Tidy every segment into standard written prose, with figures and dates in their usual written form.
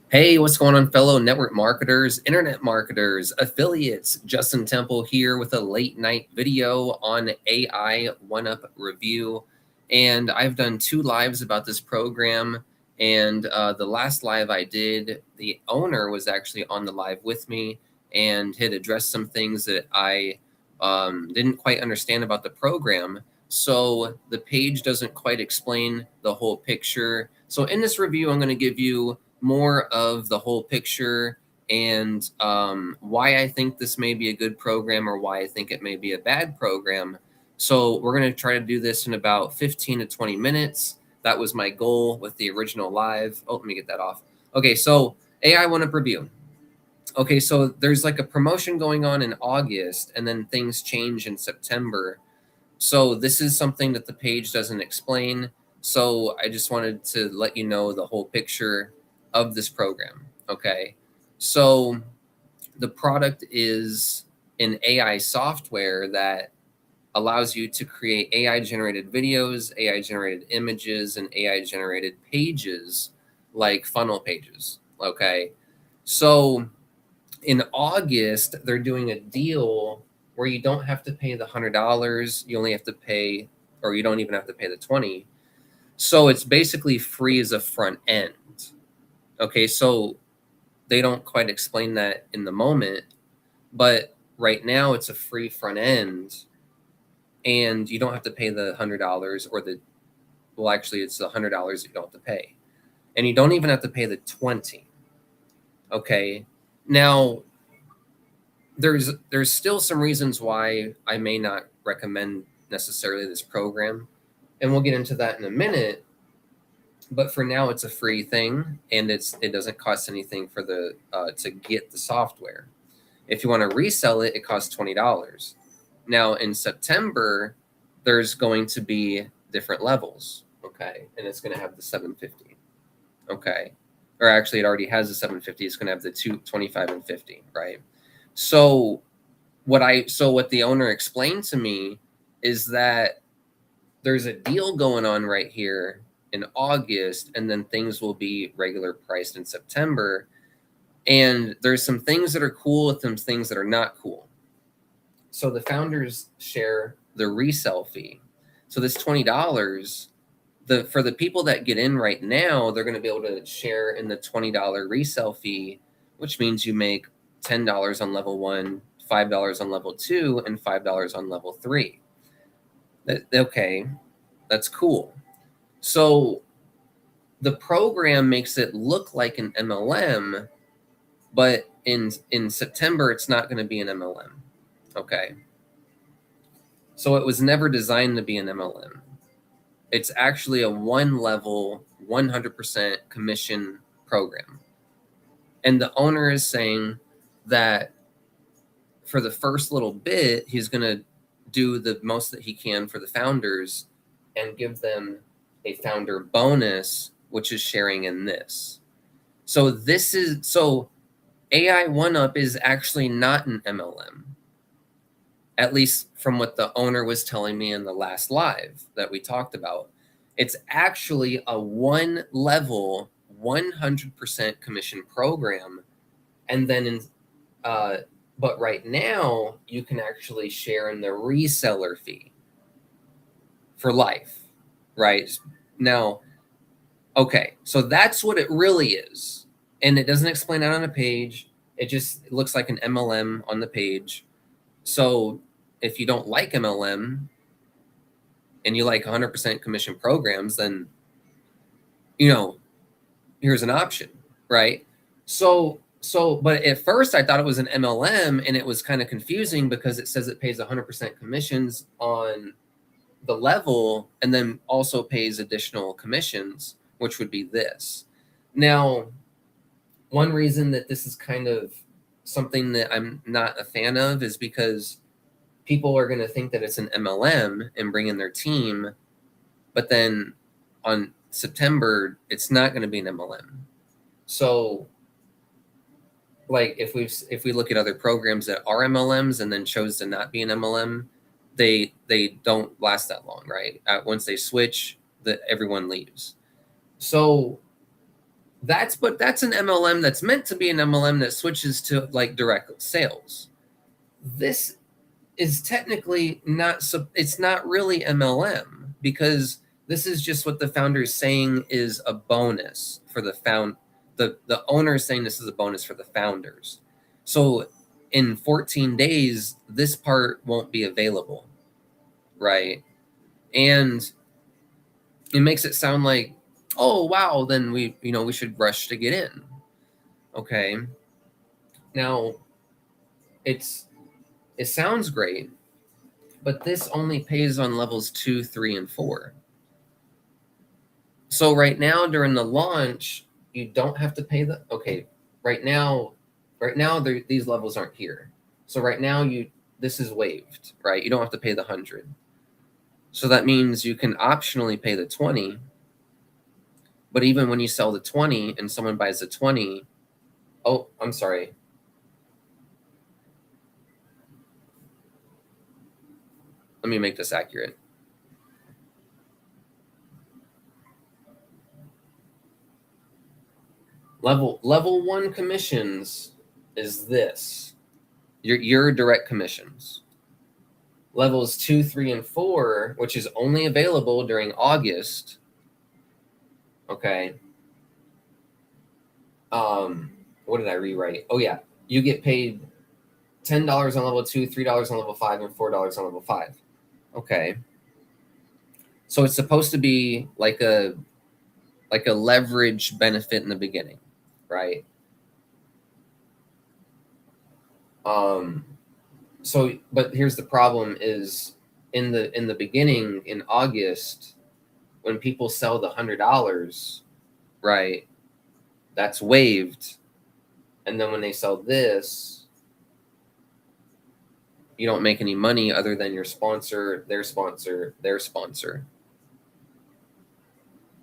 Hey, what's going on, fellow network marketers, internet marketers, affiliates? Justin Temple here with a late night video on AI1UP Review. And I've done 2 lives about this program. And the last live I did, the owner was actually on the live with me and had addressed some things that I didn't quite understand about the program. So the page doesn't quite explain the whole picture. So in this review, I'm going to give you more of the whole picture and why I think this may be a good program or why I think it may be a bad program. So we're going to try to do this in about 15 to 20 minutes. That was my goal with the original live. Oh, let me get that off. Okay, so AI1UP Review. Okay, so there's like a promotion going on in August and then things change in September. So this is something that the page doesn't explain. So I just wanted to let you know the whole picture of this program. Okay. So the product is an AI software that allows you to create AI generated videos, AI generated images, and AI generated pages like funnel pages. Okay. So in August, they're doing a deal where you don't have to pay the $100. You only have to pay, or you don't even have to pay the 20. So it's basically free as a front end. Okay, so they don't quite explain that in the moment, but right now it's a free front end, and you don't have to pay the $100 or the well, actually, it's the $100 that you don't have to pay, and you don't even have to pay the 20. Okay, now there's still some reasons why I may not recommend necessarily this program, and we'll get into that in a minute. But for now, it's a free thing, and it doesn't cost anything for the to get the software. If you want to resell it, it costs $20. Now in September, there's going to be different levels, okay, and it's going to have the 750, okay, or actually it already has the 750. It's going to have the 225 and 50, right? So what the owner explained to me is that there's a deal going on right here in August, and then things will be regular priced in September. And there's some things that are cool with some things that are not cool. So the founders share the resell fee. So this $20, for the people that get in right now, they're going to be able to share in the $20 resell fee, which means you make $10 on level 1, $5 on level 2, and $5 on level 3. Okay, that's cool. So the program makes it look like an MLM, but in September it's not going to be an MLM. Okay. So it was never designed to be an MLM. It's actually a one level 100% commission program. And the owner is saying that for the first little bit, he's going to do the most that he can for the founders and give them a founder bonus, which is sharing in this. So AI1UP is actually not an MLM, at least from what the owner was telling me in the last live that we talked about. It's actually a one level 100% commission program. And then but right now you can actually share in the reseller fee for life, right? Now, okay, so that's what it really is. And it doesn't explain that on a page. It looks like an MLM on the page. So if you don't like MLM and you like 100% commission programs, then, here's an option, right? But at first I thought it was an MLM, and it was kind of confusing because it says it pays 100% commissions on the level and then also pays additional commissions, which would be this. Now, one reason that this is kind of something that I'm not a fan of is because people are going to think that it's an MLM and bring in their team, but then on September, it's not going to be an MLM. So like if we look at other programs that are MLMs and then chose to not be an MLM, they don't last that long, right? Once they switch, everyone leaves. So that's an MLM that's meant to be an MLM that switches to like direct sales. This is technically not, so it's not really MLM, because this is just what the founder is saying is a bonus for the owner is saying this is a bonus for the founders. So in 14 days, this part won't be available, right? And it makes it sound like, oh wow, then we should rush to get in. Okay. Now it sounds great, but this only pays on levels 2, 3, and 4. So right now during the launch, you don't have to pay right now these levels aren't here. So right now this is waived, right? You don't have to pay the 100. So that means you can optionally pay the 20. But even when you sell the 20 and someone buys the 20, oh, I'm sorry. Let me make this accurate. Level 1 commissions is this. Your direct commissions. Levels 2, 3, and 4, which is only available during August. Okay. What did I rewrite? Oh yeah, you get paid $10 on level 2, $3 on level 5, and $4 on level 5. Okay. So it's supposed to be like a leverage benefit in the beginning, right? So, but here's the problem: is in the beginning in August, when people sell the $100, right? That's waived, and then when they sell this, you don't make any money other than your sponsor, their sponsor, their sponsor.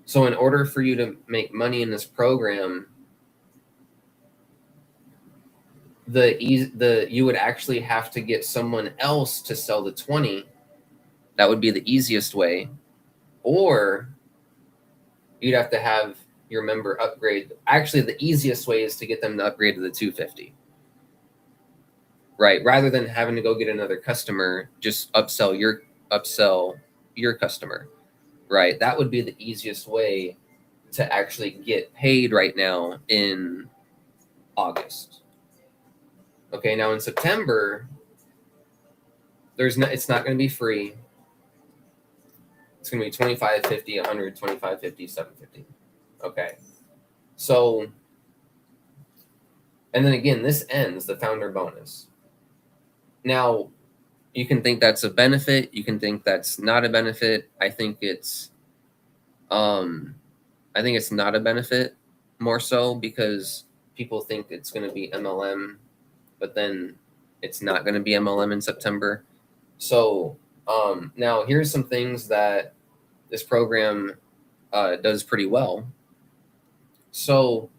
So in order for you to make money in this program, you would actually have to get someone else to sell the 20. That would be the easiest way. Or you'd have to have your member upgrade. Actually, the easiest way is to get them to upgrade to the 250. Right? Rather than having to go get another customer, just upsell your customer. Right? That would be the easiest way to actually get paid right now in August. Okay, now in September, it's not going to be free. It's going to be 25, 50, 100, 25, 50, 750. Okay. So, and then again, this ends the founder bonus. Now, you can think that's a benefit. You can think that's not a benefit. I think it's not a benefit, more so because people think it's going to be MLM, but then it's not going to be MLM in September. So now here's some things that this program does pretty well. So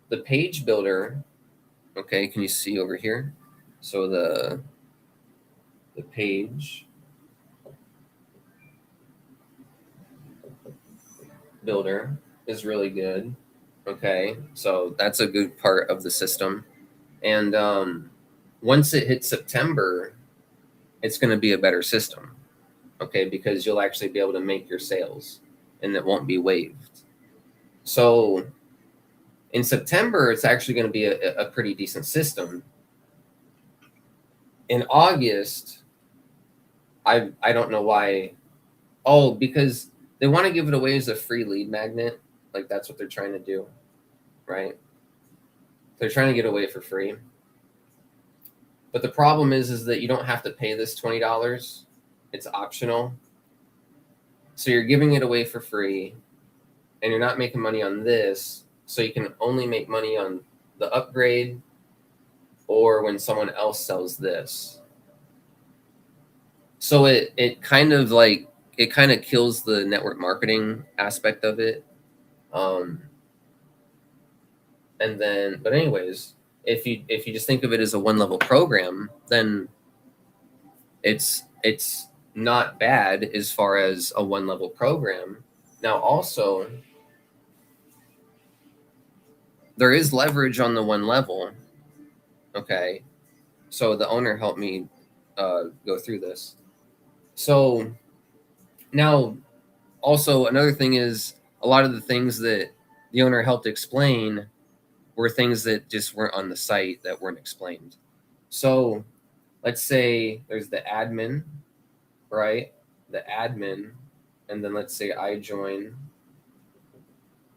the page builder, okay, can you see over here? So the page builder is really good. Okay, so that's a good part of the system. And once it hits September, it's going to be a better system. Okay, because you'll actually be able to make your sales and it won't be waived. So in September, it's actually going to be a pretty decent system. In August, I don't know why. Oh, because they want to give it away as a free lead magnet. Like that's what they're trying to do, right? They're trying to get away for free. But the problem is that you don't have to pay this $20. It's optional. So you're giving it away for free and you're not making money on this. So you can only make money on the upgrade or when someone else sells this. So it kind of kills the network marketing aspect of it. And then, but anyways, if you just think of it as a 1-level program, then it's not bad as far as a 1-level program. Now also, there is leverage on the one level. Okay. So the owner helped me go through this. So now, also another thing is a lot of the things that the owner helped explain were things that just weren't on the site, that weren't explained. So let's say there's the admin, right? The admin, and then let's say I join,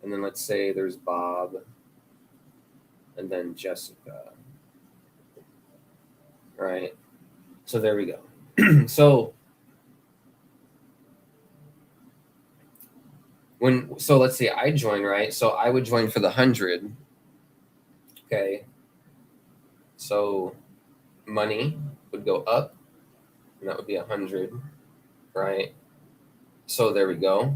and then let's say there's Bob, and then Jessica, right? So there we go. So let's say I join, right? So I would join for the 100. Okay. So money would go up, and that would be 100, right? So there we go.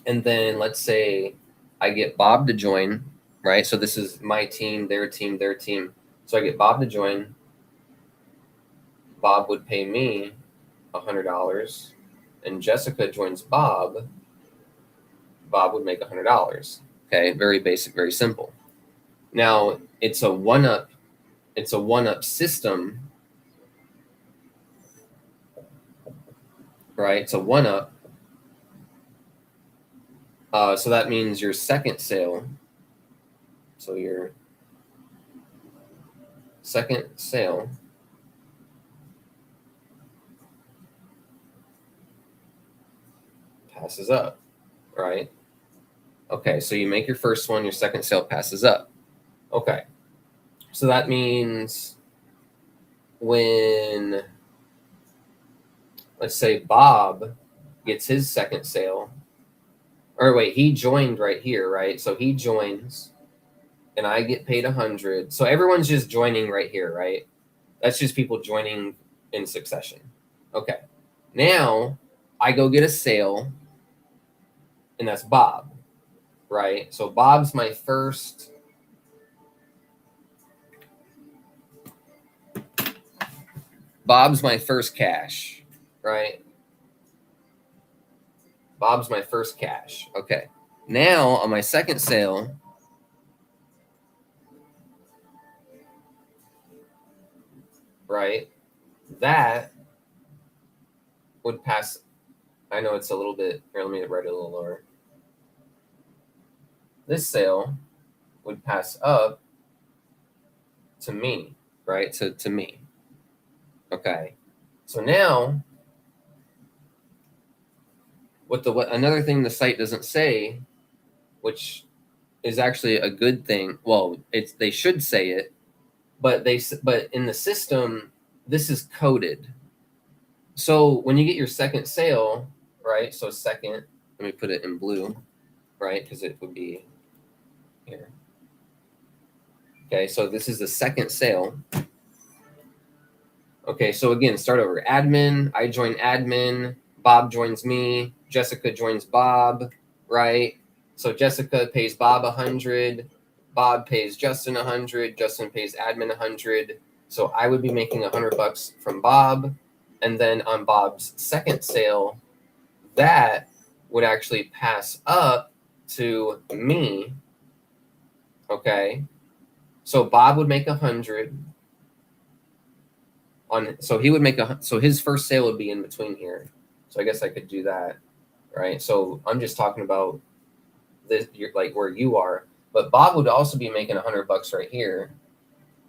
And then let's say I get Bob to join, right? So this is my team, their team, their team. So I get Bob to join. Bob would pay me $100, and Jessica joins Bob. Bob would make $100. Okay, very basic, very simple. Now it's a one-up. It's a one-up system, right? It's a one-up. So that means your second sale. So your second sale passes up, right? Okay, so you make your first one, your second sale passes up. Okay, so that means when, let's say Bob gets his second sale, or wait, he joined right here, right? So he joins, and I get paid 100. So everyone's just joining right here, right? That's just people joining in succession. Okay, now I go get a sale, and that's Bob, right? So Bob's my first. Bob's my first cash, right? Bob's my first cash. Okay. Now on my second sale, right, that would pass. I know it's a little bit, here, let me write it a little lower. This sale would pass up to me, right? To me. Okay. So now, what another thing the site doesn't say, which is actually a good thing. Well, they should say it, but in the system, this is coded. So when you get your second sale, right? So second, let me put it in blue, right? Because it would be here. Okay, so this is the second sale. Okay, so again, start over. Admin, I join admin, Bob joins me, Jessica joins Bob, right? So Jessica pays Bob 100, Bob pays Justin 100, Justin pays admin 100. So I would be making $100 from Bob, and then on Bob's second sale, that would actually pass up to me. Okay, so Bob would make 100. So he would make so his first sale would be in between here. So I guess I could do that, right? So I'm just talking about this, like where you are, but Bob would also be making $100 right here.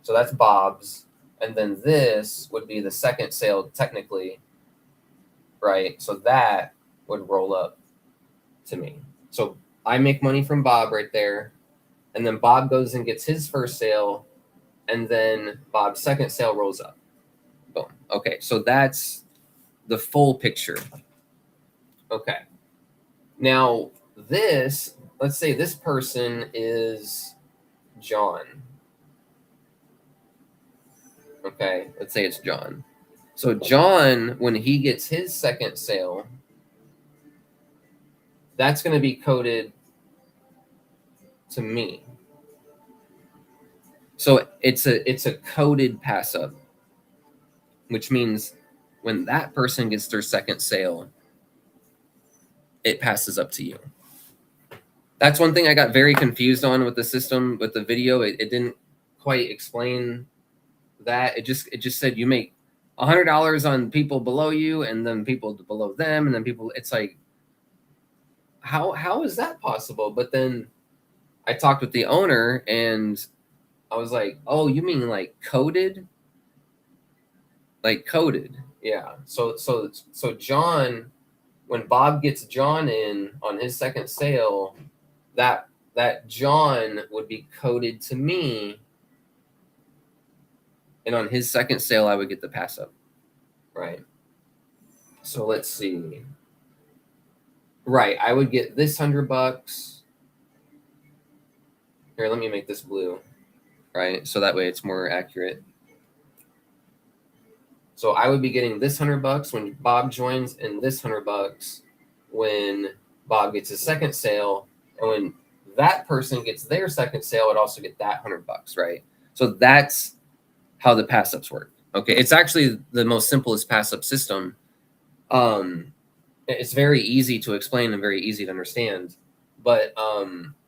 So that's Bob's, and then this would be the second sale technically, right? So that would roll up to me. So I make money from Bob right there, and then Bob goes and gets his first sale, and then Bob's second sale rolls up. Boom. Okay, so that's the full picture. Okay. Now, let's say this person is John. Okay, let's say it's John. So John, when he gets his second sale, that's going to be coded to me. So it's a coded pass up, which means when that person gets their second sale, it passes up to you. That's one thing I got very confused on with the system, with the video. It didn't quite explain that. It just said you make $100 on people below you, and then people below them, and then people. It's like, how is that possible? But then I talked with the owner, and I was like, oh, you mean like coded? Like coded, yeah. So John, when Bob gets John in on his second sale, that John would be coded to me, and on his second sale, I would get the pass up, right? So let's see. Right, I would get this $100. Here, let me make this blue, right? So that way it's more accurate. So I would be getting this $100 when Bob joins, and this $100 when Bob gets his second sale, and when that person gets their second sale, I'd also get that $100, right? So that's how the pass ups work. Okay, it's actually the most simplest pass up system. It's very easy to explain and very easy to understand, but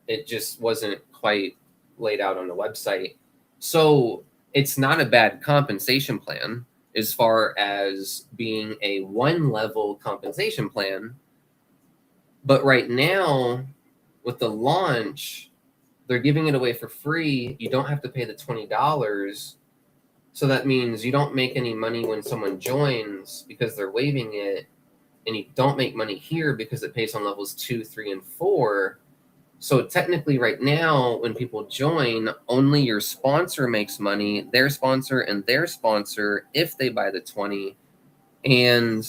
it just wasn't quite laid out on the website. So it's not a bad compensation plan as far as being a one-level compensation plan. But right now, with the launch, they're giving it away for free. You don't have to pay the $20. So that means you don't make any money when someone joins because they're waiving it, and you don't make money here because it pays on levels 2, 3, and 4. So technically right now, when people join, only your sponsor makes money, their sponsor and their sponsor, if they buy the 20. And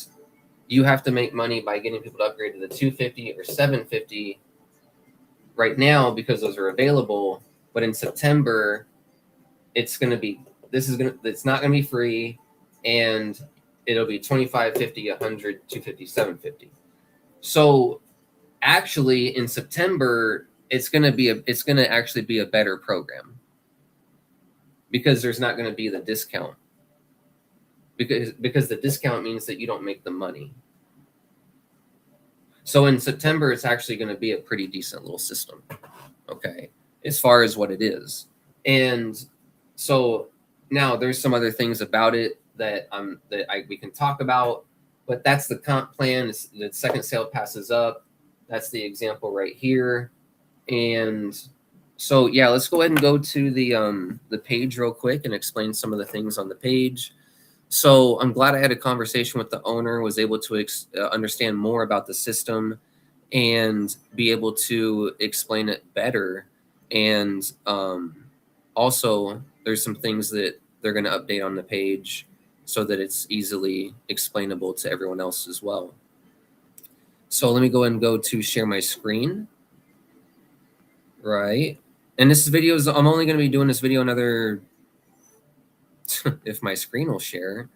you have to make money by getting people to upgrade to the 250 or 750 right now because those are available. But in September, it's going to be, it's not going to be free, and it'll be 25, 50, 100, 250, 750. So actually in September, it's going to actually be a better program because there's not going to be the discount, because the discount means that you don't make the money. So in September, it's actually going to be a pretty decent little system, okay, as far as what it is. And so now there's some other things about it that we can talk about, but that's the comp plan. The second sale passes up. That's the example right here. And so, yeah, let's go ahead and go to the page real quick and explain some of the things on the page. So I'm glad I had a conversation with the owner, was able to understand more about the system and be able to explain it better. And also, there's some things that they're going to update on the page so that it's easily explainable to everyone else as well. So let me go ahead and go to share my screen. Right. And this video is, I'm only going to be doing this video another, if my screen will share,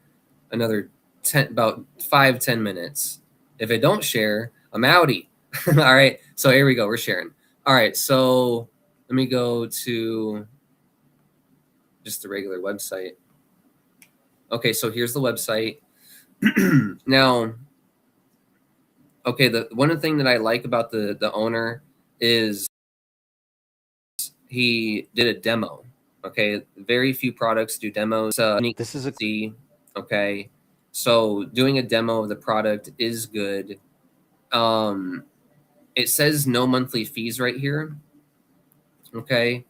another about 5-10 minutes. If it don't share, I'm outie. All right. So here we go. We're sharing. All right. So let me go to just the regular website. Okay. So here's the website. Now, okay. The one thing that I like about the owner is he did a demo. Okay, very few products do demos. This is a okay. So doing a demo of the product is good. It says no monthly fees right here. Okay,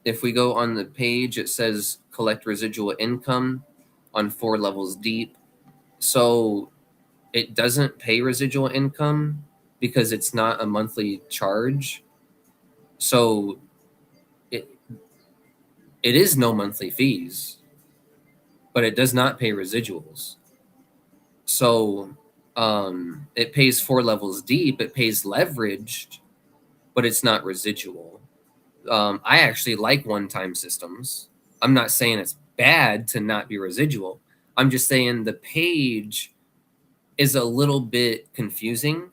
if we go on the page, it says collect residual income on 4 levels deep. So it doesn't pay residual income because it's not a monthly charge. So it is no monthly fees, but it does not pay residuals. So it pays 4 levels deep. It pays leveraged, but it's not residual. I actually like one-time systems. I'm not saying it's bad to not be residual. I'm just saying the page is a little bit confusing.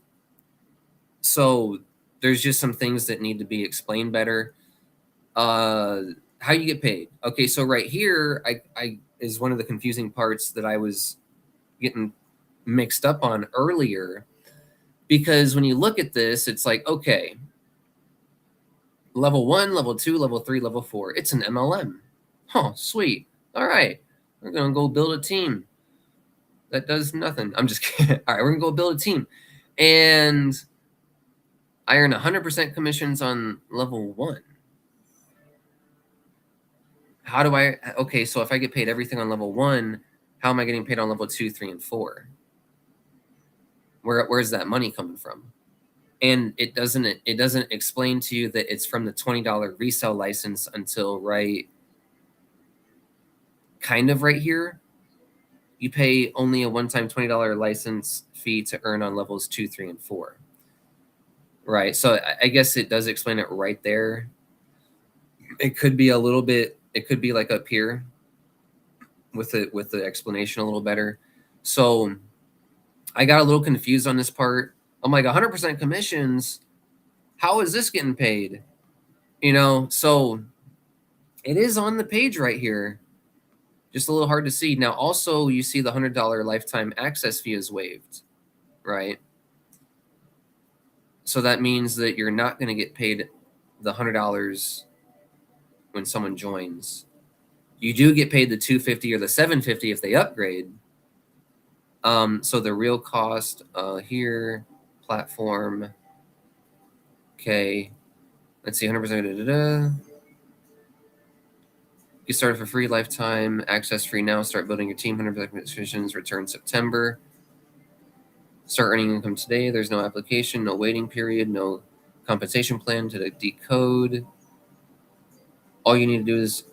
So there's just some things that need to be explained better. How you get paid. Okay, so right here, I is one of the confusing parts that I was getting mixed up on earlier, because when you look at this, it's like, okay, level 1, level 2, level 3, level 4. It's an MLM. Oh, sweet. All right. We're going to go build a team that does nothing. I'm just kidding. All right, we're going to go build a team. And I earn 100% commissions on level 1. How do I, okay, so if I get paid everything on level 1, how am I getting paid on level 2, 3, and 4? Where's that money coming from? And it doesn't explain to you that it's from the $20 resale license until kind of right here. You pay only a one-time $20 license fee to earn on levels 2, 3, and 4. Right. So I guess it does explain it right there. It could be a little bit, it could be like up here with the explanation a little better. So I got a little confused on this part. I'm like, 100% commissions. How is this getting paid? You know, so it is on the page right here. Just a little hard to see. Now, also, you see the $100 lifetime access fee is waived, right? So that means that you're not going to get paid the $100 when someone joins. You do get paid the $250 or the $750 if they upgrade. So the real cost here, platform. Okay, let's see, 100%. You started for free, lifetime access free now. Start building your team. 100% commissions. Return September. Start earning income today. There's no application, no waiting period, no compensation plan to decode. All you need to do is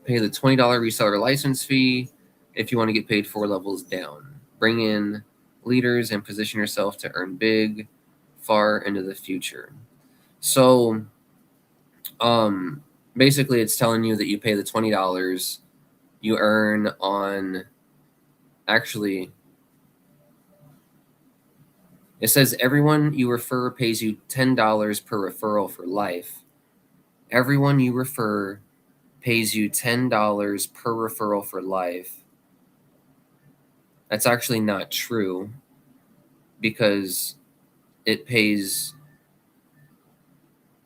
pay the $20 reseller license fee if you want to get paid 4 levels down. Bring in leaders and position yourself to earn big far into the future. So basically it's telling you that you pay the $20 you earn on, actually, it says everyone you refer pays you $10 per referral for life. Everyone you refer pays you $10 per referral for life. That's actually not true because it pays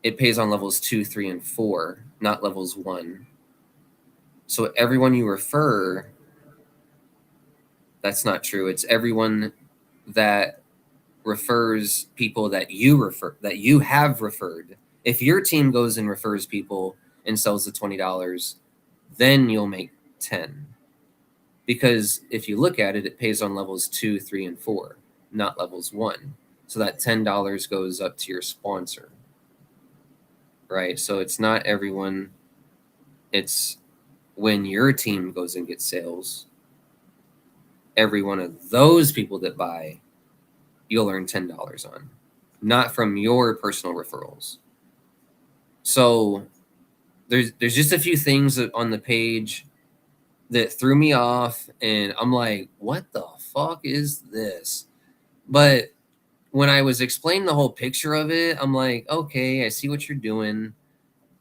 on levels 2, 3, and 4, not levels 1. So everyone you refer, that's not true. It's everyone that refers people that you have referred. If your team goes and refers people and sells the $20, then you'll make 10. Because if you look at it, it pays on levels 2, 3, and 4, not levels 1. So that $10 goes up to your sponsor. Right? So it's not everyone. It's when your team goes and gets sales, every one of those people that buy, you'll earn $10 on, not from your personal referrals. So there's just a few things on the page that threw me off, and I'm like, what the fuck is this? But when I was explaining the whole picture of it, I'm like, okay, I see what you're doing.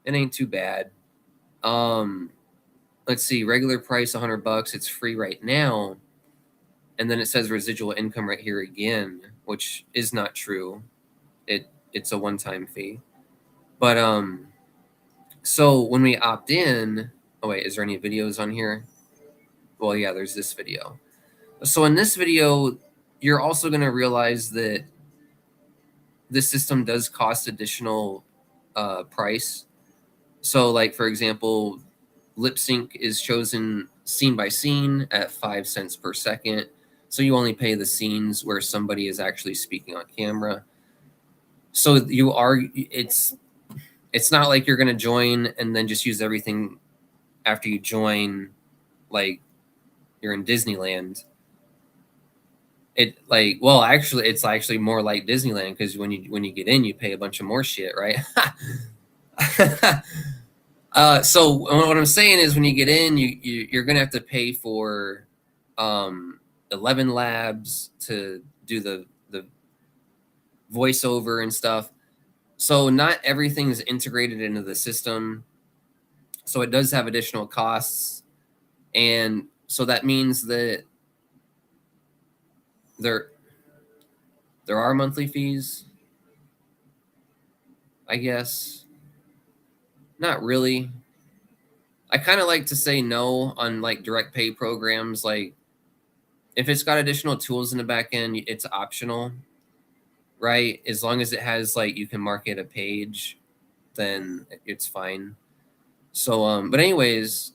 It ain't too bad. Let's see, regular price $100. It's free right now. And then it says residual income right here again, which is not true. It's a one-time fee. But so when we opt in, oh wait, is there any videos on here? Well, yeah, there's this video. So in this video, you're also going to realize that this system does cost additional price. So like, for example, lip sync is chosen scene by scene at 5 cents per second. So you only pay the scenes where somebody is actually speaking on camera. So it's not like you're going to join and then just use everything after you join, like you're in Disneyland. It's actually more like Disneyland, because when you get in, you pay a bunch of more shit, right? So what I'm saying is, when you get in, you're gonna have to pay for 11 labs to do the voiceover and stuff. So not everything is integrated into the system. So it does have additional costs, and so that means that there are monthly fees, I guess. Not really. I kind of like to say no on like direct pay programs. Like if it's got additional tools in the back end, it's optional, right? As long as it has like you can market a page, then it's fine. So but anyways,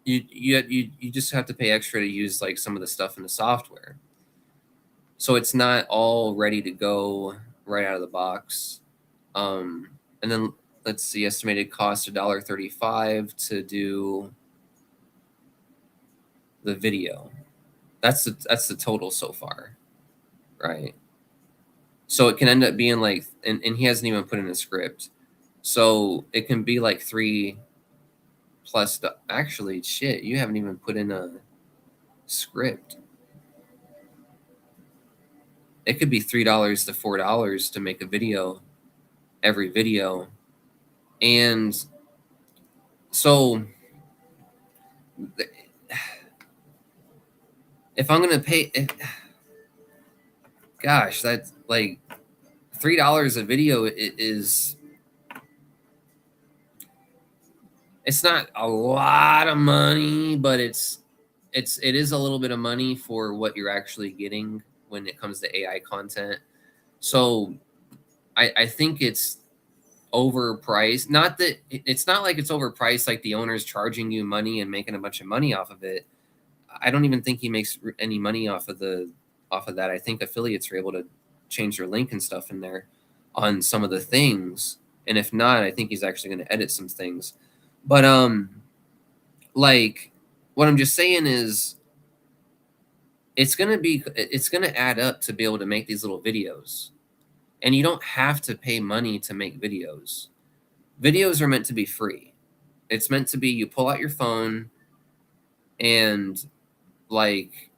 you just have to pay extra to use like some of the stuff in the software. So it's not all ready to go right out of the box. And then let's see, estimated cost $1.35 to do the video. That's the total so far, right? So it can end up being like, and he hasn't even put in a script, so it can be like 3 plus. Actually, shit, you haven't even put in a script. It could be $3 to $4 to make a video, every video, and so if I'm gonna pay, gosh, that's like $3 a video. It is. It's not a lot of money, but it is a little bit of money for what you're actually getting when it comes to AI content. So I think it's overpriced. Not that it's not like it's overpriced, like the owner's charging you money and making a bunch of money off of it. I don't even think he makes any money off of that. I think affiliates are able to change their link and stuff in there on some of the things. And if not, I think he's actually going to edit some things. But like what I'm just saying is it's going to add up to be able to make these little videos. And you don't have to pay money to make videos. Videos are meant to be free. It's meant to be you pull out your phone and like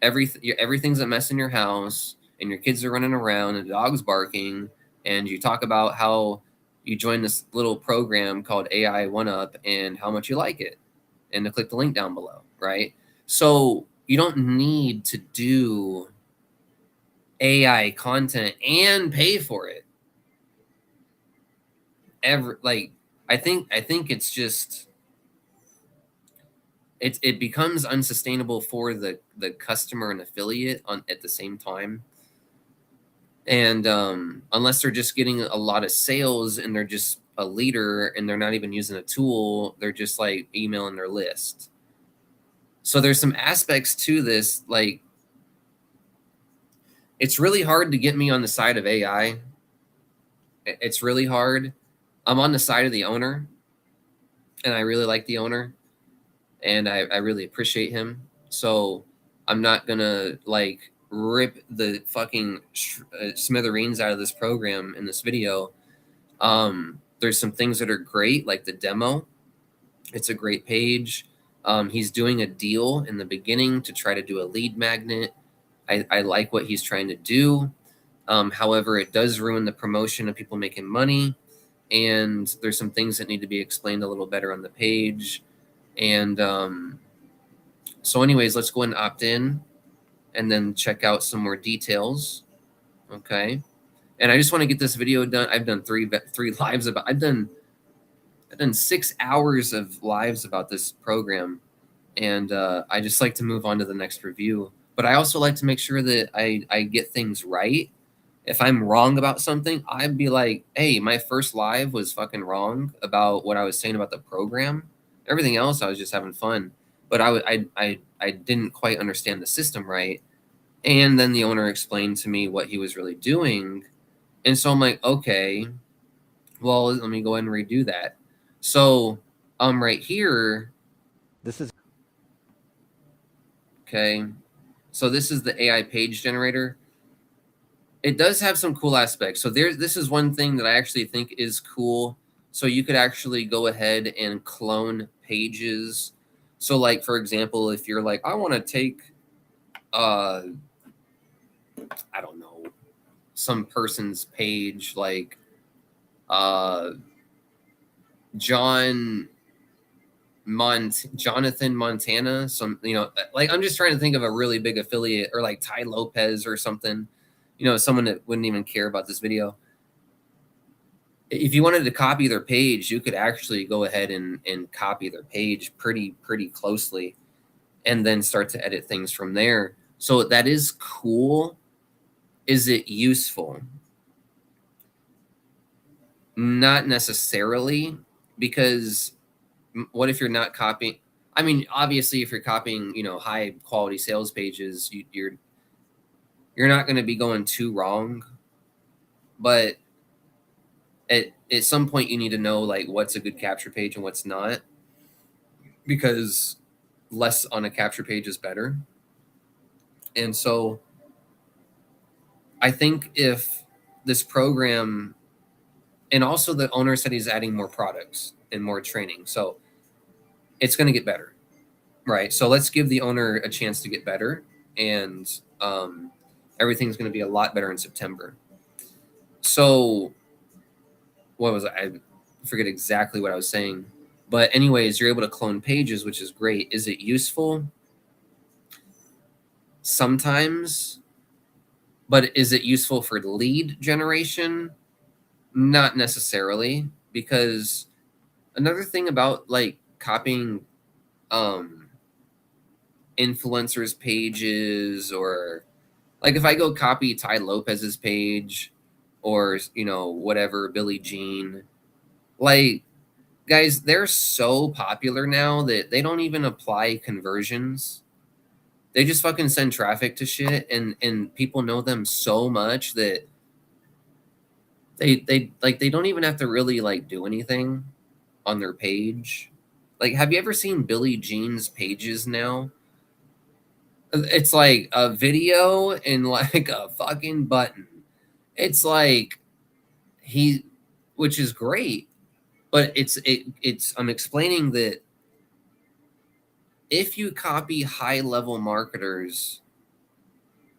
everything's a mess in your house and your kids are running around and the dog's barking and you talk about how you joined this little program called AI1UP and how much you like it and to click the link down below, right? So you don't need to do AI content and pay for it. I think it's just it becomes unsustainable for the customer and affiliate at the same time. And unless they're just getting a lot of sales and they're just a leader and they're not even using a tool, they're just like emailing their list. So there's some aspects to this, like it's really hard to get me on the side of AI. It's really hard. I'm on the side of the owner, and I really like the owner, and I really appreciate him. So I'm not gonna like rip the fucking smithereens out of this program in this video. There's some things that are great, like the demo. It's a great page. He's doing a deal in the beginning to try to do a lead magnet. I like what he's trying to do. However, it does ruin the promotion of people making money. And there's some things that need to be explained a little better on the page. And so anyways, let's go and opt in and then check out some more details. Okay. And I just want to get this video done. I've done three lives about, I've done 6 hours of lives about this program. And I just like to move on to the next review. But I also like to make sure that I get things right. If I'm wrong about something, I'd be like, hey, my first live was fucking wrong about what I was saying about the program. Everything else, I was just having fun. But I didn't quite understand the system right. And then the owner explained to me what he was really doing. And so I'm like, okay, well, let me go ahead and redo that. So right here, This is okay. So this is the AI page generator. It does have some cool aspects. So this is one thing that I actually think is cool. So you could actually go ahead and clone pages. So like, for example, if you're like, I want to take, I don't know, some person's page, like Jonathan Montana, like I'm just trying to think of a really big affiliate, or like Ty Lopez or something, someone that wouldn't even care about this video. if you wanted to copy their page, you could actually go ahead and copy their page pretty closely, and then start to edit things from there. So that is cool. Is it useful? Not necessarily, because what if you're not copying? I mean, obviously, if you're copying, high quality sales pages, you're not going to be going too wrong. But at some point, you need to know like what's a good capture page and what's not, because less on a capture page is better. And so I think if this program, and also the owner said he's adding more products and more training, so it's going to get better, right? So let's give the owner a chance to get better, and everything's going to be a lot better in September. So what was I forget exactly what I was saying, but anyways, you're able to clone pages, which is great. Is it useful? Sometimes. But is it useful for lead generation? Not necessarily, because another thing about like copying influencers pages, or like if I go copy Ty Lopez's page, or whatever, Billie Jean, like, guys, they're so popular now that they don't even apply conversions. They just fucking send traffic to shit, and people know them so much that they don't even have to really like do anything on their page. Like, have you ever seen Billie Jean's pages now? It's like a video and like a fucking button. It's like he, which is great, but it's I'm explaining that if you copy high level marketers,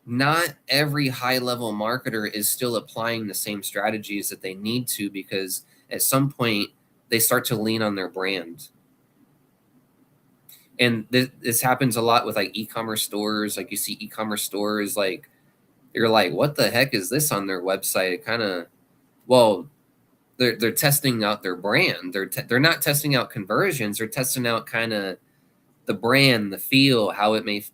not every high level marketer is still applying the same strategies that they need to, because at some point they start to lean on their brand. And this happens a lot with like e-commerce stores. Like, you see e-commerce stores, like, you're like, what the heck is this on their website? It kind of, well, they're testing out their brand. They're not testing out conversions. They're testing out kind of the brand, the feel, how it may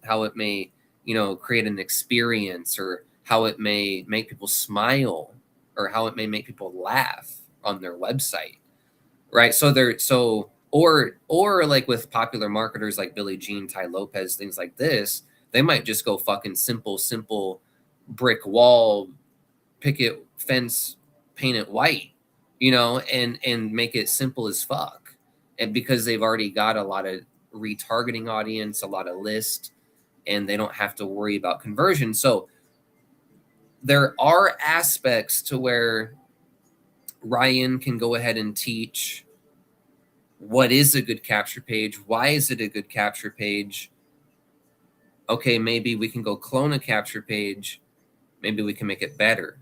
create an experience, or how it may make people smile, or how it may make people laugh on their website, right? Or like with popular marketers like Billie Jean, Ty Lopez, things like this, they might just go fucking simple brick wall, picket fence, paint it white, and make it simple as fuck. And because they've already got a lot of retargeting audience, a lot of list, and they don't have to worry about conversion. So there are aspects to where Ryan can go ahead and teach what is a good capture page, why is it a good capture page. Okay, maybe we can go clone a capture page, maybe we can make it better.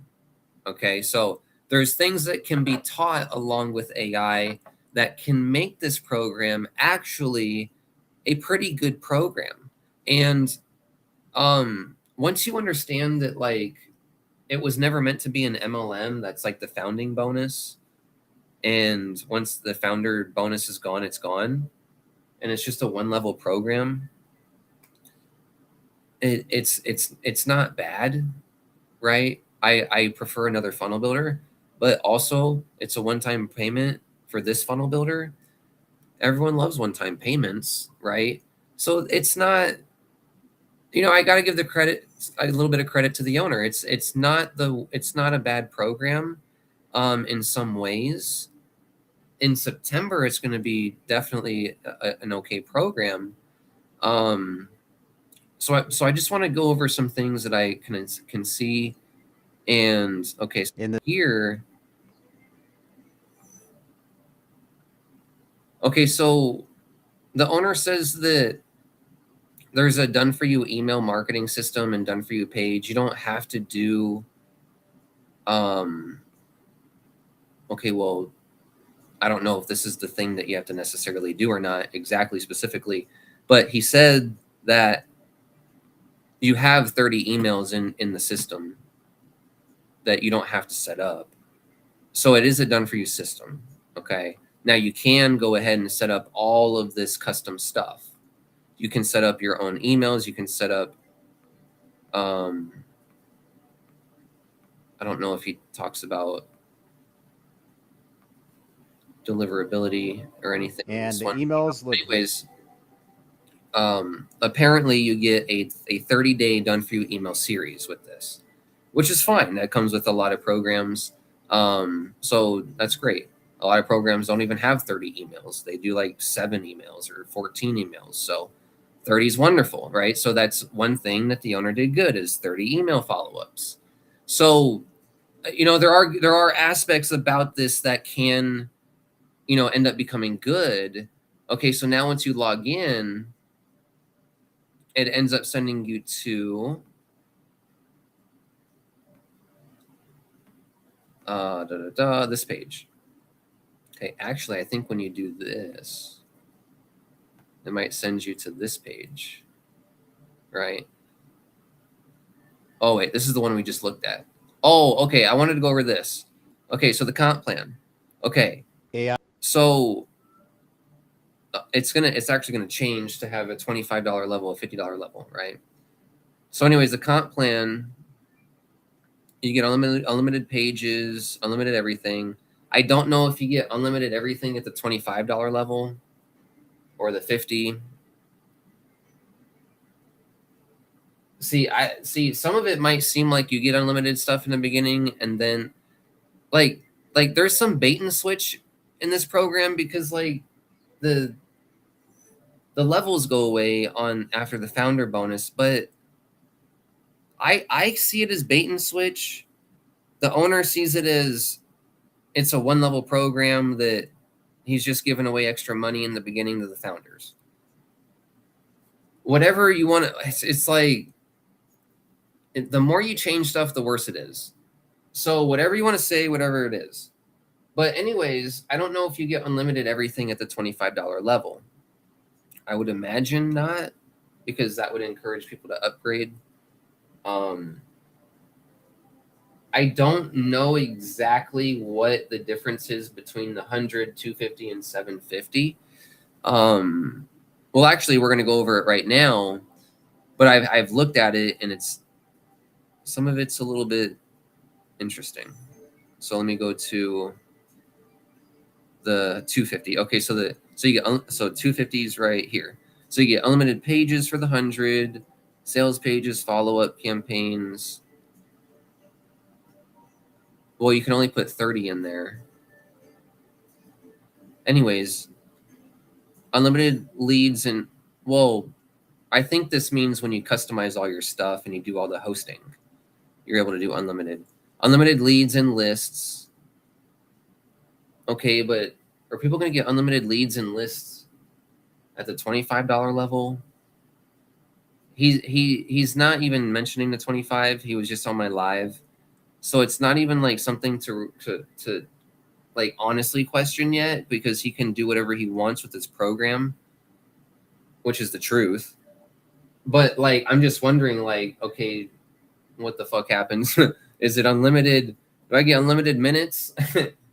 Okay, so there's things that can be taught along with AI that can make this program actually a pretty good program. And once you understand that, like, it was never meant to be an MLM, that's like the founding bonus. And once the founder bonus is gone, it's gone. And it's just a one level program. It's not bad, right? I prefer another funnel builder, but also it's a one-time payment for this funnel builder. Everyone loves one-time payments, right? So it's not, I got to give a little bit of credit to the owner. It's not a bad program in some ways. In September, it's going to be definitely an okay program. So I just want to go over some things that I can see. And okay, so here, okay, so the owner says that there's a done for you email marketing system and done for you page. You don't have to do okay, well, I don't know if this is the thing that you have to necessarily do or not exactly specifically, but he said that you have 30 emails in the system that you don't have to set up. So it is a done for you system. Okay. Now you can go ahead and set up all of this custom stuff. You can set up your own emails. You can set up, I don't know if he talks about deliverability or anything in And this the one. emails look Anyways, apparently you get a 30-day done for you email series with this, which is fine. That comes with a lot of programs. So that's great. A lot of programs don't even have 30 emails. They do like 7 emails or 14 emails. So 30 is wonderful, right? So that's one thing that the owner did good is 30 email follow-ups. So, there are aspects about this that can, end up becoming good. Okay, so now once you log in, it ends up sending you to this page. Okay, actually, I think when you do this, it might send you to this page, right? Oh, wait, this is the one we just looked at. Oh, okay, I wanted to go over this. Okay, so the comp plan. Okay, AI. so it's actually gonna change to have a $25 level, a $50 level, right? So, anyways, the comp plan, you get unlimited pages, unlimited everything. I don't know if you get unlimited everything at the $25 level or the 50. See some of it might seem like you get unlimited stuff in the beginning, and then like there's some bait and switch in this program, because like the levels go away on after the founder bonus, but I see it as bait and switch. The owner sees it as it's a one level program that he's just giving away extra money in the beginning to the founders. Whatever you want to, it's like the more you change stuff, the worse it is. So whatever you want to say, whatever it is. But anyways, I don't know if you get unlimited everything at the $25 level. I would imagine not, because that would encourage people to upgrade. I don't know exactly what the difference is between the 100, 250, and 750. Well, actually, we're going to go over it right now, but I've looked at it, and some of it's a little bit interesting. So let me go to the 250. Okay, so you get 250 is right here. So you get unlimited pages for the 100, sales pages, follow-up campaigns. Well, you can only put 30 in there. Anyways, unlimited leads, and well, I think this means when you customize all your stuff and you do all the hosting, you're able to do unlimited leads and lists. Okay, but are people going to get unlimited leads and lists at the $25 level? He's not even mentioning the 25. He was just on my live, so it's not even like something to like honestly question yet, because he can do whatever he wants with this program, which is the truth. But like, I'm just wondering, like, okay, what the fuck happens? Is it unlimited? Do I get unlimited minutes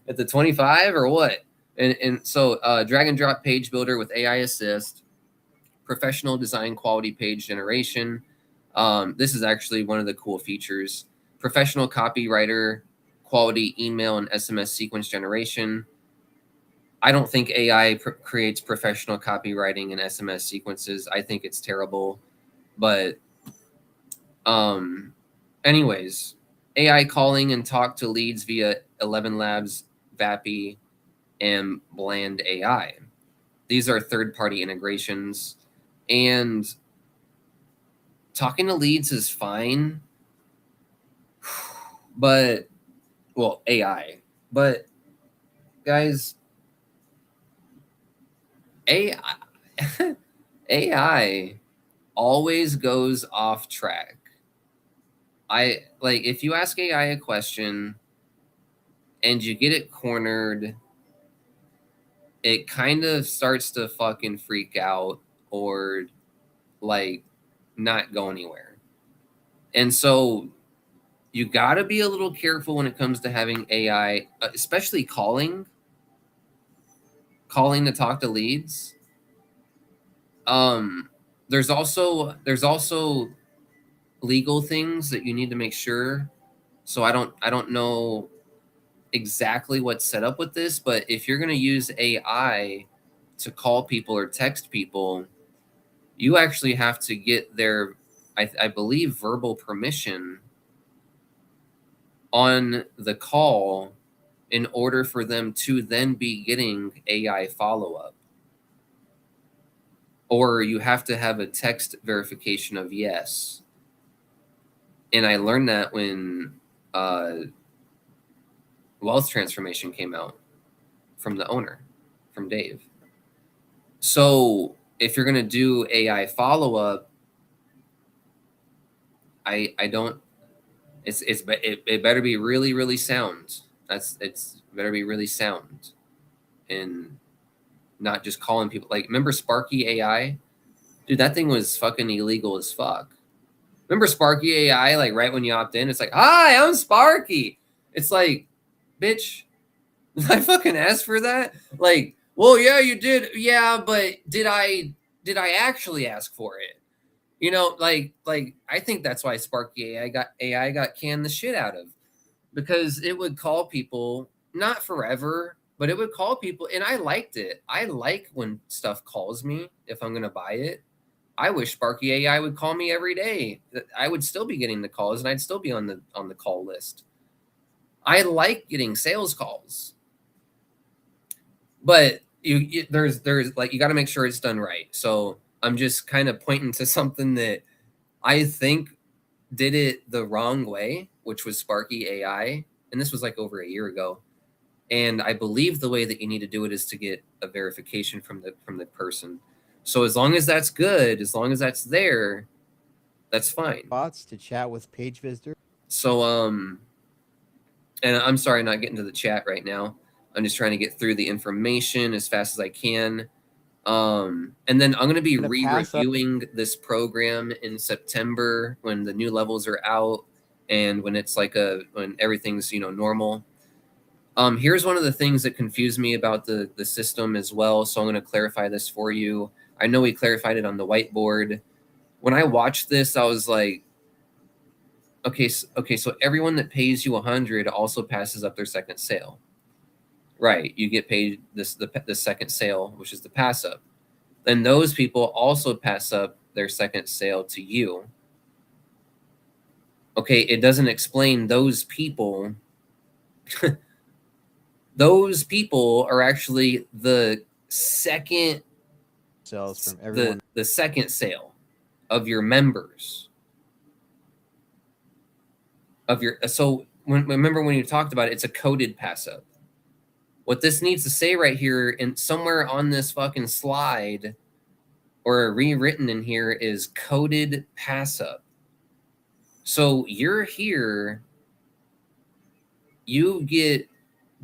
at the 25 or what? And so drag and drop page builder with AI assist, professional design quality page generation. This is actually one of the cool features. Professional copywriter quality email and SMS sequence generation. I don't think AI creates professional copywriting and SMS sequences. I think it's terrible. But anyways, AI calling and talk to leads via 11 Labs, VAPI, and Bland AI. These are third-party integrations, and talking to leads is fine, but well, AI. But guys, AI AI always goes off track. I like if you ask AI a question and you get it cornered, it kind of starts to fucking freak out or like not go anywhere. And so you got to be a little careful when it comes to having AI, especially calling to talk to leads. There's also legal things that you need to make sure. So I don't know exactly what's set up with this, but if you're going to use AI to call people or text people, you actually have to get their, I believe, verbal permission on the call in order for them to then be getting AI follow-up. Or you have to have a text verification of yes. And I learned that when Wealth Transformation came out from the owner, from Dave. So if you're going to do AI follow-up, I don't, it better be really, really sound. It's better be really sound and not just calling people. Like, remember Sparky AI? Dude, that thing was fucking illegal as fuck. Remember Sparky AI? Like, right when you opt in, it's like, hi, I'm Sparky. It's like, bitch, did I fucking ask for that? Like, well, yeah, you did. Yeah, but did I actually ask for it? You know, like I think that's why Sparky AI got canned the shit out of, because it would call people, not forever, but it would call people, and I liked it. I like when stuff calls me if I'm gonna buy it. I wish Sparky AI would call me every day. I would still be getting the calls, and I'd still be on the call list. I like getting sales calls, but there's like, you got to make sure it's done right. So I'm just kind of pointing to something that I think did it the wrong way, which was Sparky AI, and this was like over a year ago. And I believe the way that you need to do it is to get a verification from the person. So as long as that's good, as long as that's there, that's fine. Bots to chat with page visitors. So and I'm sorry, not getting to the chat right now. I'm just trying to get through the information as fast as I can. And then I'm going to be re-reviewing this program in September when the new levels are out and when it's like when everything's, normal. Here's one of the things that confused me about the system as well. So I'm going to clarify this for you. I know we clarified it on the whiteboard. When I watched this, I was like, okay, so everyone that pays you 100 also passes up their second sale. Right, you get paid the second sale, which is the pass up. Then those people also pass up their second sale to you. Okay, it doesn't explain those people. Those people are actually the second sales from everyone. The second sale of your members. So remember when you talked about it, it's a coded pass up. What this needs to say right here, and somewhere on this fucking slide or rewritten in here, is coded pass up. So you're here, you get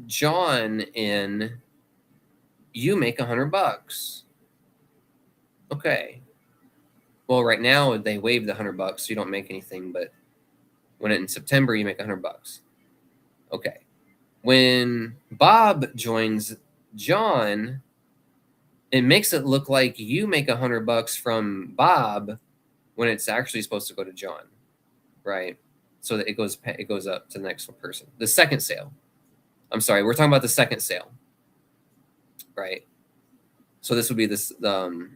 John in, you make $100. Okay. Well, right now they waived the $100, so you don't make anything, but when in September you make $100. Okay. When Bob joins John, it makes it look like you make $100 from Bob when it's actually supposed to go to John, right? So that it goes up to the next person. The second sale. I'm sorry, we're talking about the second sale, right? So this would be the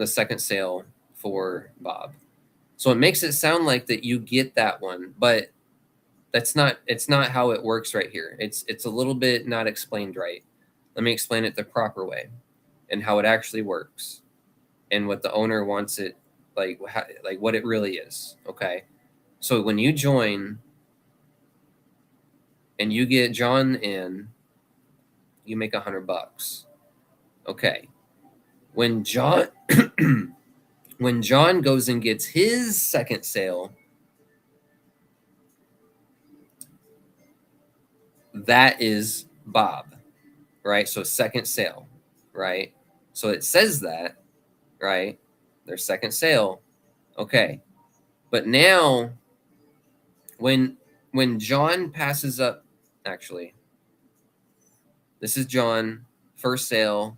second sale for Bob. So it makes it sound like that you get that one, but it's not how it works right here. It's a little bit not explained right. Let me explain it the proper way and how it actually works and what the owner wants it, like what it really is. Okay. So when you join and you get John in, you make $100. Okay. When John when John goes and gets his second sale, that is Bob, right? So second sale, right? So it says that, right? Their second sale. Okay. But now when John passes up, actually, this is John, first sale,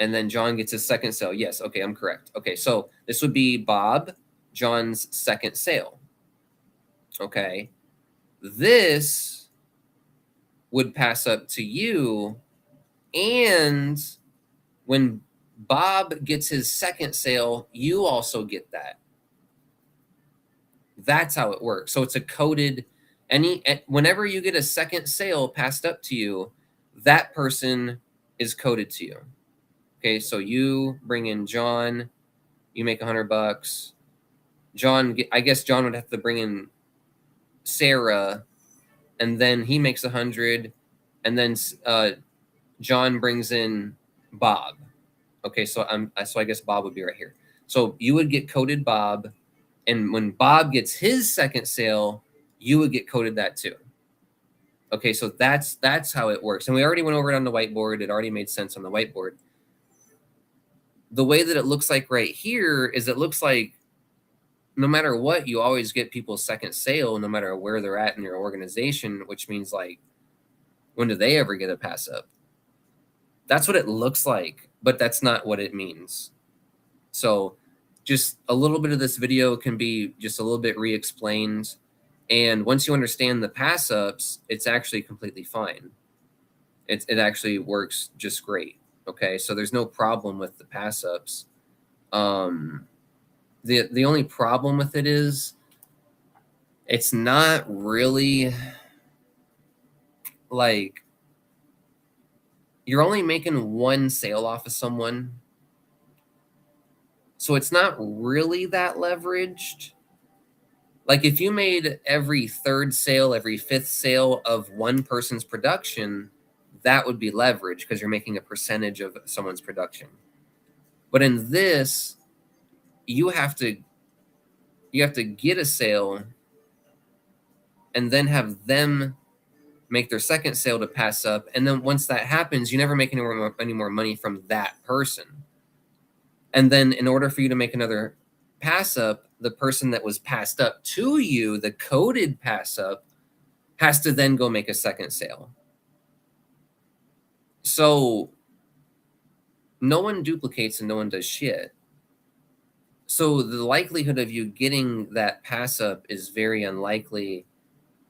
and then John gets his second sale. Yes, okay, I'm correct. Okay, so this would be Bob, John's second sale. Okay, this would pass up to you, and when Bob gets his second sale, you also get that. That's how it works. So it's a coded, whenever you get a second sale passed up to you, that person is coded to you. Okay, so you bring in John, you make $100. John, I guess John would have to bring in Sarah, and then he makes 100, and then John brings in Bob. Okay, so I guess Bob would be right here. So you would get coded Bob, and when Bob gets his second sale, you would get coded that too. Okay, so that's how it works. And we already went over it on the whiteboard. It already made sense on the whiteboard. The way that it looks like right here is it looks like no matter what, you always get people's second sale, no matter where they're at in your organization, which means like, when do they ever get a pass up? That's what it looks like, but that's not what it means. So just a little bit of this video can be just a little bit re-explained. And once you understand the pass ups, it's actually completely fine. It actually works just great. Okay, so there's no problem with the pass ups. The only problem with it is it's not really like you're only making one sale off of someone. So it's not really that leveraged. Like if you made every third sale, every fifth sale of one person's production, that would be leverage because you're making a percentage of someone's production. But in this, you have to get a sale and then have them make their second sale to pass up. And then once that happens, you never make any more money from that person. And then in order for you to make another pass up, the person that was passed up to you, the coded pass up, has to then go make a second sale. So no one duplicates and no one does shit. So the likelihood of you getting that pass up is very unlikely,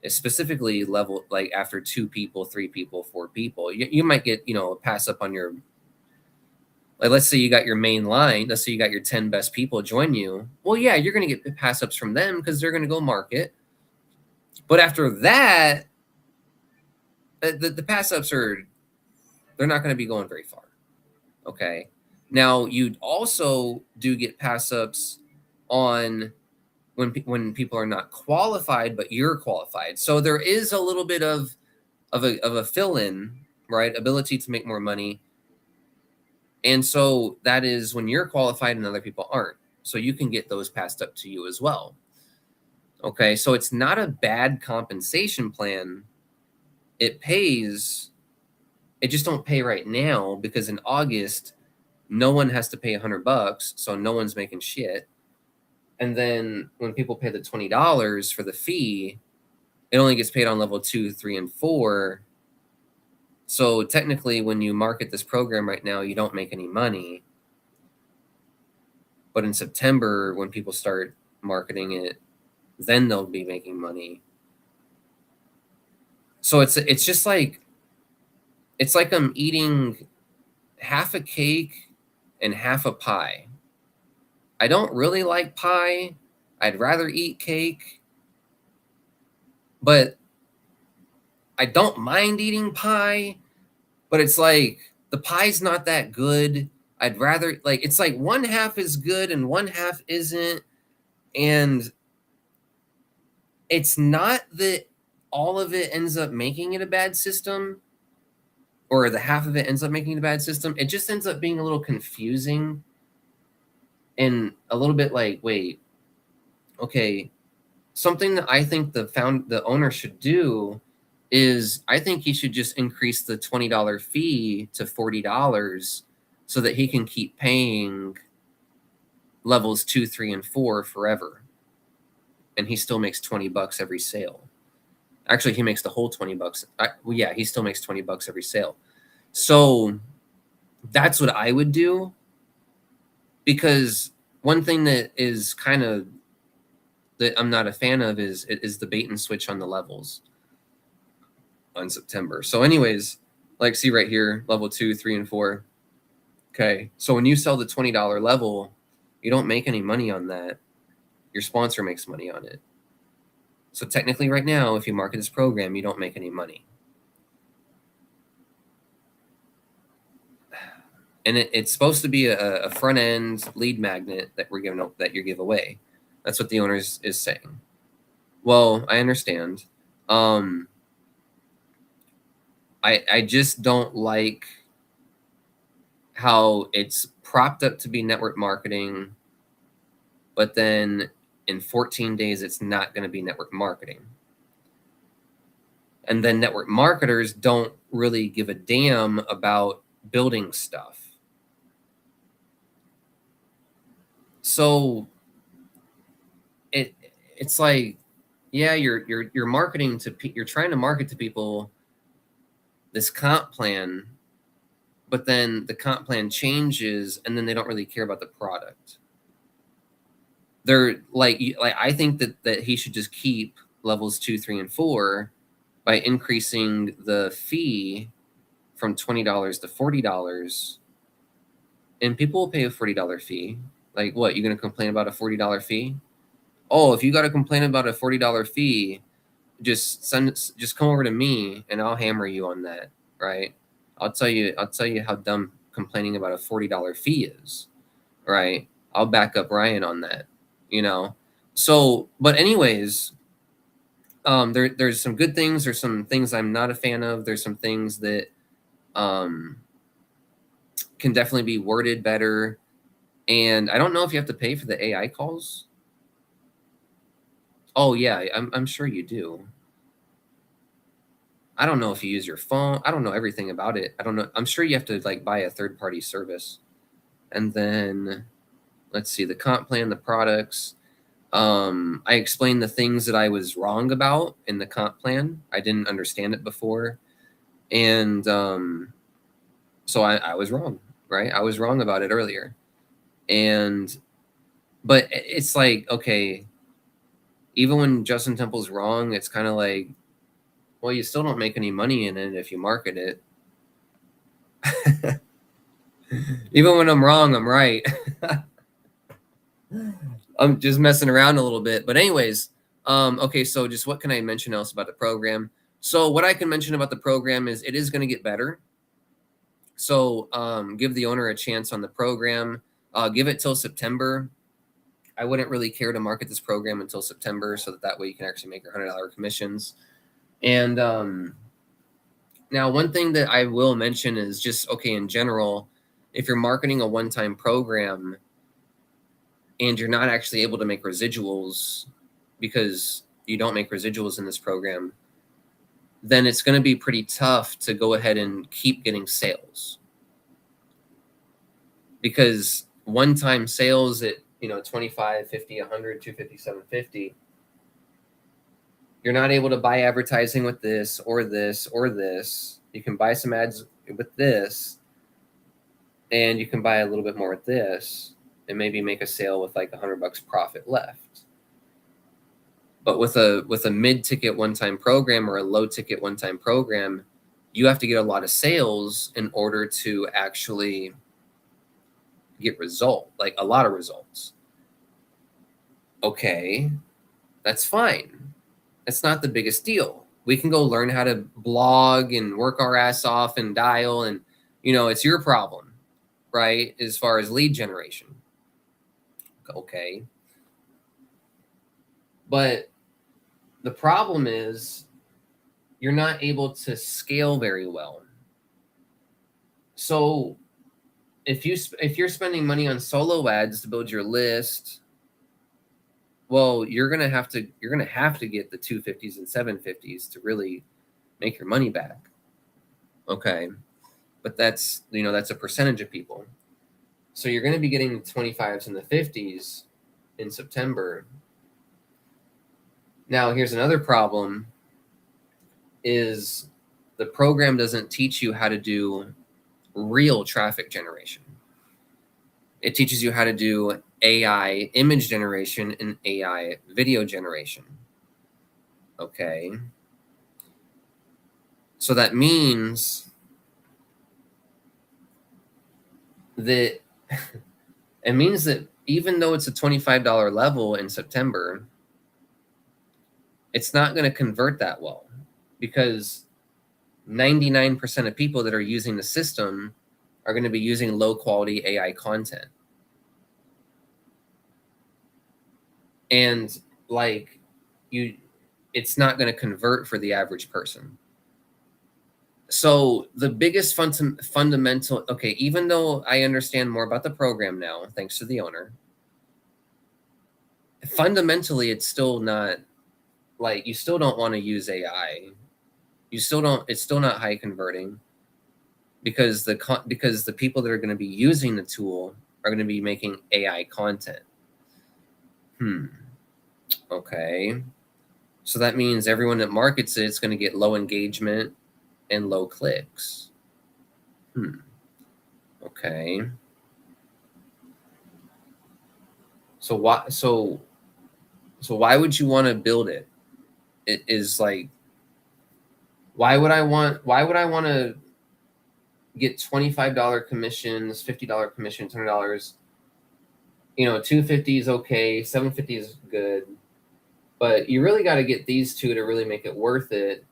specifically level like after 2 people, 3 people, 4 people. You might get, a pass up on your, like, let's say you got your main line. Let's say you got your 10 best people join you. Well, yeah, you're going to get pass ups from them because they're going to go market. But after that, the pass ups they're not going to be going very far. Okay. Now you also do get pass ups on when people are not qualified, but you're qualified. So there is a little bit of a fill in, right? Ability to make more money. And so that is when you're qualified and other people aren't. So you can get those passed up to you as well. Okay, so it's not a bad compensation plan. It pays. It just don't pay right now because in August, no one has to pay $100, so no one's making shit. And then when people pay the $20 for the fee, it only gets paid on level 2, 3, and 4. So technically, when you market this program right now, you don't make any money. But in September, when people start marketing it, then they'll be making money. So it's just like, it's like I'm eating half a cake and half a pie. I don't really like pie. I'd rather eat cake. But I don't mind eating pie. But it's like the pie's not that good. I'd rather, like, it's like one half is good and one half isn't. And it's not that all of it ends up making it a bad system, or the half of it ends up making it a bad system. It just ends up being a little confusing and a little bit like, wait, okay, something that I think the owner should do is I think he should just increase the $20 fee to $40 so that he can keep paying levels 2, 3, and 4 forever. and he still makes $20 every sale. Actually, he makes the whole $20. Yeah, he still makes $20 every sale. So that's what I would do, because one thing that is kind of that I'm not a fan of is the bait and switch on the levels on September. So anyways, like see right here, level 2, 3, and 4. Okay, so when you sell the $20 level, you don't make any money on that. Your sponsor makes money on it. So technically right now, if you market this program, you don't make any money. And it's supposed to be a front end lead magnet that we're giving, that you give away. That's what the owner is saying. Well, I understand. I just don't like how it's propped up to be network marketing, but then in 14 days, it's not going to be network marketing. And then network marketers don't really give a damn about building stuff. So it's like, yeah, you're marketing to, you're trying to market to people this comp plan, but then the comp plan changes and then they don't really care about the product. They're like I think that he should just keep levels 2, 3, and 4 by increasing the fee from $20 to $40, and people will pay a $40 fee. Like, what, you gonna complain about a $40 fee? Oh, if you got to complain about a $40 fee, just come over to me and I'll hammer you on that, right? I'll tell you how dumb complaining about a $40 fee is, right? I'll back up Ryan on that, you know. So, but anyways, there's some good things. There's some things I'm not a fan of. There's some things that can definitely be worded better. And I don't know if you have to pay for the AI calls. Oh yeah, I'm sure you do. I don't know if you use your phone. I don't know everything about it. I don't know. I'm sure you have to like buy a third-party service. And then let's see, the comp plan, the products. I explained the things that I was wrong about in the comp plan. I didn't understand it before. And so I was wrong, right? I was wrong about it earlier. But it's like, okay, even when Justin Temple's wrong, it's kind of like, well, you still don't make any money in it if you market it. Even when I'm wrong, I'm right. I'm just messing around a little bit. But anyways, okay, so just what can I mention else about the program? So what I can mention about the program is it is going to get better. So give the owner a chance on the program. Give it till September. I wouldn't really care to market this program until September, so that way you can actually make your $100 commissions. And now one thing that I will mention is just, okay, in general, if you're marketing a one-time program and you're not actually able to make residuals because you don't make residuals in this program, then it's going to be pretty tough to go ahead and keep getting sales. Because one-time sales at, 25, 50, 100, 250, 750, you're not able to buy advertising with this or this or this. You can buy some ads with this, and you can buy a little bit more with this, and maybe make a sale with like $100 profit left. But with a mid-ticket one-time program or a low-ticket one-time program, you have to get a lot of sales in order to actually get like a lot of results. Okay, that's fine. That's not the biggest deal. We can go learn how to blog and work our ass off and dial, and it's your problem, right? As far as lead generation. Okay. But the problem is you're not able to scale very well. So if you're spending money on solo ads to build your list, well, you're gonna have to get the 250s and 750s to really make your money back. Okay, but that's a percentage of people. So you're going to be getting the 25s and the 50s in September. Now, here's another problem is the program doesn't teach you how to do real traffic generation. It teaches you how to do AI image generation and AI video generation. Okay. So that means that even though it's a $25 level in September, it's not going to convert that well because 99% of people that are using the system are going to be using low quality AI content. And like it's not going to convert for the average person. So the biggest fundamental, okay, even though I understand more about the program now, thanks to the owner, fundamentally, it's still not like you still don't want to use AI. You still don't, it's still not high converting because the people that are going to be using the tool are going to be making AI content. Okay. So that means everyone that markets it is going to get low engagement and low clicks. Okay. So why would you want to build it? It is like, why would I want to get $25 commissions, $50 commission, $100? $250 is okay, $750 is good, but you really got to get these two to really make it worth it.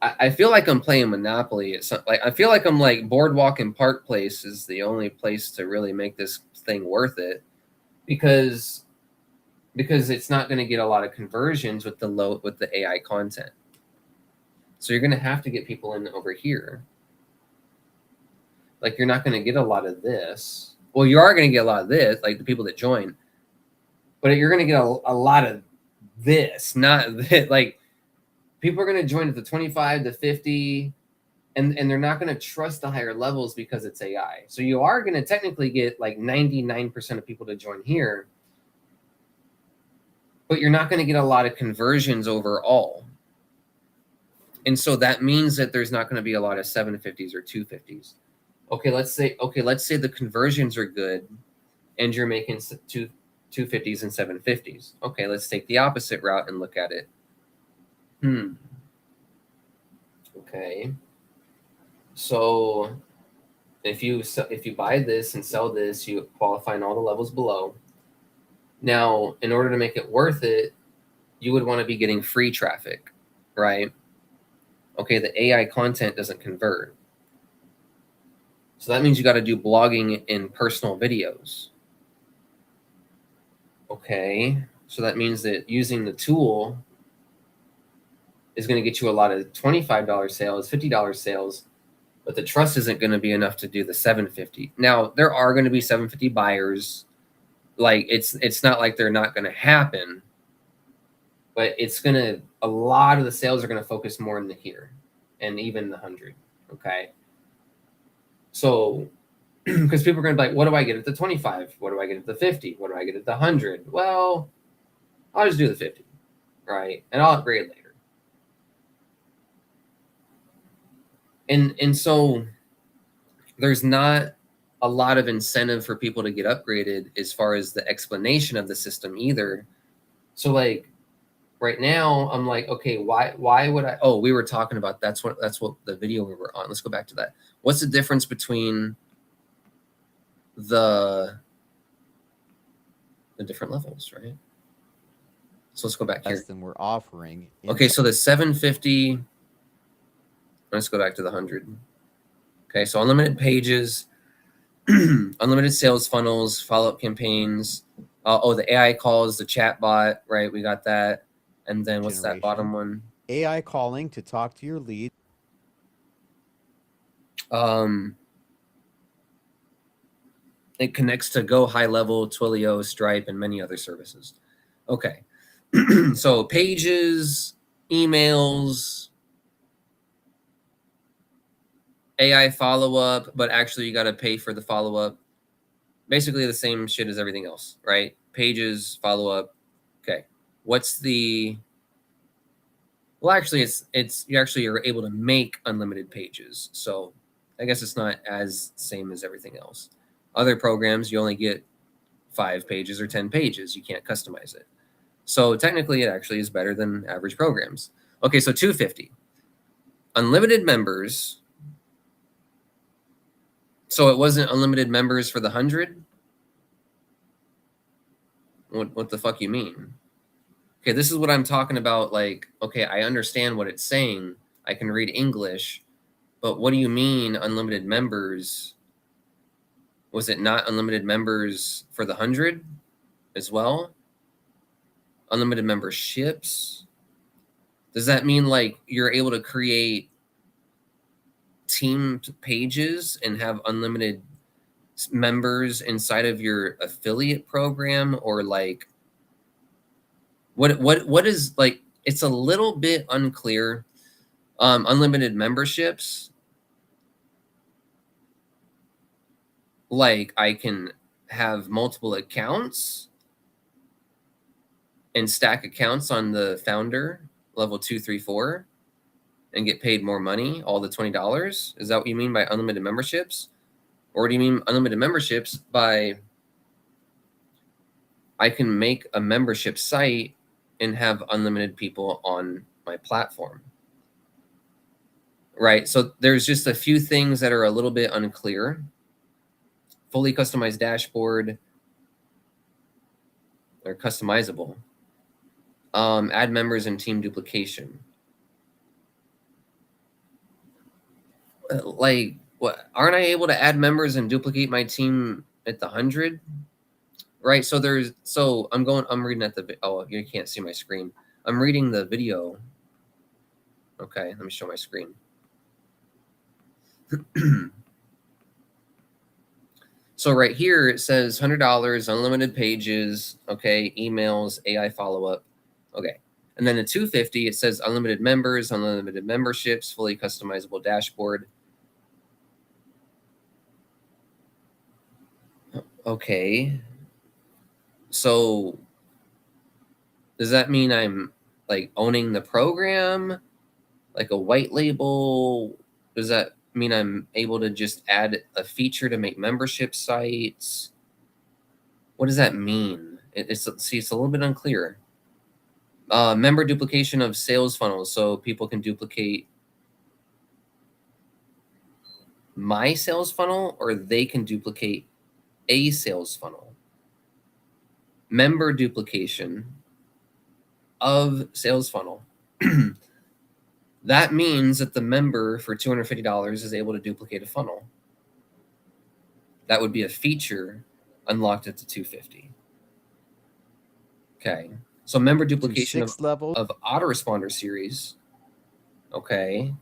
I feel like I'm playing Monopoly. I feel like I'm like Boardwalk and Park Place is the only place to really make this thing worth it, because it's not going to get a lot of conversions with the AI content. So you're going to have to get people in over here. Like, you're not going to get a lot of this. Well, you are going to get a lot of this, like the people that join, but you're going to get a lot of this, not this. Like, people are going to join at the 25 to 50, and they're not going to trust the higher levels because it's AI. So you are going to technically get like 99% of people to join here, but you're not going to get a lot of conversions overall. And so that means that there's not going to be a lot of 750s or 250s. Okay, let's say the conversions are good and you're making 250s and 750s. Okay, let's take the opposite route and look at it. Okay. So if you buy this and sell this, you qualify in all the levels below. Now, in order to make it worth it, you would want to be getting free traffic, right? Okay, the AI content doesn't convert. So that means you got to do blogging in personal videos. Okay, so that means that using the tool is going to get you a lot of $25 sales, $50 sales, but the trust isn't going to be enough to do the 750. Now, there are going to be 750 buyers. Like, it's not like they're not going to happen, but a lot of the sales are going to focus more in the here and even the 100. Okay. So, because people are going to be like, what do I get at the 25? What do I get at the 50? What do I get at the 100? Well, I'll just do the 50, right? And I'll upgrade later. And so there's not a lot of incentive for people to get upgraded as far as the explanation of the system either. So like right now I'm like, okay, why would I? Oh, we were talking about that's what the video we were on. Let's go back to that. What's the difference between the different levels, right? So let's go back here. Less than we're offering. Okay, so the 750. Let's go back to the 100. Okay, so unlimited pages, unlimited sales funnels, follow-up campaigns. The AI calls, the chat bot, right? We got that. And then what's that bottom one? AI calling to talk to your lead. It connects to Go High Level, Twilio, Stripe, and many other services. Okay. So pages, emails, AI follow-up, but actually you got to pay for the follow-up. Basically the same shit as everything else, right? Pages, follow-up. Okay. what's the, well, actually, it's you actually are able to make unlimited pages. So I guess it's not as same as everything else. Other programs, you only get 5 pages or 10 pages. You can't customize it. So technically, it actually is better than average programs. Okay, so 250. Unlimited members. So it wasn't unlimited members for the 100? What the fuck you mean? Okay, this is what I'm talking about. Like, okay, I understand what it's saying. I can read English, but what do you mean unlimited members? Was it not unlimited members for the 100 as well? Unlimited memberships? Does that mean like you're able to create team pages and have unlimited members inside of your affiliate program, or like what is, like, it's a little bit unclear. Unlimited memberships, like I can have multiple accounts and stack accounts on the founder level 2, 3, 4 and get paid more money, all the $20. Is that what you mean by unlimited memberships? Or do you mean unlimited memberships by I can make a membership site and have unlimited people on my platform? Right. So there's just a few things that are a little bit unclear. Fully customized dashboard, or customizable. Add members and team duplication. Like, what? Aren't I able to add members and duplicate my team at the 100? Right. So I'm reading at the, oh, you can't see my screen. I'm reading the video. Okay, let me show my screen. So right here it says $100, unlimited pages, okay, emails, AI follow-up. Okay. And then the 250, it says unlimited members, unlimited memberships, fully customizable dashboard. Okay. So does that mean I'm like owning the program, like a white label? Does that mean I'm able to just add a feature to make membership sites? What does that mean? It's a little bit unclear. Member duplication of sales funnels, so people can duplicate my sales funnel, or they can duplicate a sales funnel. Member duplication of sales funnel. That means that the member for $250 is able to duplicate a funnel. That would be a feature unlocked at the 250. Okay. So member duplication of autoresponder series. Okay.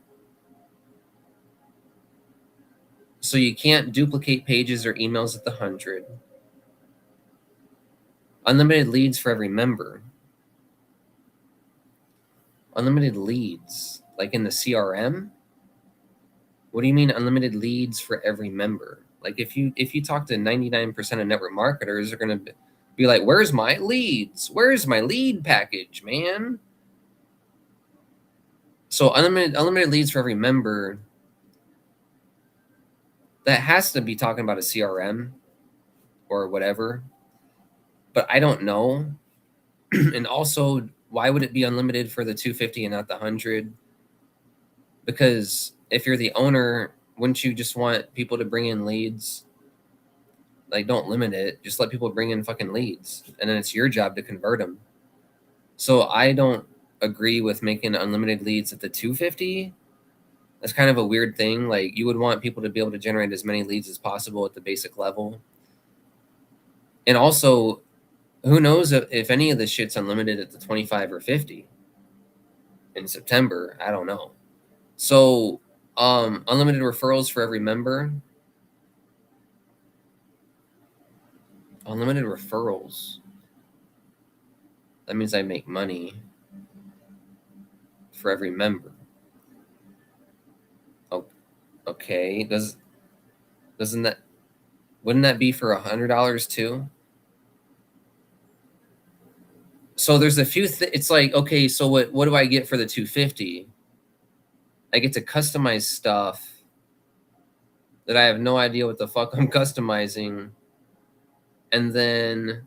So you can't duplicate pages or emails at the 100. Unlimited leads for every member. Unlimited leads, like in the CRM? What do you mean unlimited leads for every member? Like if you talk to 99% of network marketers, they're going to be like, where's my leads? Where's my lead package, man? So unlimited leads for every member, that has to be talking about a CRM or whatever. But I don't know. And also, why would it be unlimited for the 250 and not the 100? Because if you're the owner, wouldn't you just want people to bring in leads? Like, don't limit it. Just let people bring in fucking leads, and then it's your job to convert them. So I don't agree with making unlimited leads at the 250. That's kind of a weird thing. Like, you would want people to be able to generate as many leads as possible at the basic level. And also, who knows if any of this shit's unlimited at the 25 or 50 in September? I don't know. So, unlimited referrals for every member. Unlimited referrals. That means I make money for every member. Oh, okay. Wouldn't that be for $100 too? So there's a few, it's like, okay, so what do I get for the 250? I get to customize stuff that I have no idea what the fuck I'm customizing. And then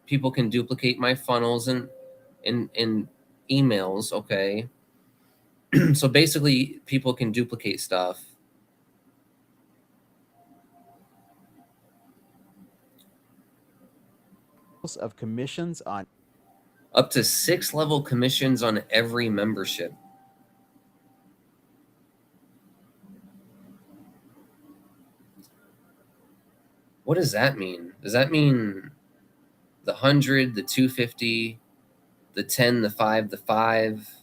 people can duplicate my funnels and in emails, okay? So basically people can duplicate stuff. Of commissions on Up to 6 level commissions on every membership. What does that mean? Does that mean the 100, the 250, the 10, the 5, the 5?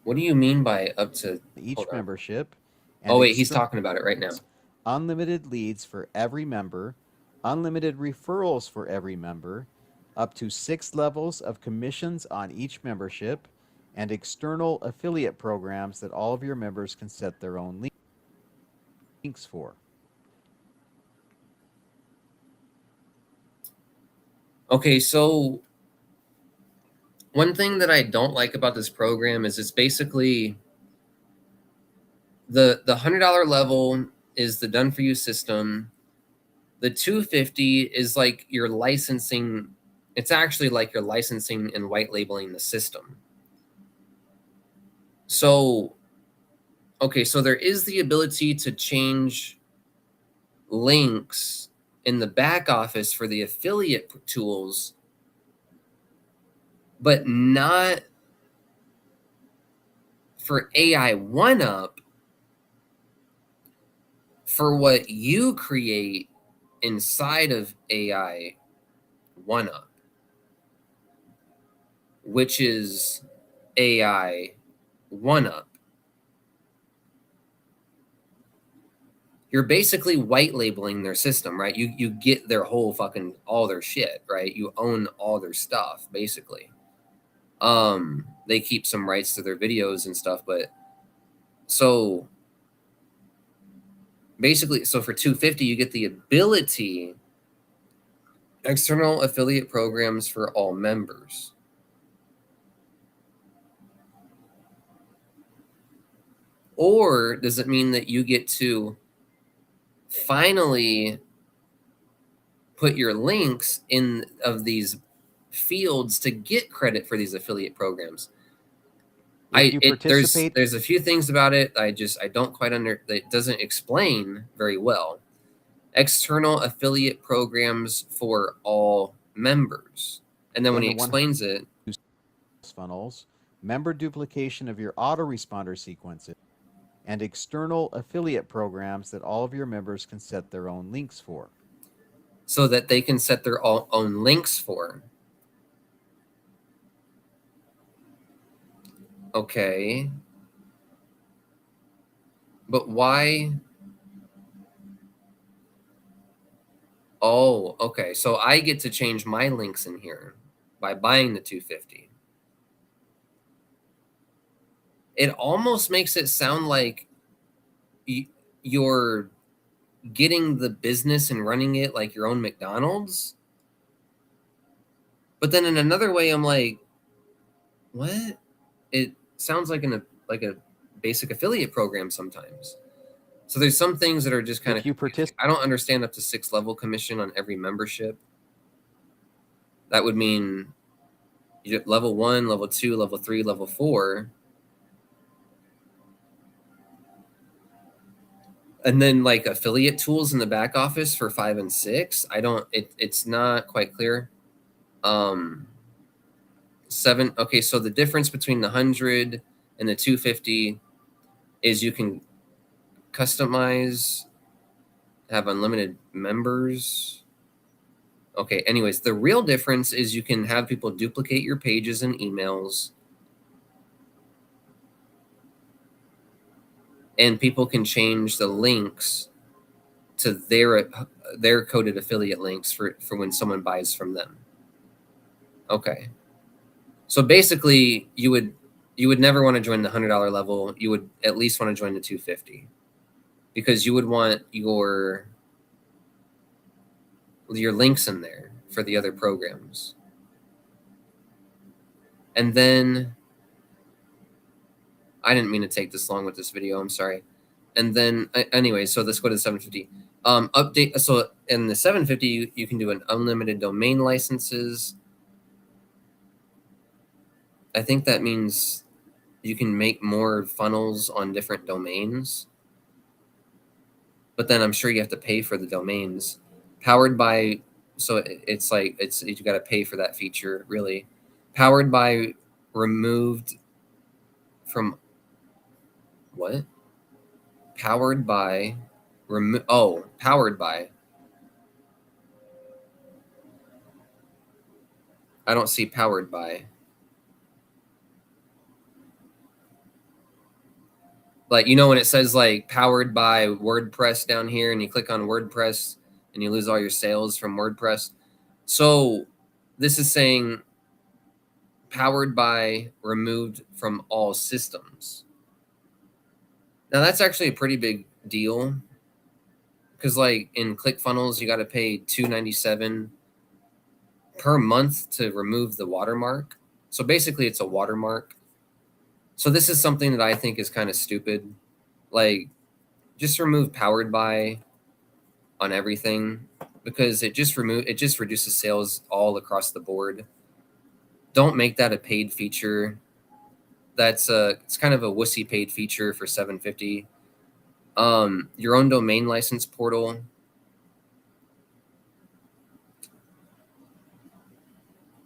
What do you mean by up to each membership. And wait, he's talking about it right now. Unlimited leads for every member, unlimited referrals for every member, up to 6 levels of commissions on each membership, and external affiliate programs that all of your members can set their own links for. Okay, so one thing that I don't like about this program is it's basically the $100 level is the done for you system. The 250 is like your licensing. It's actually like you're licensing and white labeling the system. So, okay, so there is the ability to change links in the back office for the affiliate tools, but not for AI1UP for what you create inside of AI1UP, which is AI1UP. You're basically white labeling their system, right? You get their whole fucking, all their shit, right? You own all their stuff, basically. They keep some rights to their videos and stuff, but so basically, so for 250, you get the ability, external affiliate programs for all members. Or does it mean that you get to finally put your links in of these fields to get credit for these affiliate programs? There's a few things about it I don't quite that doesn't explain very well. External affiliate programs for all members, and then when he explains it, funnels, member duplication of your autoresponder sequences, and external affiliate programs that all of your members can set their own links for. So that they can set their own links for. Okay. But why? Oh, okay. So I get to change my links in here by buying the 250. It almost makes it sound like you're getting the business and running it like your own McDonald's. But then in another way, I'm like, what? It sounds like a basic affiliate program sometimes. So there's some things that are just kind of, I don't understand up to 6 level commission on every membership. That would mean you get level 1, level 2, level 3, level 4. And then like affiliate tools in the back office for 5 and 6. It's not quite clear. 7. Okay, so the difference between the 100 and the 250 is you can customize, have unlimited members. Okay, anyways, the real difference is you can have people duplicate your pages and emails, and people can change the links to their coded affiliate links for when someone buys from them. Okay. So basically, you would never want to join the $100 level. You would at least want to join the 250, because you would want your your links in there for the other programs. And then, I didn't mean to take this long with this video, I'm sorry. And then, anyway, so let's go to the 750. Update, so in the 750, you can do an unlimited domain licenses. I think that means you can make more funnels on different domains. But then I'm sure you have to pay for the domains. Powered by, so it's like, you got to pay for that feature, really. Powered by, removed from, what? Powered by, powered by. I don't see powered by. Like, you know, when it says like powered by WordPress down here and you click on WordPress and you lose all your sales from WordPress. So this is saying powered by, removed from all systems. Now that's actually a pretty big deal, because like in ClickFunnels, you got to pay $297 per month to remove the watermark. So basically it's a watermark. So this is something that I think is kind of stupid. Like, just remove powered by on everything, because it just reduces sales all across the board. Don't make that a paid feature. It's kind of a wussy paid feature for 750. Your own domain license portal.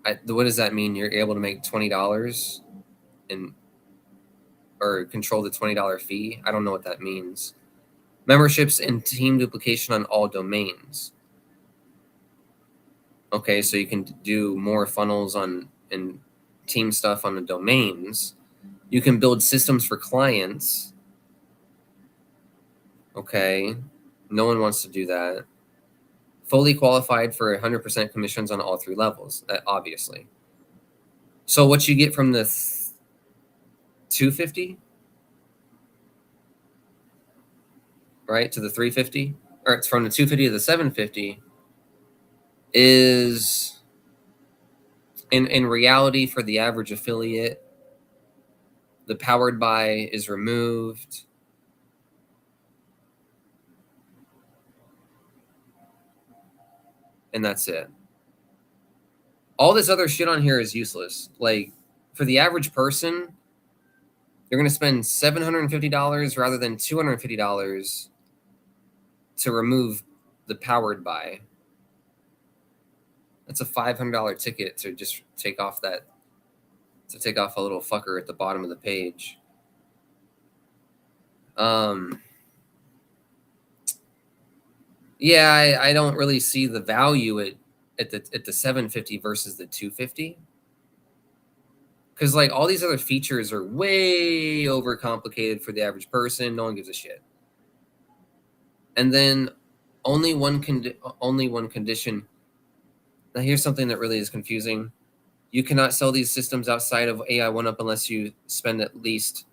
What does that mean? You're able to make $20 and or control the $20 fee? I don't know what that means. Memberships and team duplication on all domains. Okay, so you can do more funnels on and team stuff on the domains. You can build systems for clients. Okay, no one wants to do that. Fully qualified for 100% commissions on all three levels, obviously. So what you get from the 250, right, to the 350, or it's from the 250 to the 750, is in reality, for the average affiliate, the powered by is removed. And that's it. All this other shit on here is useless. Like, for the average person, you're going to spend $750 rather than $250 to remove the powered by. That's a $500 ticket to just take off a little fucker at the bottom of the page. Yeah, I don't really see the value at the 750 versus the 250. Because like all these other features are way overcomplicated for the average person. No one gives a shit. And then only one condition. Now here's something that really is confusing. You cannot sell these systems outside of AI1UP unless you spend at least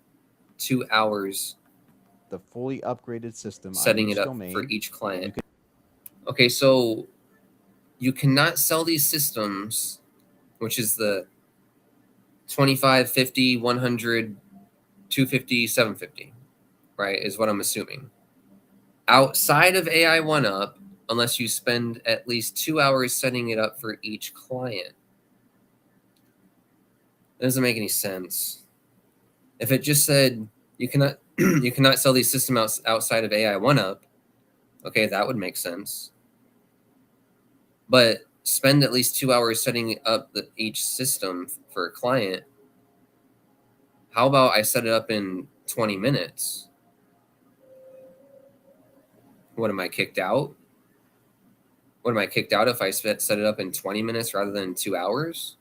2 hours The fully upgraded system setting on each it up domain. for each client. Okay, so you cannot sell these systems, which is the 25, 50, 100, 250, 750, right, is what I'm assuming. Outside of AI1UP, unless you spend at least 2 hours setting it up for each client. It doesn't make any sense. If it just said you cannot you cannot sell these systems outside of AI1UP, okay, that would make sense. But spend at least 2 hours setting up each system for a client. How about I set it up in 20 minutes? What, am I kicked out? What, am I kicked out if I set it up in 20 minutes rather than 2 hours?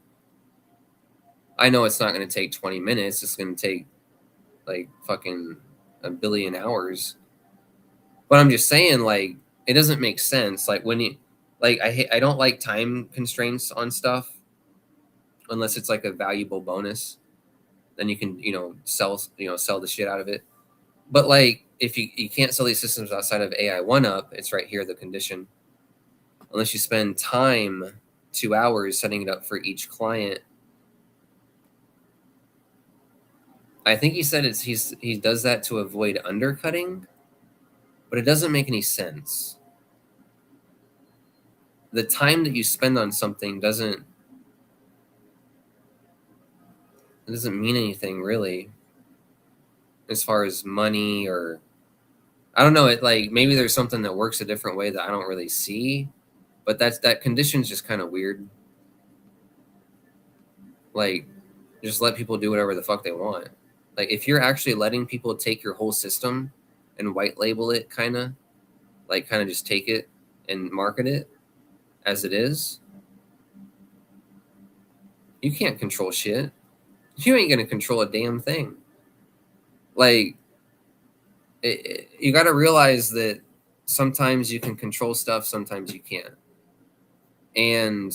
I know it's not going to take 20 minutes. It's going to take like fucking a billion hours. But I'm just saying, like, it doesn't make sense. Like, when you, like, I don't like time constraints on stuff unless it's like a valuable bonus. Then you can, sell the shit out of it. But like, if you can't sell these systems outside of AI1UP, it's right here, the condition. unless you spend time, 2 hours setting it up for each client. I think he said he does that to avoid undercutting, but it doesn't make any sense. The time that you spend on something doesn't mean anything really, as far as money, or I don't know. It like maybe there's something that works a different way that I don't really see, but that condition's just kind of weird. Like, just let people do whatever the fuck they want. Like, if you're actually letting people take your whole system and white label it, kind of just take it and market it as it is, you can't control shit. You ain't gonna control a damn thing. Like, you got to realize that sometimes you can control stuff, sometimes you can't. And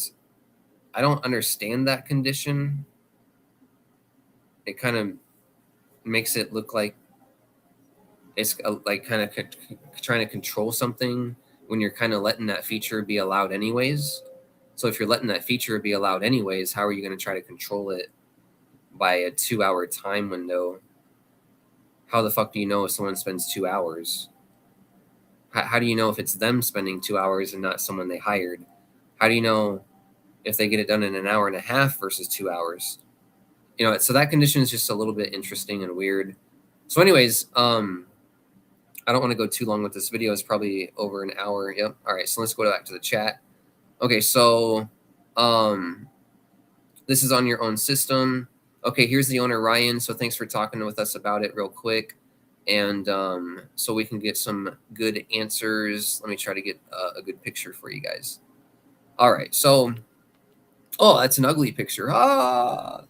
I don't understand that condition. It kind of makes it look like it's like kind of trying to control something when you're kind of letting that feature be allowed anyways. So if you're letting that feature be allowed anyways, how are you going to try to control it by a 2-hour time window? How the fuck do you know if someone spends 2 hours? How do you know if it's them spending 2 hours and not someone they hired? How do you know if they get it done in an hour and a half versus 2 hours? So that condition is just a little bit interesting and weird. So anyways, I don't want to go too long with this video. It's probably over an hour. Yep. All right. So let's go back to the chat. Okay. So, this is on your own system. Okay. Here's the owner, Ryan. So thanks for talking with us about it real quick. And so we can get some good answers. Let me try to get a good picture for you guys. All right. So, oh, that's an ugly picture. Ah.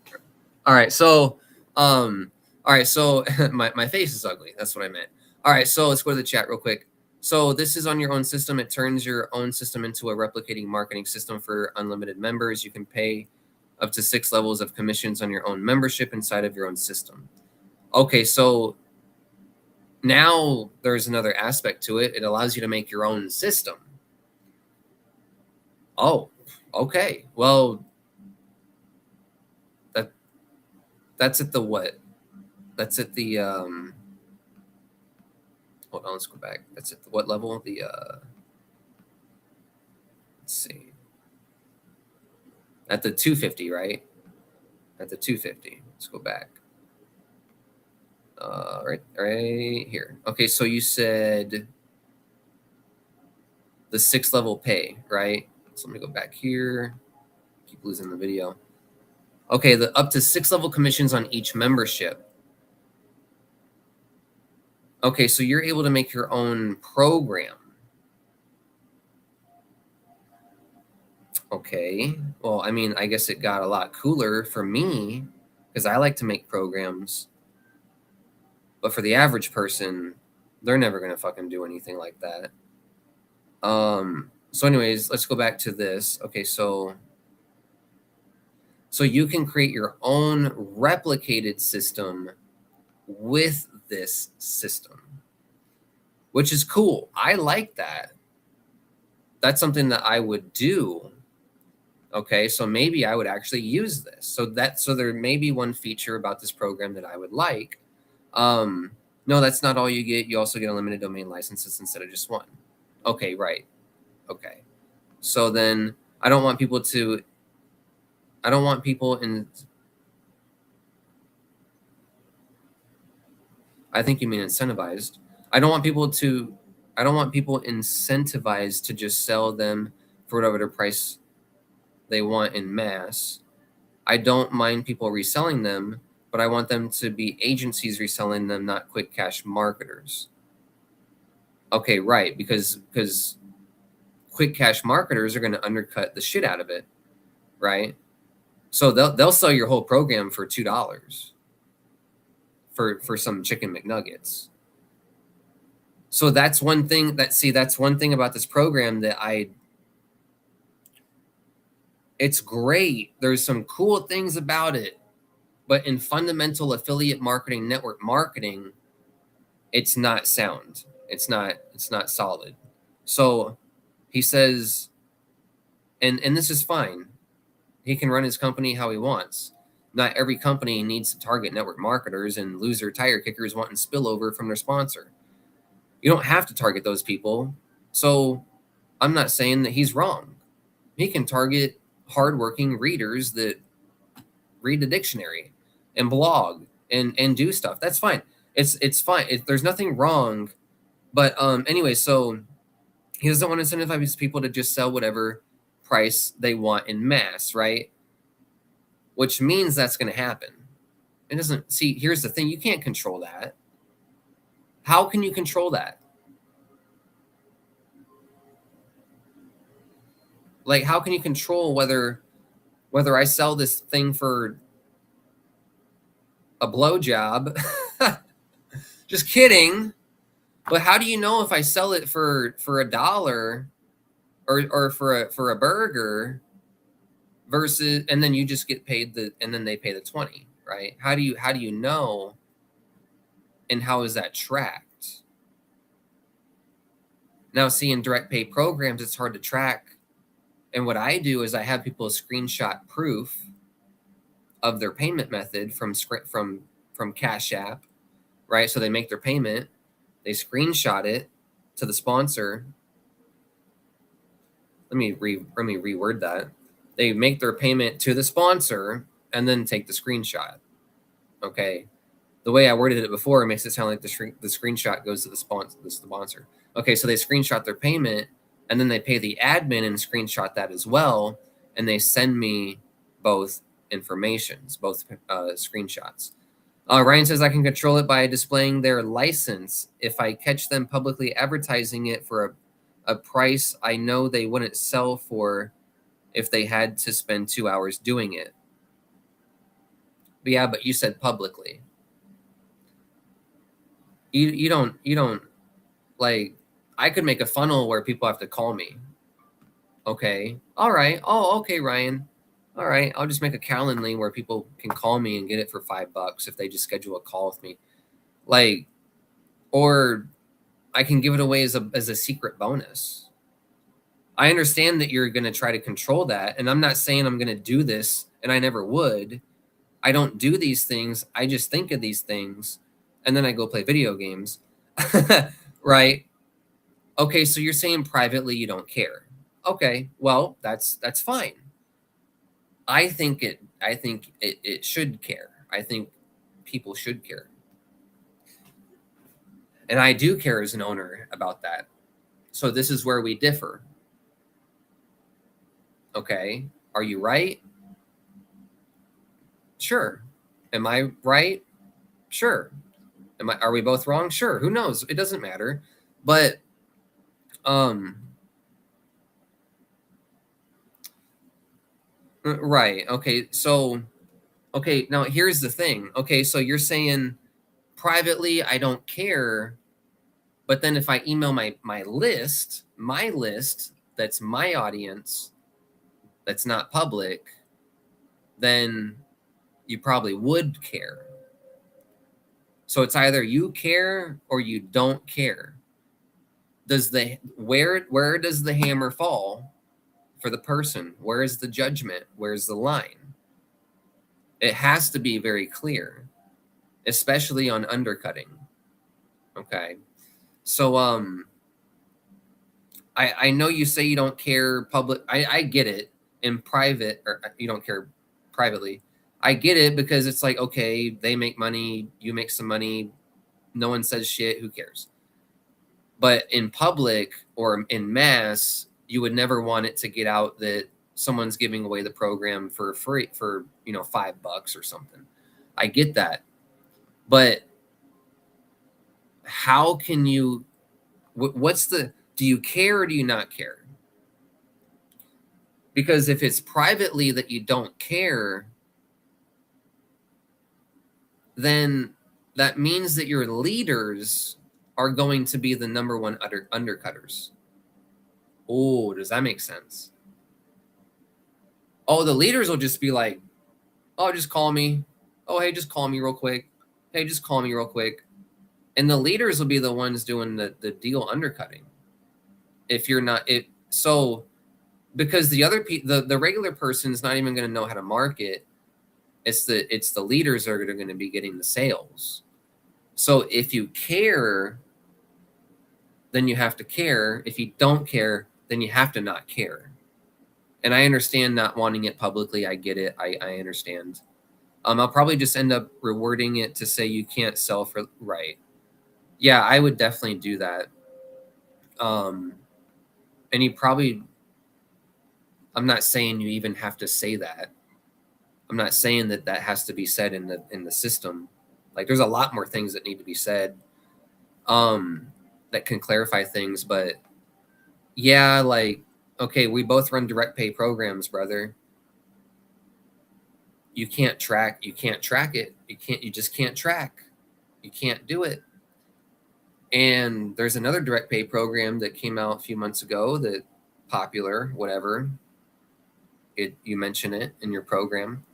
All right. So, all right. So my face is ugly. That's what I meant. All right, so let's go to the chat real quick. So this is on your own system. It turns your own system into a replicating marketing system for unlimited members. You can pay up to 6 levels of commissions on your own membership inside of your own system. Okay, so now there's another aspect to it. It allows you to make your own system. Oh, okay. Well, that's at the what? That's at the hold on, let's go back. That's at the what level? The let's see. At the 250, right? At the 250. Let's go back. Right here. Okay, so you said the 6 level pay, right? So let me go back here. Keep losing the video. Okay, the up to 6 level commissions on each membership. Okay, so you're able to make your own program. Okay, well, I mean, I guess it got a lot cooler for me because I like to make programs. But for the average person, they're never going to fucking do anything like that. So anyways, let's go back to this. Okay, so you can create your own replicated system with this system, which is cool. I like that. That's something that I would do. Okay, so maybe I would actually use this. So there may be one feature about this program that I would like. No, that's not all you get. You also get unlimited domain licenses instead of just one. Okay, right. Okay. So then I don't want people in, I think you mean incentivized. I don't want people incentivized to just sell them for whatever the price they want in mass. I don't mind people reselling them, but I want them to be agencies reselling them, not quick cash marketers. Okay, right, because quick cash marketers are going to undercut the shit out of it, right? So they'll sell your whole program for $2 for some chicken McNuggets. So that's one thing that's one thing about this program that it's great. There's some cool things about it, but in fundamental affiliate marketing, network marketing, it's not sound. It's not solid. So he says And this is fine. He can run his company how he wants. Not every company needs to target network marketers and loser tire kickers wanting spillover from their sponsor. You don't have to target those people. So I'm not saying that he's wrong. He can target hardworking readers that read the dictionary and blog and do stuff. That's fine. It's fine. There's nothing wrong. But anyway, so he doesn't want to incentivize his people to just sell whatever price they want in mass, right? Which means that's going to happen. It doesn't. See, here's the thing: you can't control that. How can you control that? Like, how can you control whether I sell this thing for a blowjob? Just kidding. But how do you know if I sell it for $1 or for a burger versus, and then you just get paid and then they pay the 20, right? How do you know? And how is that tracked? Now, see, in direct pay programs, it's hard to track. And what I do is I have people screenshot proof of their payment method from Cash App, right? So they make their payment, they screenshot it to the sponsor. Let me reword that. They make their payment to the sponsor and then take the screenshot. Okay. The way I worded it before, it makes it sound like the screenshot goes to the sponsor. Okay, so they screenshot their payment and then they pay the admin and screenshot that as well, and they send me both informations, both screenshots. Ryan says I can control it by displaying their license. If I catch them publicly advertising it for a price I know they wouldn't sell for if they had to spend 2 hours doing it. But yeah, but you said publicly. You don't like, I could make a funnel where people have to call me. Okay. All right. Oh, okay, Ryan. All right. I'll just make a Calendly where people can call me and get it for $5 if they just schedule a call with me. Like, or I can give it away as a secret bonus. I understand that you're going to try to control that. And I'm not saying I'm going to do this, and I never would. I don't do these things. I just think of these things and then I go play video games. Right? Okay, so you're saying privately you don't care. Okay, well, that's fine. I think it should care. I think people should care. And I do care as an owner about that. So this is where we differ. Okay, are you right? Sure. Am I right? Sure. Are we both wrong? Sure. Who knows? It doesn't matter. But right. Okay. So okay, now here's the thing. Okay, so you're saying privately I don't care, but then if I email my list that's my audience, that's not public, then you probably would care. So it's either you care or you don't care. Where does the hammer fall for the person? Where is the judgment? Where's the line? It has to be very clear, especially on undercutting. Okay. So I know you say you don't care public. I get it. In private, or you don't care privately. I get it, because it's like, okay, they make money, you make some money, no one says shit, who cares? But in public or in mass, you would never want it to get out that someone's giving away the program for free for, $5 or something. I get that. But how can you, do you care or do you not care? Because if it's privately that you don't care, then that means that your leaders are going to be the number one undercutters. Oh, does that make sense? Oh, the leaders will just be like, oh, just call me. Oh, hey, just call me real quick. Hey, just call me real quick. And the leaders will be the ones doing the deal undercutting. If you're not, so because the regular person's not even going to know how to market. It's the leaders that are going to be getting the sales. So if you care, then you have to care. If you don't care, then you have to not care. And I understand not wanting it publicly. I get it. I understand. I'll probably just end up rewording it to say you can't sell for right. Yeah, I would definitely do that. And you probably, I'm not saying you even have to say that. I'm not saying that that has to be said in the system. Like there's a lot more things that need to be said, that can clarify things. But yeah, like, okay, we both run direct pay programs, brother. You can't track it. You just can't track. You can't do it. And there's another direct pay program that came out a few months ago that popular, whatever. You mention it in your program.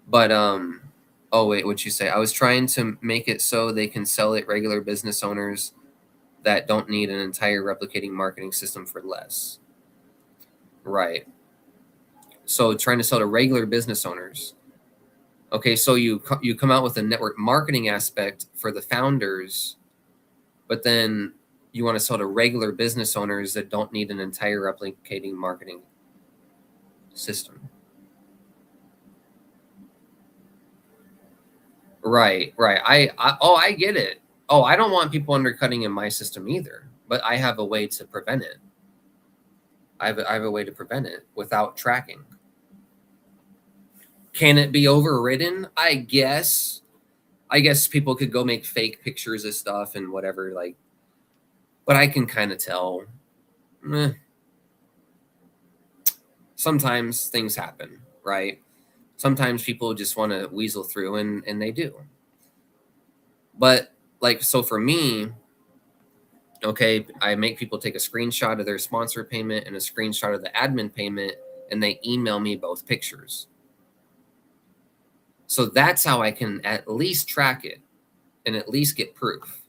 But oh wait, what'd you say? I was trying to make it so they can sell it regular business owners that don't need an entire replicating marketing system for less. Right. So trying to sell to regular business owners. Okay, so you come out with a network marketing aspect for the founders, but then you want to sell to regular business owners that don't need an entire replicating marketing system. Right. I get it. Oh, I don't want people undercutting in my system either, but I have a way to prevent it. I have a way to prevent it without tracking. Can it be overridden? I guess. I guess people could go make fake pictures of stuff and whatever, like, but I can kind of tell. Eh, sometimes things happen, right? Sometimes people just want to weasel through, and they do. But like, so for me, okay, I make people take a screenshot of their sponsor payment and a screenshot of the admin payment, and they email me both pictures. So that's how I can at least track it and at least get proof.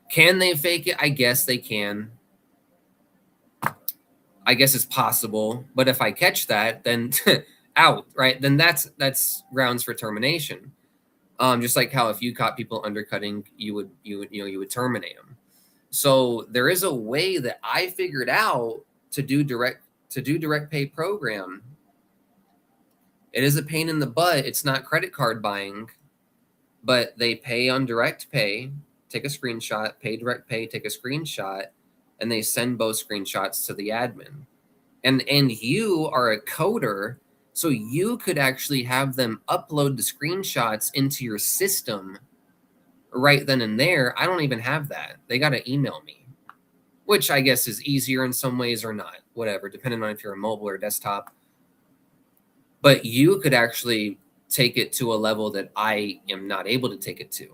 Can they fake it? I guess they can. I guess it's possible. But if I catch that, then out, right? Then that's grounds for termination. Just like how if you caught people undercutting, you would terminate them. So there is a way that I figured out to do direct pay program. It is a pain in the butt. It's not credit card buying, but they pay on direct pay, take a screenshot, pay direct pay, take a screenshot, and they send both screenshots to the admin. And you are a coder, so you could actually have them upload the screenshots into your system right then and there. I don't even have that. They got to email me, which I guess is easier in some ways or not, whatever, depending on if you're a mobile or desktop. But you could actually take it to a level that I am not able to take it to,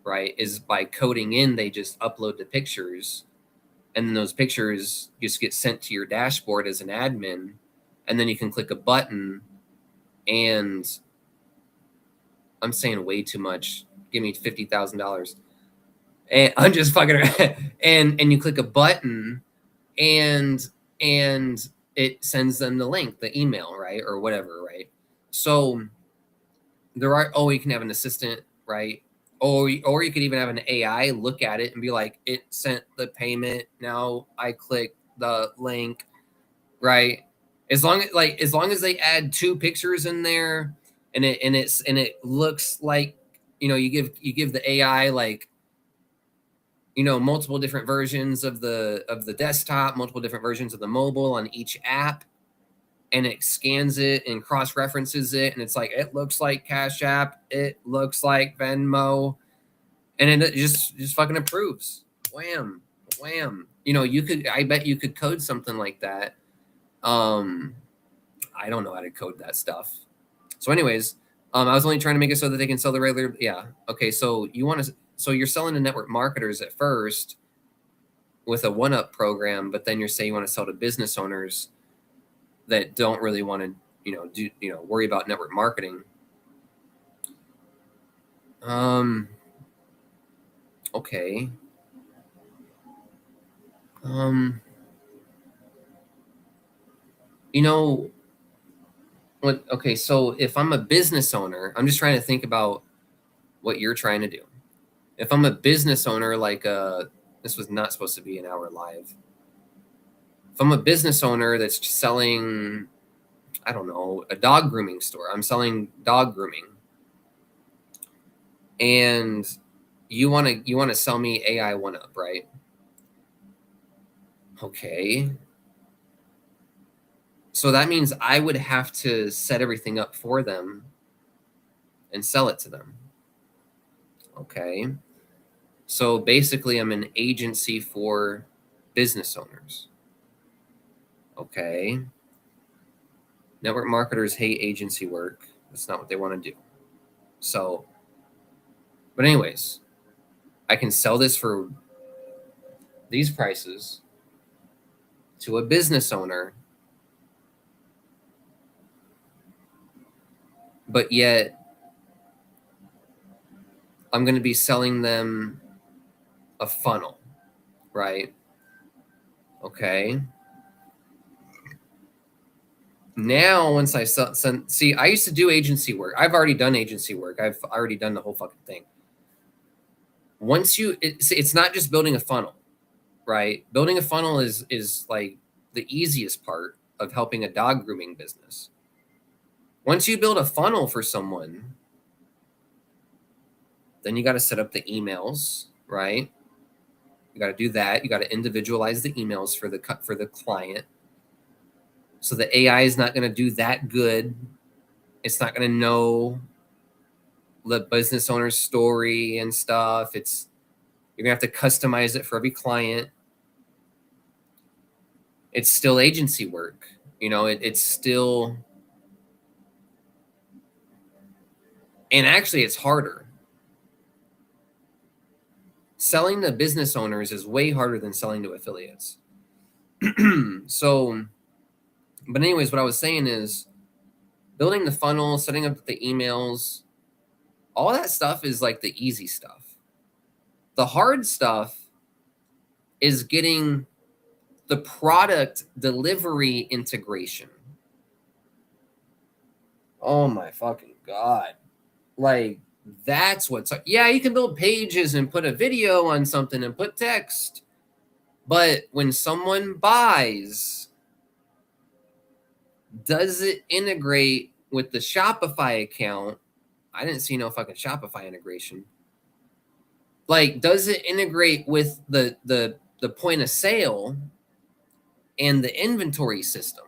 right? Is by coding in, they just upload the pictures, and then those pictures just get sent to your dashboard as an admin, and then you can click a button, and I'm saying way too much. Give me $50,000. And I'm just fucking and you click a button, and it sends them the link, the email, right? Or whatever, right? So there are, you can have an assistant, right? Or you could even have an AI look at it and be like, it sent the payment. Now I click the link, right? As long as they add 2 pictures in there, and it looks like, you give the AI, like, multiple different versions of the desktop, multiple different versions of the mobile on each app, and it scans it and cross references it, and it's like, it looks like Cash App, it looks like Venmo, and it just fucking approves. Wham, wham. I bet you could code something like that. I don't know how to code that stuff. So anyways, I was only trying to make it so that they can sell the regular. Yeah. Okay. So you're selling to network marketers at first with a 1UP program, but then you're saying you want to sell to business owners that don't really want to, worry about network marketing. Okay. You know what? Okay, so if I'm a business owner, I'm just trying to think about what you're trying to do. If I'm a business owner, like this was not supposed to be an hour live. If I'm a business owner that's selling, I don't know, a dog grooming store, I'm selling dog grooming, and you want to sell me AI1UP, right? Okay. So that means I would have to set everything up for them and sell it to them. Okay. So basically, I'm an agency for business owners. Okay. Network marketers hate agency work. That's not what they want to do. So, but anyways, I can sell this for these prices to a business owner, but yet I'm going to be selling them a funnel, right? Okay. Now, once I see, I used to do agency work. I've already done agency work. I've already done the whole fucking thing. Once it's not just building a funnel, right? Building a funnel is like the easiest part of helping a dog grooming business. Once you build a funnel for someone, then you got to set up the emails, right? You got to do that. You got to individualize the emails for the client. So the AI is not going to do that good. It's not going to know the business owner's story and stuff. You're going to have to customize it for every client. It's still agency work. It's still, and actually it's harder. Selling to business owners is way harder than selling to affiliates. So, but anyways, what I was saying is building the funnel, setting up the emails, all that stuff is like the easy stuff. The hard stuff is getting the product delivery integration. Oh my fucking God. Like, that's what's, yeah, you can build pages and put a video on something and put text. But when someone buys, does it integrate with the Shopify account? I didn't see no fucking Shopify integration. Like, does it integrate with the point of sale and the inventory system?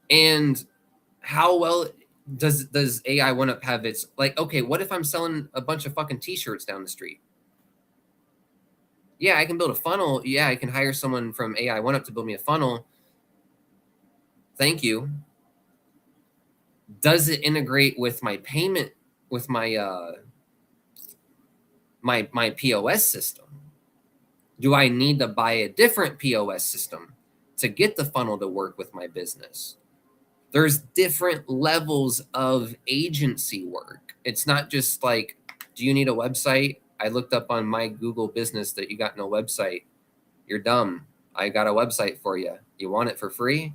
And how well does AI1UP have its, like, okay, what if I'm selling a bunch of fucking t-shirts down the street? Yeah, I can build a funnel. Yeah, I can hire someone from AI1UP to build me a funnel. Thank you. Does it integrate with my payment, with my my POS system? Do I need to buy a different POS system to get the funnel to work with my business? There's different levels of agency work. It's not just like, do you need a website? I looked up on my Google business that you got no website. You're dumb. I got a website for you. You want it for free?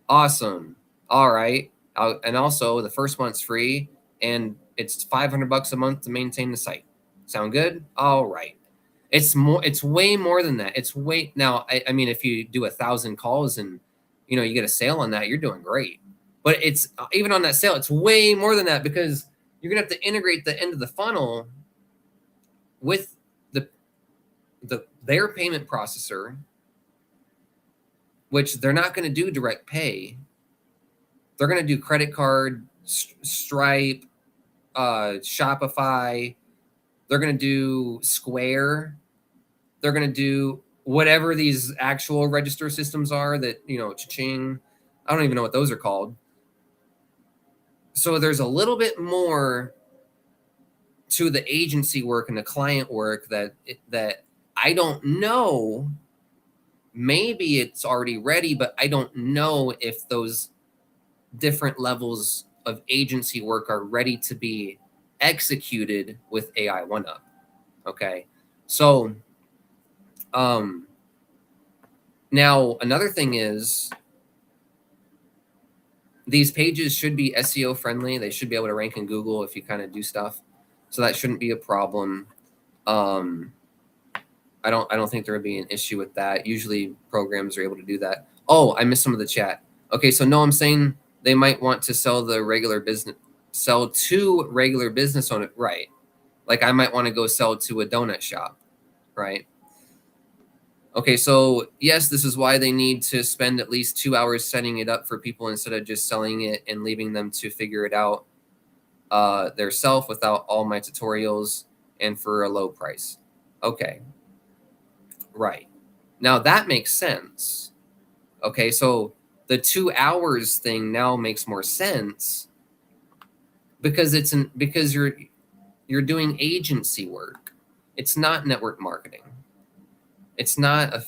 Awesome. All right. And also the first month's free and it's $500 a month to maintain the site. Sound good? All right. It's way more than that. It's way, now, I mean, if you do 1,000 calls and, you get a sale on that, you're doing great. But it's even on that sale, it's way more than that because you're going to have to integrate the end of the funnel with their payment processor, which they're not going to do direct pay. They're going to do credit card, Stripe, Shopify. They're going to do Square. They're going to do whatever these actual register systems are that, cha-ching. I don't even know what those are called. So there's a little bit more to the agency work and the client work that I don't know. Maybe it's already ready, but I don't know if those different levels of agency work are ready to be executed with AI1UP. Okay. So, now another thing is these pages should be SEO friendly. They should be able to rank in Google if you kind of do stuff. So that shouldn't be a problem. I don't think there would be an issue with that. Usually programs are able to do that. Oh, I missed some of the chat. Okay, so no, I'm saying they might want to sell to regular business owner, right? Like I might want to go sell to a donut shop, right? Okay, so yes, this is why they need to spend at least 2 hours setting it up for people instead of just selling it and leaving them to figure it out their self without all my tutorials and for a low price. Okay, right. Now that makes sense. Okay, so the 2 hours thing now makes more sense because because you're doing agency work. It's not network marketing. It's not a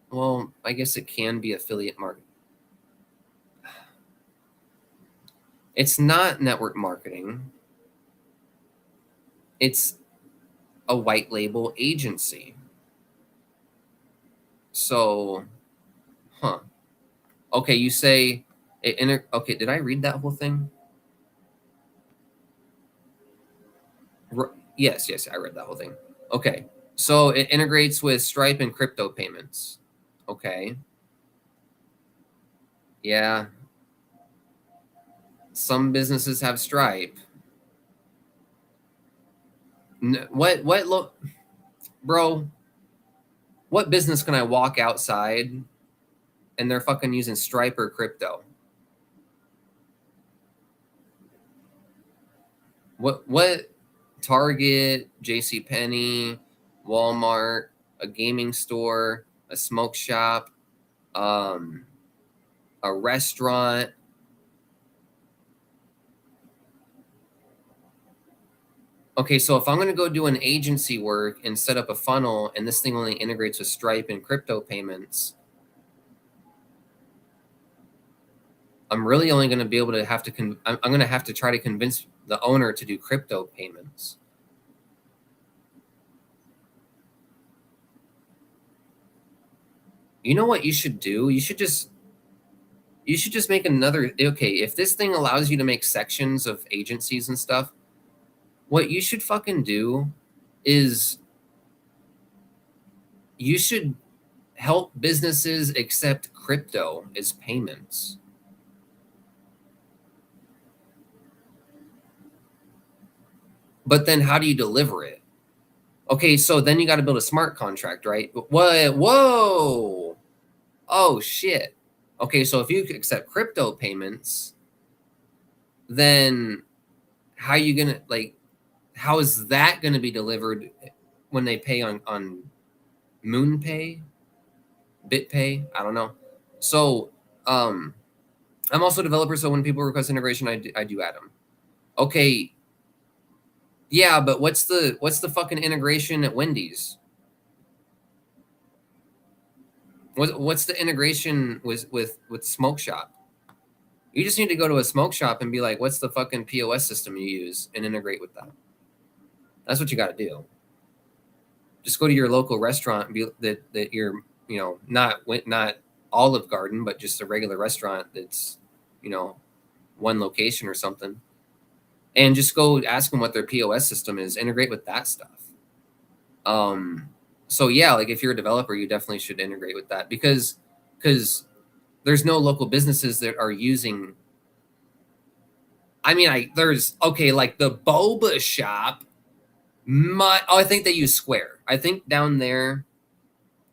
well, I guess it can be affiliate marketing. It's not network marketing. It's a white label agency. So, huh. Okay, you say okay, did I read that whole thing? Yes, I read that whole thing. Okay. So it integrates with Stripe and crypto payments. Okay. Yeah. Some businesses have Stripe. Look, bro, what business can I walk outside and they're fucking using Stripe or crypto? What Target, JCPenney, Walmart, a gaming store, a smoke shop, a restaurant. Okay, so if I'm going to go do an agency work and set up a funnel and this thing only integrates with Stripe and crypto payments, I'm really only going to be able to I'm going to have to try to convince the owner to do crypto payments. You know what you should do? You should just make another, okay, if this thing allows you to make sections of agencies and stuff, what you should fucking do is you should help businesses accept crypto as payments. But then how do you deliver it? Okay, so then you got to build a smart contract, right? What? Whoa. Oh, shit. Okay, so if you accept crypto payments, then how are you going to, like, how is that going to be delivered when they pay on MoonPay, BitPay? I don't know. So, I'm also a developer, so when people request integration, I do add them. Okay. Yeah, but what's the fucking integration at Wendy's? What's the integration with Smoke Shop? You just need to go to a smoke shop and be like, what's the fucking POS system you use and integrate with that. That's what you got to do. Just go to your local restaurant and be that you're, not Olive Garden, but just a regular restaurant that's, one location or something. And just go ask them what their POS system is, integrate with that stuff. So yeah, like if you're a developer, you definitely should integrate with that because there's no local businesses that are using. I mean, there's like the boba shop. I think they use Square. I think down there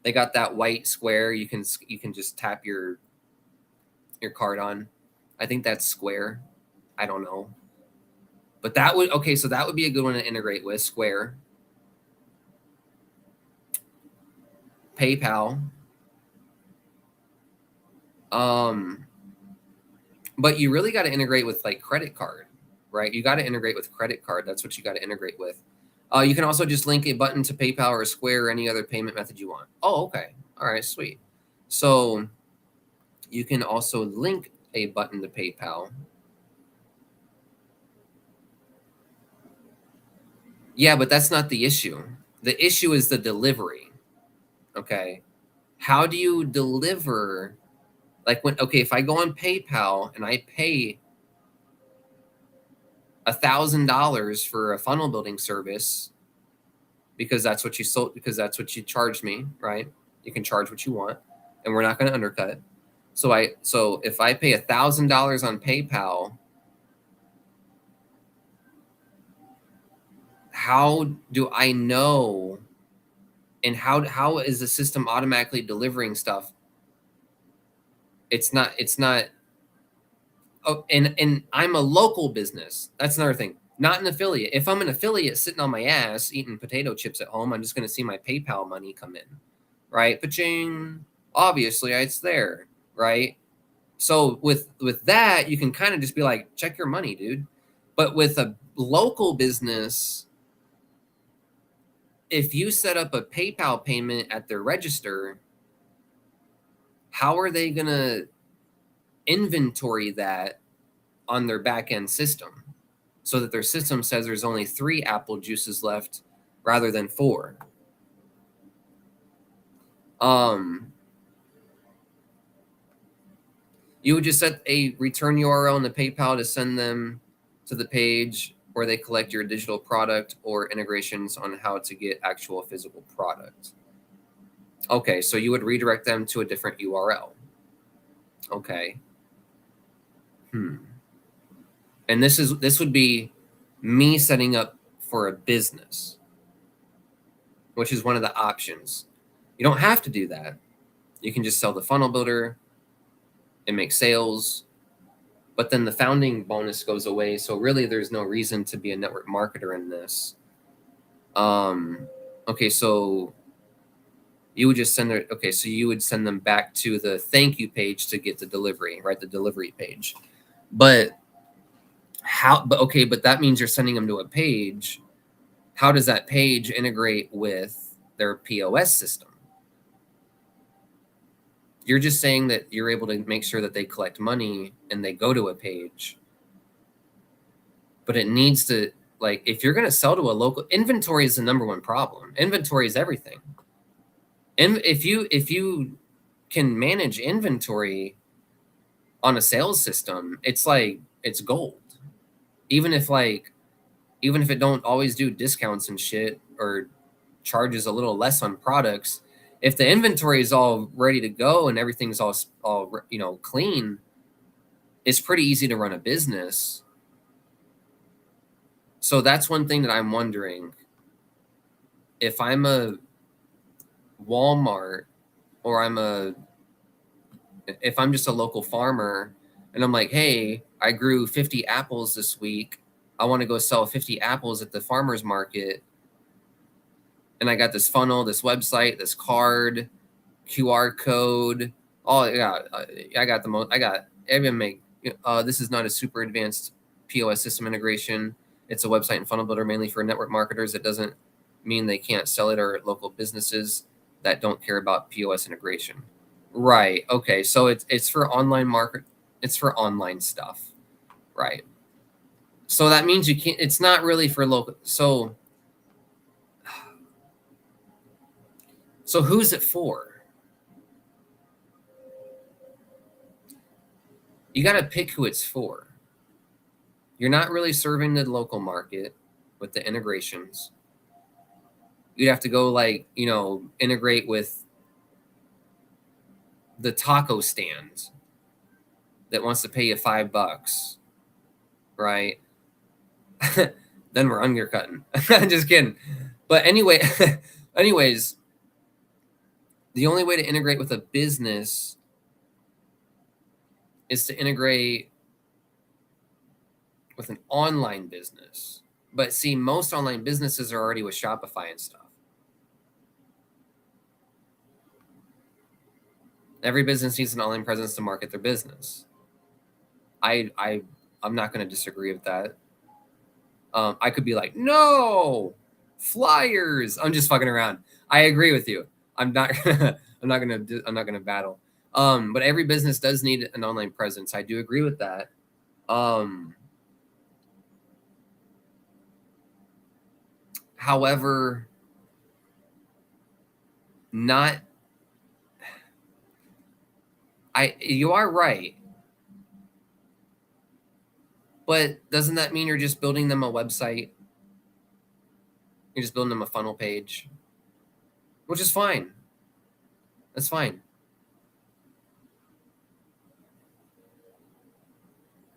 they got that white square you can just tap your card on. I think that's Square. I don't know. But that would so that would be a good one to integrate with Square. PayPal. But you really got to integrate with like credit card, right? You got to integrate with credit card. That's what you got to integrate with. You can also just link a button to PayPal or Square or any other payment method you want. Oh, okay. All right, sweet. So you can also link a button to PayPal. Yeah, but that's not the issue. The issue is the delivery. Okay. How do you deliver Like if I go on PayPal and I pay $1,000 for a funnel building service because that's what you sold, because that's what you charged me, right? You can charge what you want, and we're not going to undercut. So if I pay $1,000 on PayPal, how do I know? And how is the system automatically delivering stuff? It's not. Oh, and I'm a local business. That's another thing. Not an affiliate. If I'm an affiliate sitting on my ass eating potato chips at home, I'm just going to see my PayPal money come in, right? Paching. Obviously, it's there, right? So with that, you can kind of just be like, check your money, dude. But with a local business, if you set up a PayPal payment at their register, how are they going to inventory that on their back end system so that their system says there's only 3 apple juices left rather than 4? You would just set a return URL in the PayPal to send them to the page where they collect your digital product or integrations on how to get actual physical product. Okay, so you would redirect them to a different URL. Okay. And this would be me setting up for a business, which is one of the options. You don't have to do that. You can just sell the funnel builder and make sales, but then the founding bonus goes away. So really there's no reason to be a network marketer in this. Okay, so you would just send it. Okay, so you would send them back to the thank you page to get the delivery, right? The delivery page. But that means you're sending them to a page. How does that page integrate with their POS system? You're just saying that you're able to make sure that they collect money and they go to a page. But it needs to, like, if you're going to sell to a local, inventory is the number one problem. Inventory is everything. And if you can manage inventory on a sales system, it's gold. Even if it don't always do discounts and shit or charges a little less on products, if the inventory is all ready to go and everything's all clean, it's pretty easy to run a business. So that's one thing that I'm wondering. If I'm a Walmart or if I'm just a local farmer and I'm like, hey, I grew 50 apples this week. I want to go sell 50 apples at the farmer's market. And I got this funnel, this website, this card, QR code. Oh yeah, I got the most. I got even make. This is not a super advanced POS system integration. It's a website and funnel builder mainly for network marketers. It doesn't mean they can't sell it, or local businesses that don't care about POS integration. Right. Okay. So it's for online market. It's for online stuff. Right. So that means you can't. It's not really for local. So who's it for? You got to pick who it's for. You're not really serving the local market with the integrations. You'd have to go integrate with the taco stand that wants to pay you $5, right? Then we're undercutting. Just kidding. But anyways, the only way to integrate with a business is to integrate with an online business. But see, most online businesses are already with Shopify and stuff. Every business needs an online presence to market their business. I'm not going to disagree with that. I could be like, no, flyers. I'm just fucking around. I agree with you. I'm not gonna battle. But every business does need an online presence. I do agree with that. However, You are right. But doesn't that mean you're just building them a website? You're just building them a funnel page, which is fine. That's fine.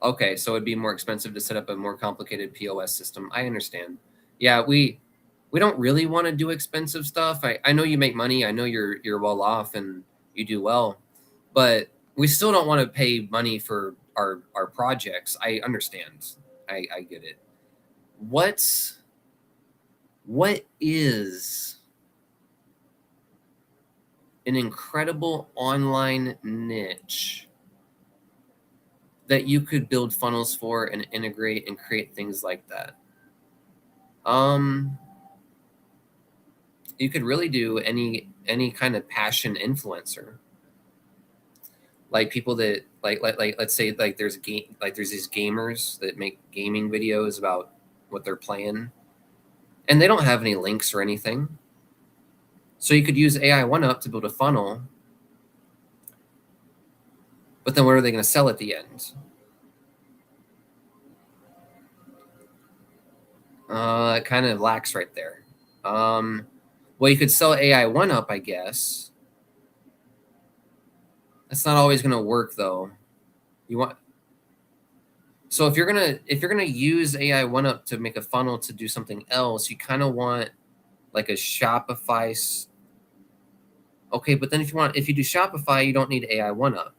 Okay, so it'd be more expensive to set up a more complicated POS system. I understand. Yeah, we don't really want to do expensive stuff. I know you make money. I know you're well off and you do well, but we still don't want to pay money for our projects. I understand. I get it. What is an incredible online niche that you could build funnels for and integrate and create things like that? You could really do any kind of passion influencer, like people that like let's say like there's these gamers that make gaming videos about what they're playing, and they don't have any links or anything. So you could use AI1UP to build a funnel, but then what are they going to sell at the end? It kind of lacks right there. Well, you could sell AI1UP, I guess. That's not always going to work though. So if you're gonna use AI1UP to make a funnel to do something else, you kind of want like a Shopify. Okay, but then if you do Shopify, you don't need AI1UP.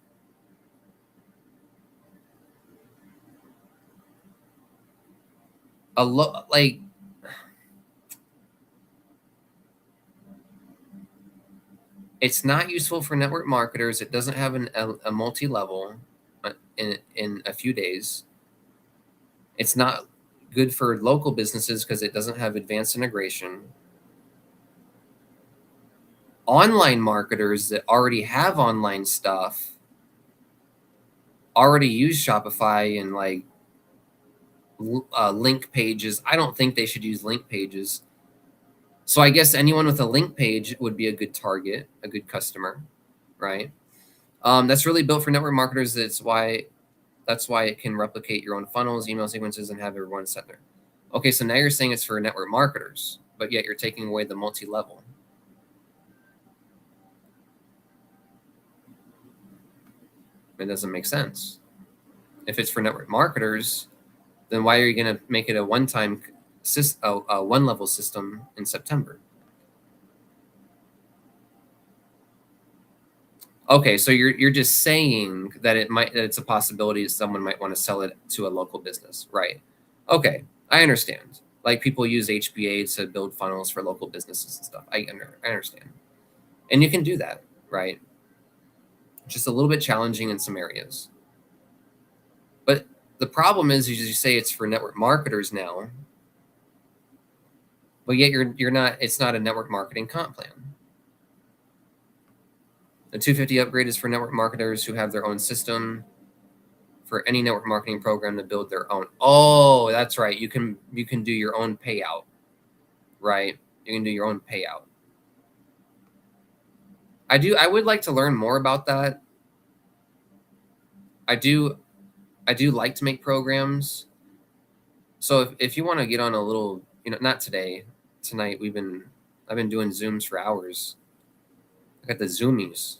Like it's not useful for network marketers. It doesn't have a multi-level in a few days. It's not good for local businesses because it doesn't have advanced integration. Online marketers that already have online stuff already use Shopify and like link pages. I don't think they should use link pages. So I guess anyone with a link page would be a good target, a good customer, right? That's really built for network marketers. That's why it can replicate your own funnels, email sequences, and have everyone set there. Okay, so now you're saying it's for network marketers, but yet you're taking away the multi-level. It doesn't make sense. If it's for network marketers, then why are you going to make it a one-time one-level system in September? Okay, so you're just saying that it's a possibility that someone might want to sell it to a local business, right? Okay, I understand. Like people use HBA to build funnels for local businesses and stuff. I understand, and you can do that, right? Just a little bit challenging in some areas. But the problem is, you say it's for network marketers now, but yet you're not. It's not a network marketing comp plan. The 250 upgrade is for network marketers who have their own system for any network marketing program to build their own. Oh, that's right. You can do your own payout, right? You can do your own payout. I would like to learn more about that. I do like to make programs. So if you want to get on a little, not today, tonight I've been doing Zooms for hours. I got the Zoomies.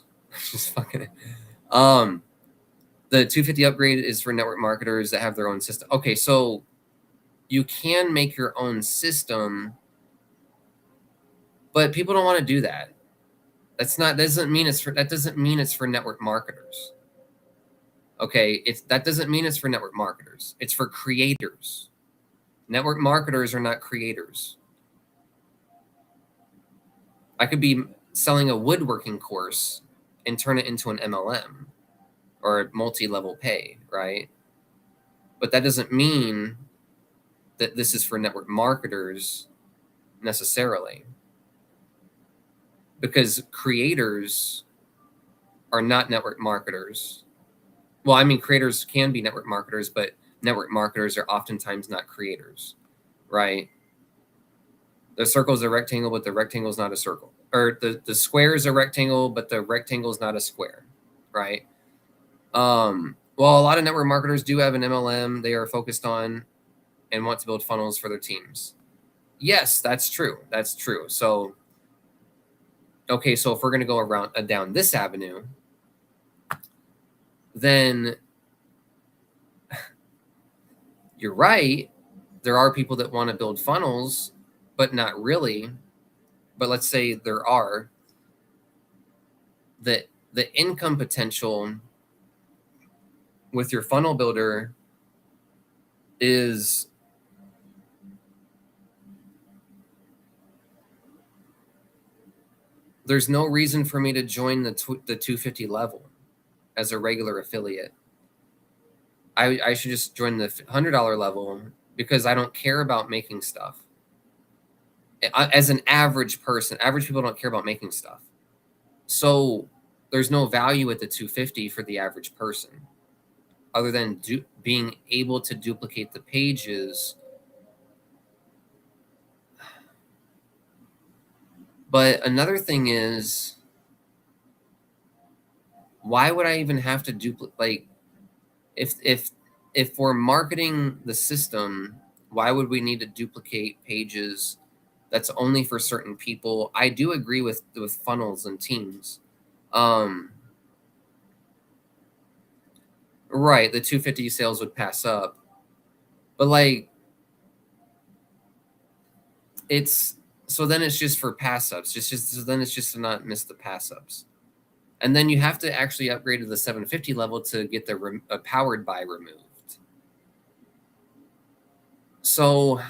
Just fucking the 250 upgrade is for network marketers that have their own system. Okay, so you can make your own system, but people don't want to do that. That doesn't mean it's for network marketers. Okay, that doesn't mean it's for network marketers. It's for creators. Network marketers are not creators. I could be selling a woodworking course and turn it into an MLM or multi-level pay, right? But that doesn't mean that this is for network marketers necessarily, because creators are not network marketers. Well, I mean, creators can be network marketers, but network marketers are oftentimes not creators, right? The circle is a rectangle, but the rectangle is not a circle. Or the square is a rectangle, but the rectangle is not a square, right? Well, a lot of network marketers do have an MLM they are focused on and want to build funnels for their teams. Yes, that's true. That's true. So, okay, so if we're going to go around down this avenue, then you're right. There are people that want to build funnels, but not really. But let's say there are. The income potential with your funnel builder is there's no reason for me to join the 250 level as a regular affiliate. I should just join the $100 level because I don't care about making stuff. As an average person, average people don't care about making stuff. So there's no value at the 250 for the average person other than being able to duplicate the pages. But another thing is, why would I even have to duplicate? Like, if we're marketing the system, why would we need to duplicate pages? That's only for certain people. I do agree with funnels and teams. Right, the 250 sales would pass up, but like it's so then it's just for pass ups. Just so then it's just to not miss the pass ups, and then you have to actually upgrade to the 750 level to get the powered by removed. So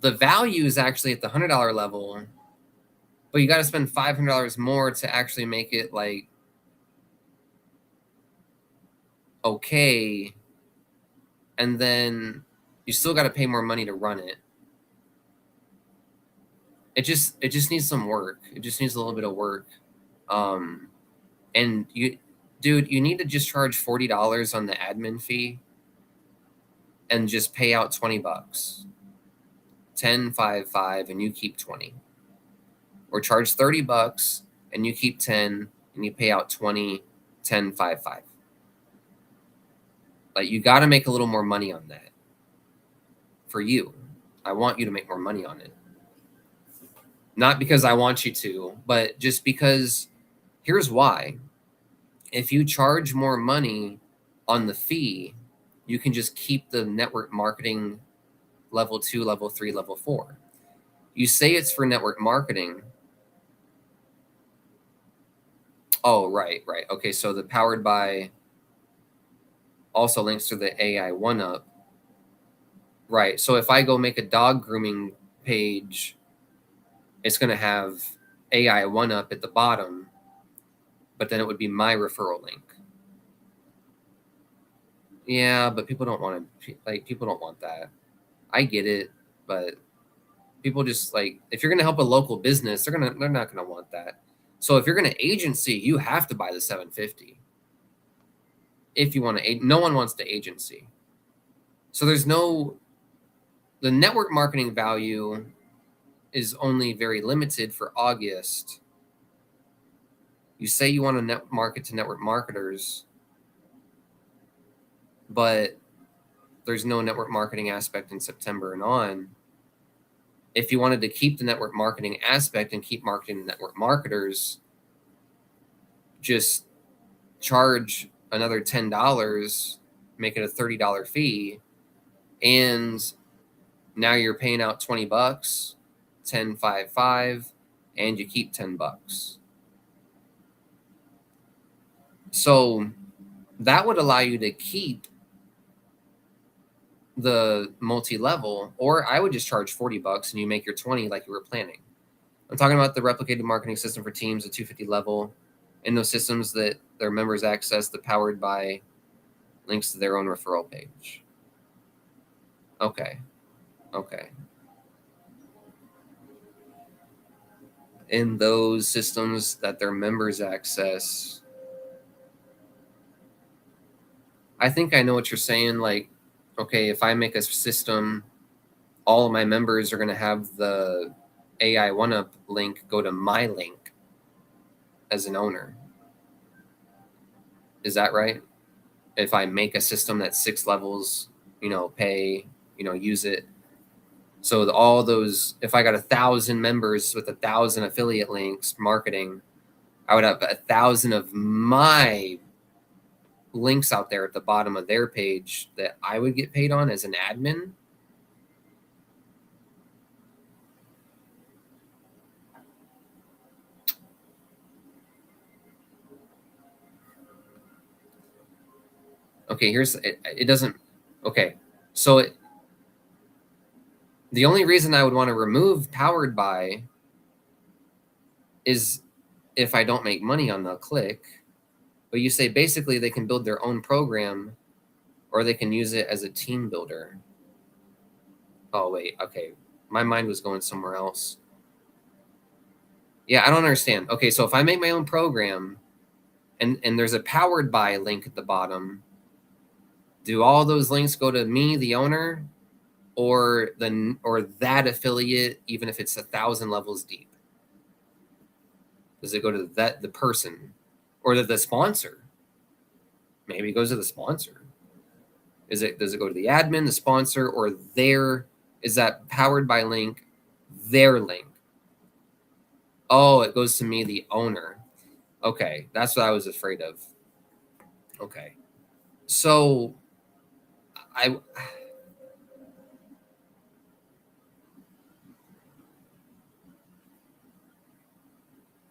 the value is actually at the $100 level, but you got to spend $500 more to actually make it like okay, and then you still got to pay more money to run it. It just needs some work. It just needs a little bit of work. And dude, you need to just charge $40 on the admin fee and just pay out $20. 10, 5, 5, and you keep 20. Or charge $30 and you keep 10 and you pay out 20, 10, 5, 5. Like, you got to make a little more money on that for you. I want you to make more money on it. Not because I want you to, but just because here's why. If you charge more money on the fee, you can just keep the network marketing level 2, level 3, level 4. You say it's for network marketing. Oh, right. Okay, so the powered by also links to the AI1UP. Right. So if I go make a dog grooming page, it's going to have AI1UP at the bottom, but then it would be my referral link. Yeah, but people don't want to, like, people don't want that. I get it, but people just like, if you're going to help a local business, they're not going to want that. So if you're going to agency, you have to buy the 750. If you want to, no one wants to agency. So the network marketing value is only very limited for August. You say you want to market to network marketers, but there's no network marketing aspect in September and on. If you wanted to keep the network marketing aspect and keep marketing network marketers, just charge another $10, make it a $30 fee, and now you're paying out $20, 10, 5, 5, and you keep $10. So that would allow you to keep the multi-level, or I would just charge $40 and you make your 20 like you were planning. I'm talking about the replicated marketing system for teams at 250 level, and those systems that their members access, the powered by links to their own referral page. Okay. In those systems that their members access, I think I know what you're saying. Like, okay, if I make a system, all of my members are going to have the AI1UP link go to my link as an owner. Is that right? If I make a system that's 6 levels, pay, use it. So all those, if I got 1,000 members with 1,000 affiliate links marketing, I would have 1,000 of my links out there at the bottom of their page that I would get paid on as an admin. Okay, it doesn't, okay. So the only reason I would want to remove powered by is if I don't make money on the click. But you say basically they can build their own program or they can use it as a team builder. Oh, wait, okay. My mind was going somewhere else. Yeah, I don't understand. Okay, so if I make my own program and there's a powered by link at the bottom, do all those links go to me, the owner, or that affiliate, even if it's 1,000 levels deep? Does it go to the person or the sponsor? Maybe it goes to the sponsor. Does it go to the admin, the sponsor, or is that powered by link their link? Oh, it goes to me, the owner. Okay, that's what I was afraid of. Okay. So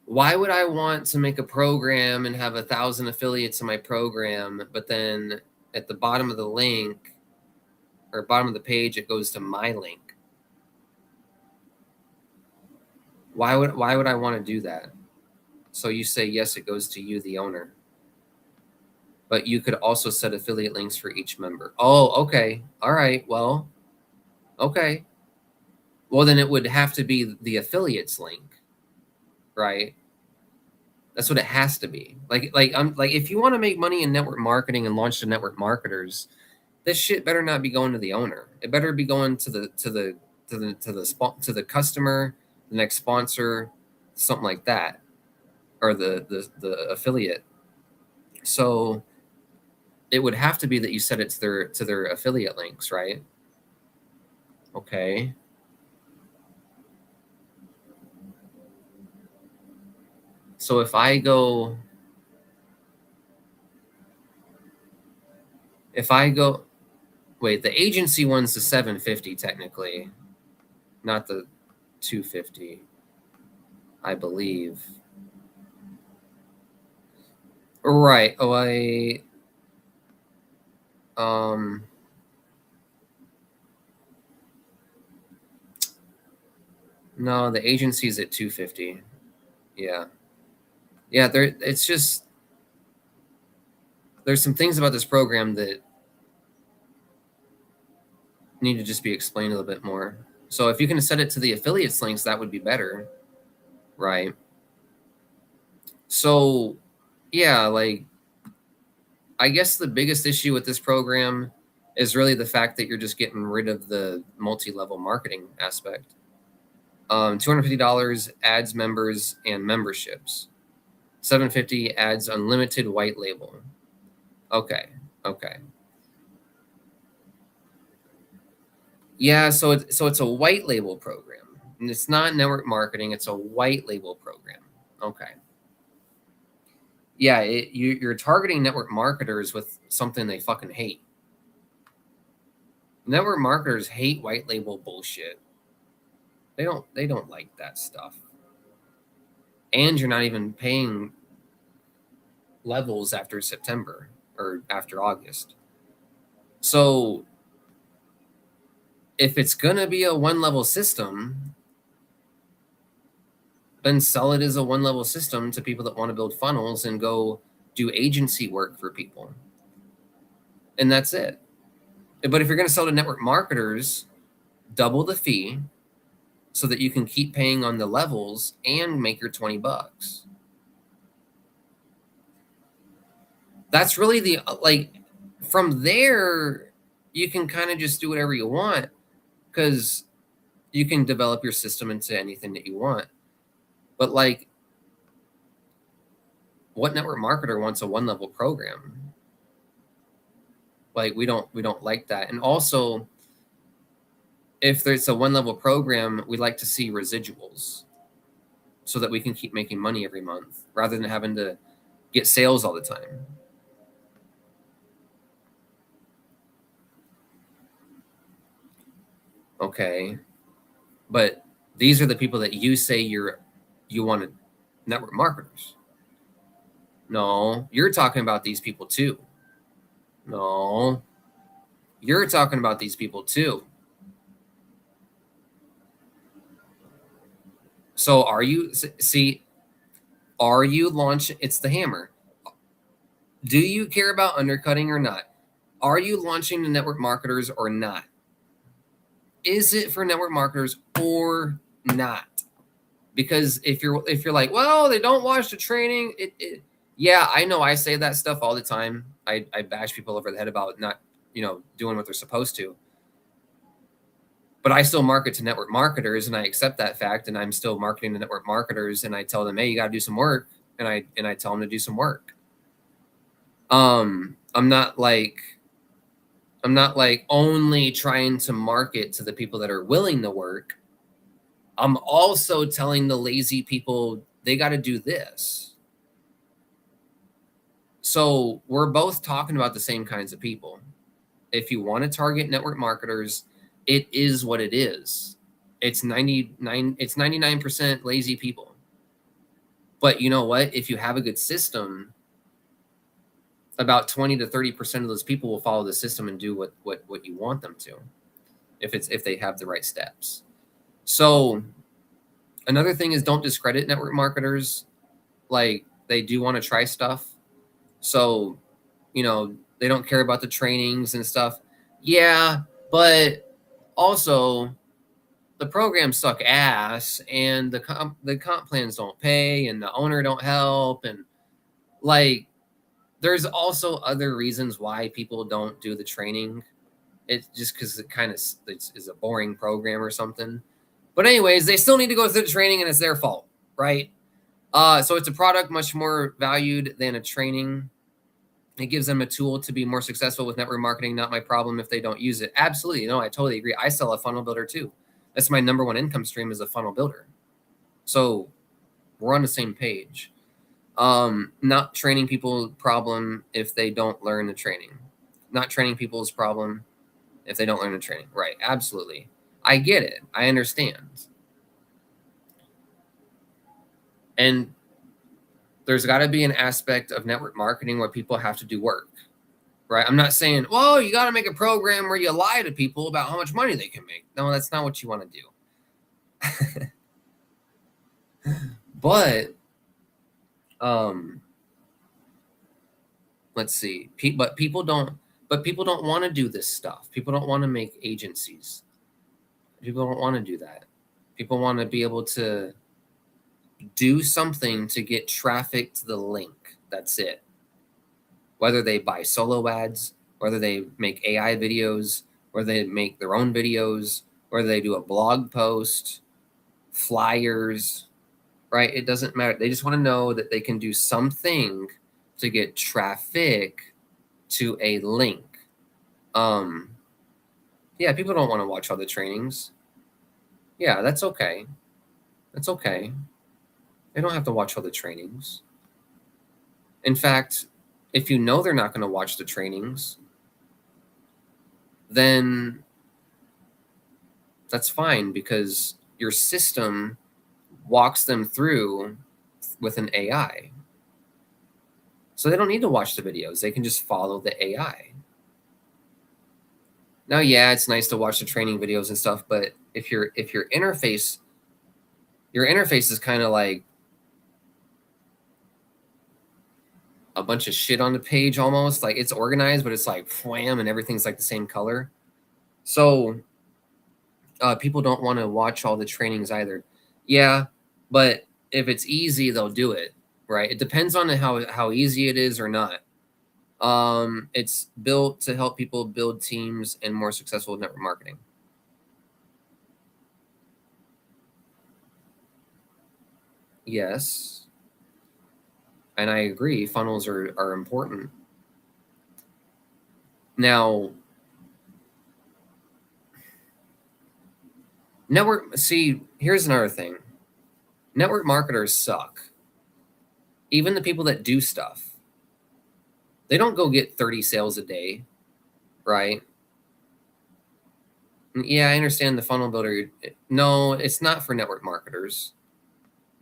why would I want to make a program and have 1,000 affiliates in my program, but then at the bottom of the link or bottom of the page, it goes to my link? Why would I want to do that? So you say, yes, it goes to you, the owner. But you could also set affiliate links for each member. Oh, okay. All right. Well, okay. Well, then it would have to be the affiliates link, right? That's what it has to be. Like if you want to make money in network marketing and launch to network marketers, this shit better not be going to the owner. It better be going to the customer, the next sponsor, something like that, or the affiliate. So it would have to be that you set it to their affiliate links, right? Okay. So if I go, wait, the agency one's the 750 technically, not the 250, I believe. Right. Oh, no, the agency's at 250. Yeah. Yeah, it's just, there's some things about this program that need to just be explained a little bit more. So if you can set it to the affiliates links, that would be better, right? So yeah, like I guess the biggest issue with this program is really the fact that you're just getting rid of the multi-level marketing aspect. $250 adds members and memberships. $750 adds unlimited white label. Okay. Yeah, so it's a white label program. And it's not network marketing, it's a white label program. Okay. Yeah, you're targeting network marketers with something they fucking hate. Network marketers hate white label bullshit. They don't like that stuff. And you're not even paying levels after September or after August. So if it's going to be a one level system, then sell it as a one level system to people that want to build funnels and go do agency work for people. And that's it. But if you're going to sell to network marketers, double the fee so that you can keep paying on the levels and make your $20. That's really the, like, from there, you can kind of just do whatever you want because you can develop your system into anything that you want. But like, what network marketer wants a 1-level program? Like, we don't like that. And also, if there's a 1-level program, we like to see residuals so that we can keep making money every month rather than having to get sales all the time. Okay. But these are the people that you say you want network marketers. No, you're talking about these people too. No, you're talking about these people too. So are you, are you launching? It's the hammer. Do you care about undercutting or not? Are you launching the network marketers or not? Is it for network marketers or not? Because if you're like, well, they don't watch the training, yeah, I know, I say that stuff all the time. I bash people over the head about not, doing what they're supposed to. But I still market to network marketers, and I accept that fact, and I'm still marketing to network marketers, and I tell them, hey, you got to do some work, and I tell them to do some work. I'm not like only trying to market to the people that are willing to work. I'm also telling the lazy people they got to do this. So we're both talking about the same kinds of people. If you want to target network marketers, it is what it is. It's 99% lazy people. But you know what? If you have a good system, about 20 to 30% of those people will follow the system and do what you want them to, if they have the right steps. So another thing is, don't discredit network marketers. Like, they do want to try stuff. So, they don't care about the trainings and stuff. Yeah, but also the programs suck ass, and the comp plans don't pay, and the owner don't help, and like, there's also other reasons why people don't do the training. It's just because it kind of is a boring program or something. But anyways, they still need to go through the training, and it's their fault, right? So it's a product much more valued than a training. It gives them a tool to be more successful with network marketing. Not my problem if they don't use it. Absolutely. No, I totally agree. I sell a funnel builder too. That's my number one income stream, is a funnel builder. So we're on the same page. Not training people problem if they don't learn the training. Not training people's problem if they don't learn the training. Right. Absolutely. I get it. I understand. And there's got to be an aspect of network marketing where people have to do work. Right. I'm not saying, well, you got to make a program where you lie to people about how much money they can make. No, that's not what you want to do. But let's see. But people don't want to do this stuff. People don't want to make agencies. People don't want to do that. People want to be able to do something to get traffic to the link. That's it. Whether they buy solo ads, whether they make AI videos, whether they make their own videos, whether they do a blog post, flyers, right? It doesn't matter. They just want to know that they can do something to get traffic to a link. Yeah, people don't want to watch all the trainings. Yeah, that's okay. That's okay. They don't have to watch all the trainings. In fact, if you know they're not going to watch the trainings, then that's fine, because your system walks them through with an AI. So they don't need to watch the videos. They can just follow the AI. Now, yeah, it's nice to watch the training videos and stuff, but if your interface is kind of like a bunch of shit on the page, almost like it's organized, but it's like wham, and everything's like the same color. So people don't want to watch all the trainings either. Yeah, but if it's easy, they'll do it, right? It depends on how easy it is or not. It's built to help people build teams and more successful network marketing. Yes. And I agree, funnels are important. Now, here's another thing. Network marketers suck. Even the people that do stuff, they don't go get 30 sales a day, right? Yeah, I understand the funnel builder. No, it's not for network marketers.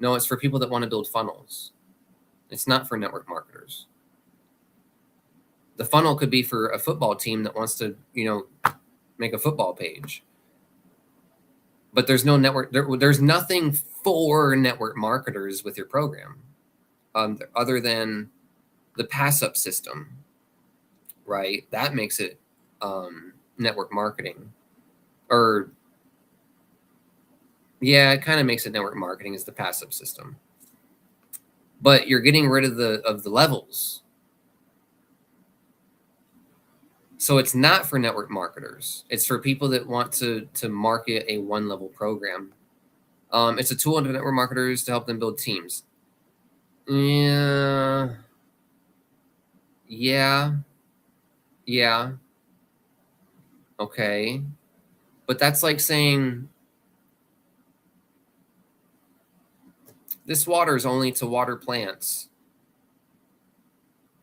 No, it's for people that want to build funnels. It's not for network marketers. The funnel could be for a football team that wants to, make a football page. But there's no network. There's nothing for network marketers with your program, other than the pass up system, right? That makes it network marketing, or yeah, it kind of makes it network marketing is the pass up system. But you're getting rid of the levels. So it's not for network marketers. It's for people that want to market a one level program. It's a tool to network marketers to help them build teams. Yeah. Yeah. Yeah. Okay. But that's like saying this water is only to water plants.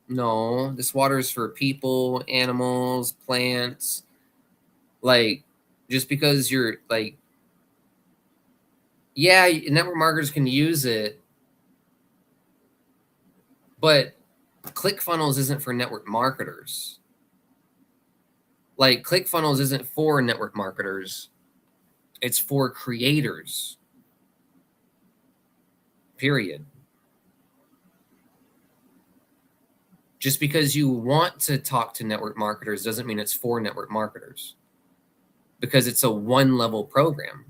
No, this water is for people, animals, plants. Like, just because you're like, yeah, network marketers can use it, but ClickFunnels isn't for network marketers. Like, ClickFunnels isn't for network marketers. It's for creators. Period. Just because you want to talk to network marketers doesn't mean it's for network marketers, because it's a one level program.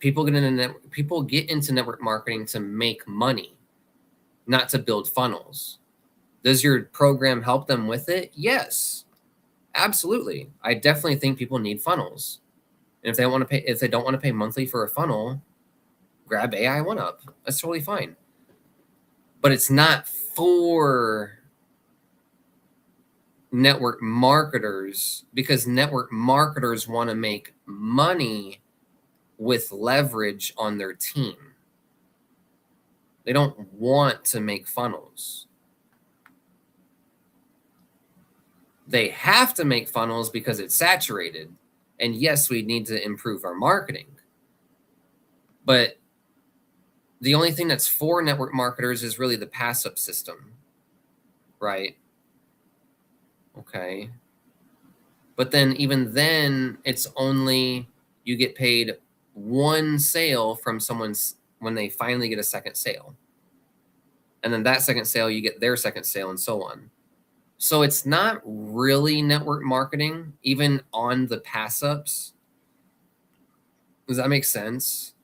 People get into network marketing to make money, not to build funnels. Does your program help them with it? Yes, absolutely. I definitely think people need funnels. And if they don't want to pay monthly for a funnel, grab AI1UP. That's totally fine. But it's not for network marketers, because network marketers want to make money with leverage on their team. They don't want to make funnels. They have to make funnels because it's saturated. And yes, we need to improve our marketing. But the only thing that's for network marketers is really the pass up system, right? Okay. But then, even then, it's only you get paid one sale from someone's when they finally get a second sale. And then that second sale, you get their second sale, and so on. So it's not really network marketing, even on the pass ups. Does that make sense?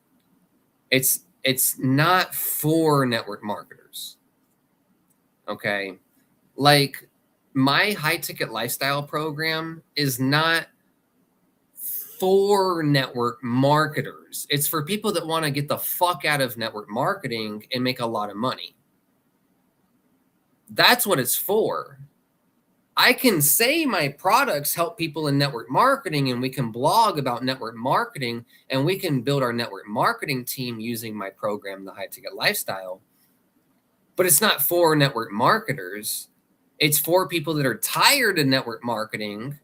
It's not for network marketers. Okay. Like, my high ticket lifestyle program is not for network marketers. It's for people that want to get the fuck out of network marketing and make a lot of money. That's what it's for. I can say my products help people in network marketing, and we can blog about network marketing, and we can build our network marketing team using my program, the High Ticket Lifestyle. But it's not for network marketers. It's for people that are tired of network marketing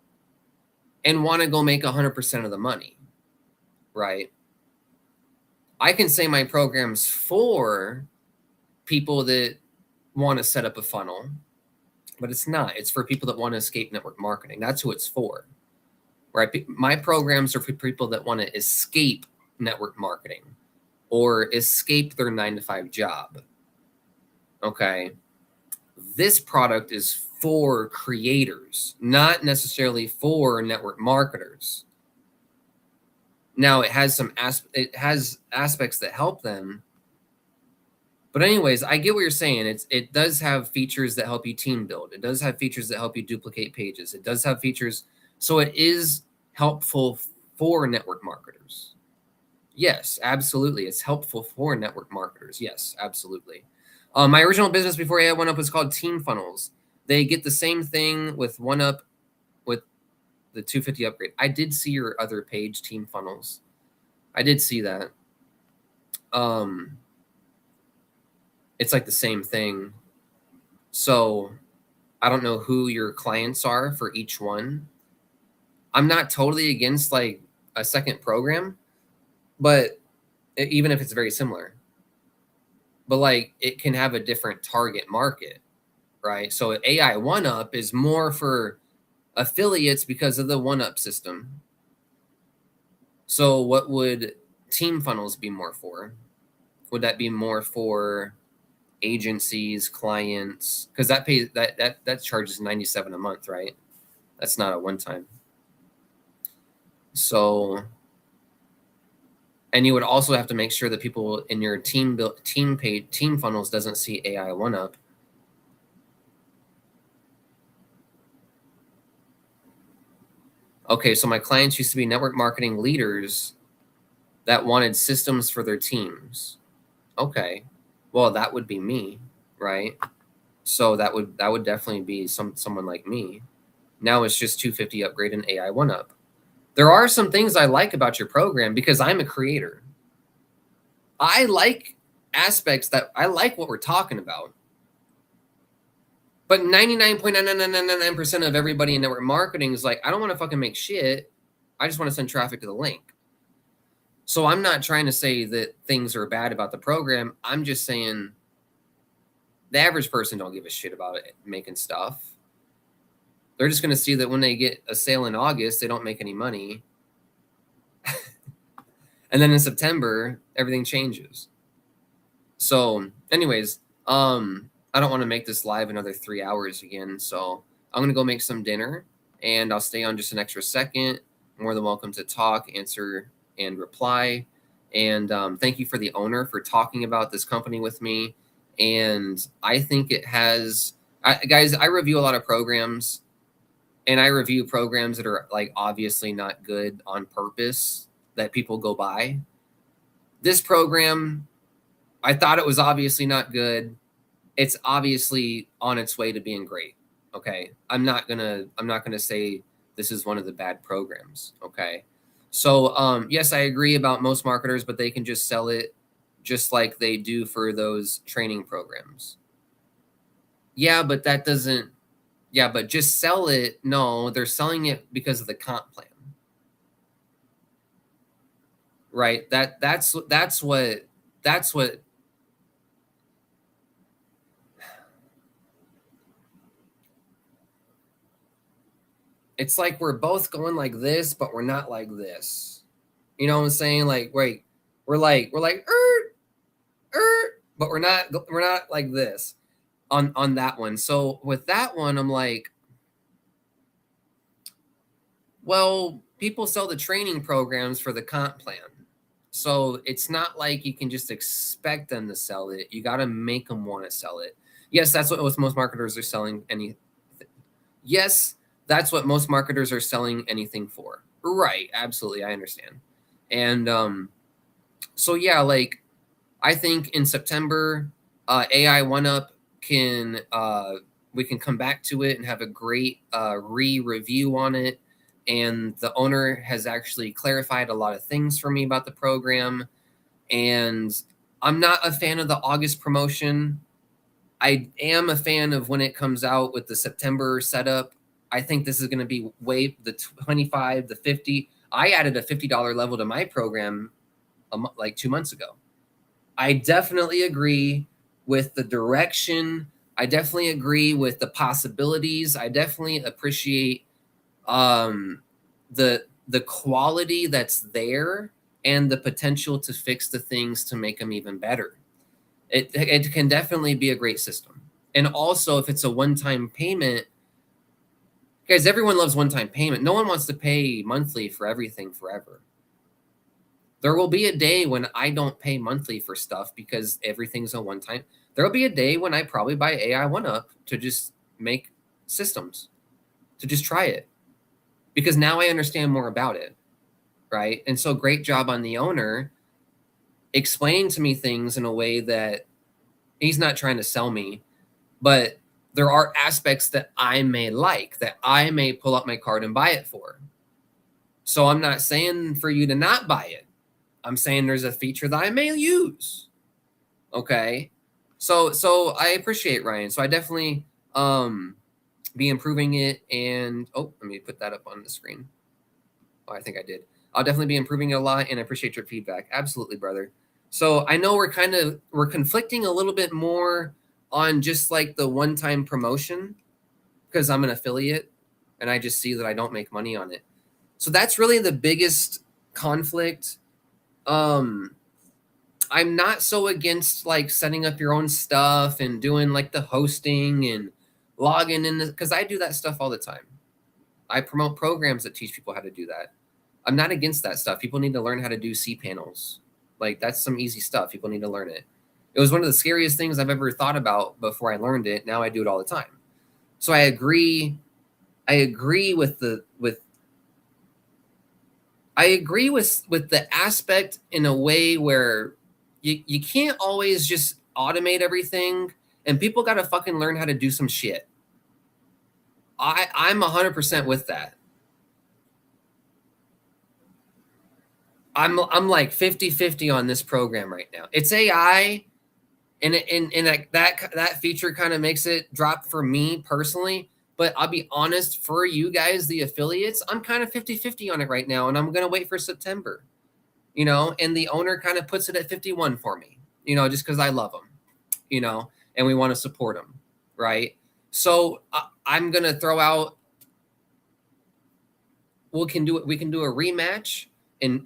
and want to go make 100% of the money, right? I can say my program's for people that want to set up a funnel, but it's not. It's for people that want to escape network marketing. That's who it's for, right? My programs are for people that want to escape network marketing or escape their 9-to-5 job. Okay. This product is for creators, not necessarily for network marketers. Now, it has aspects that help them. But anyways, I get what you're saying. It does have features that help you team build. It does have features that help you duplicate pages. It does have features. So it is helpful for network marketers. Yes, absolutely. It's helpful for network marketers. Yes, absolutely. My original business before AI1UP was called Team Funnels. They get the same thing with 1UP with the 250 upgrade. I did see your other page, Team Funnels. I did see that. It's like the same thing. So I don't know who your clients are for each one. I'm not totally against like a second program, but even if it's very similar, but like it can have a different target market, right? So AI1UP is more for affiliates because of the 1UP system. So what would Team Funnels be more for? Would that be more for agencies, clients? Because that pays that charges $97 a month, right? That's not a one time. So, and you would also have to make sure that people in your team funnels doesn't see AI1UP. Okay, so my clients used to be network marketing leaders that wanted systems for their teams. Okay, well that would be me, right? So that would definitely be someone like me. Now it's just 250 upgrade and AI1UP. There are some things I like about your program because I'm a creator. I like aspects that I like what we're talking about. But 99.99999% of everybody in network marketing is like, I don't want to fucking make shit. I just want to send traffic to the link. So I'm not trying to say that things are bad about the program. I'm just saying the average person don't give a shit about it making stuff. They're just going to see that when they get a sale in August, they don't make any money. And then in September, everything changes. So anyways, I don't want to make this live another 3 hours again. So I'm going to go make some dinner and I'll stay on just an extra second. More than welcome to talk, answer, and reply. And thank you for the owner for talking about this company with me. And I think it has, guys, I review a lot of programs and I review programs that are like obviously not good on purpose that people go by. This program, I thought it was obviously not good. It's obviously on its way to being great. Okay. I'm not gonna say this is one of the bad programs. Okay. So yes, I agree about most marketers, but they can just sell it just like they do for those training programs. Yeah, but that doesn't, yeah, but just sell it. No, they're selling it because of the comp plan. Right? That's what it's like we're both going like this, but we're not like this. You know what I'm saying? Like, wait, we're like, but we're not like this on that one. So with that one, I'm like, well, people sell the training programs for the comp plan. So it's not like you can just expect them to sell it. You got to make them want to sell it. Yes, that's what most marketers are selling Yes, that's what most marketers are selling anything for. Right, absolutely, I understand. And so yeah, like I think in September, AI1UP can we can come back to it and have a great re-review on it. And the owner has actually clarified a lot of things for me about the program. And I'm not a fan of the August promotion. I am a fan of when it comes out with the September setup. I think this is going to be way the 25, the 50. I added a $50 level to my program like 2 months ago. I definitely agree with the direction. I definitely agree with the possibilities. I definitely appreciate the quality that's there and the potential to fix the things to make them even better. It can definitely be a great system. And also, if it's a one-time payment, guys, everyone loves one-time payment. No one wants to pay monthly for everything forever. There will be a day when I don't pay monthly for stuff because everything's a one-time. There will be a day when I probably buy AI1UP to just make systems, to just try it, because now I understand more about it, right? And so great job on the owner explaining to me things in a way that He's not trying to sell me, but there are aspects that I may like, that I may pull up my card and buy it for. So I'm not saying for you to not buy it. I'm saying there's a feature that I may use. Okay. So I appreciate Ryan. So I definitely be improving it. And oh, let me put that up on the screen. Oh, I think I did. I'll definitely be improving it a lot, and I appreciate your feedback. Absolutely, brother. So I know we're conflicting a little bit more on just like the one-time promotion because I'm an affiliate and I just see that I don't make money on it. So that's really the biggest conflict. Um I'm not so against like setting up your own stuff and doing like the hosting and logging in because I do that stuff all the time. I promote programs that teach people how to do that. I'm not against that stuff. People need to learn how to do cPanels. Like that's some easy stuff. People need to learn it. It was one of the scariest things I've ever thought about before I learned it. Now I do it all the time. So I agree. I agree with the aspect in a way where you can't always just automate everything, and people got to fucking learn how to do some shit. I'm 100% with that. I'm like 50-50 on this program right now. It's AI, and that feature kind of makes it drop for me personally. But I'll be honest, for you guys, the affiliates, I'm kind of 50-50 on it right now, and I'm gonna wait for September. And the owner kind of puts it at 51 for me, just because I love him, and we want to support him, right? So I'm gonna throw out. We can do a rematch in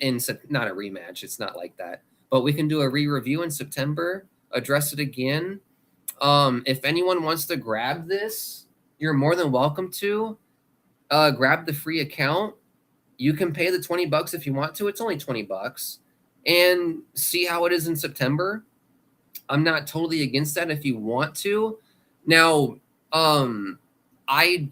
not a rematch. It's not like that, but we can do a re-review in September. Address it again. If anyone wants to grab this, you're more than welcome to. Grab the free account. You can pay the $20 if you want to. It's only $20, and see how it is in September. I'm not totally against that if you want to. Now, I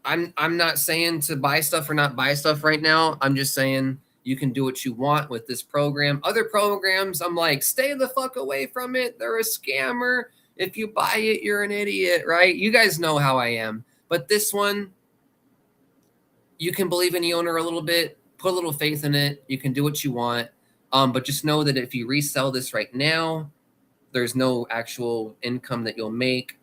I'm not saying to buy stuff or not buy stuff right now. I'm just saying you can do what you want with this program. Other programs, I'm like, stay the fuck away from it. They're a scammer. If you buy it, you're an idiot, right? You guys know how I am. But this one, you can believe in the owner a little bit, put a little faith in it. You can do what you want. But just know that if you resell this right now, there's no actual income that you'll make.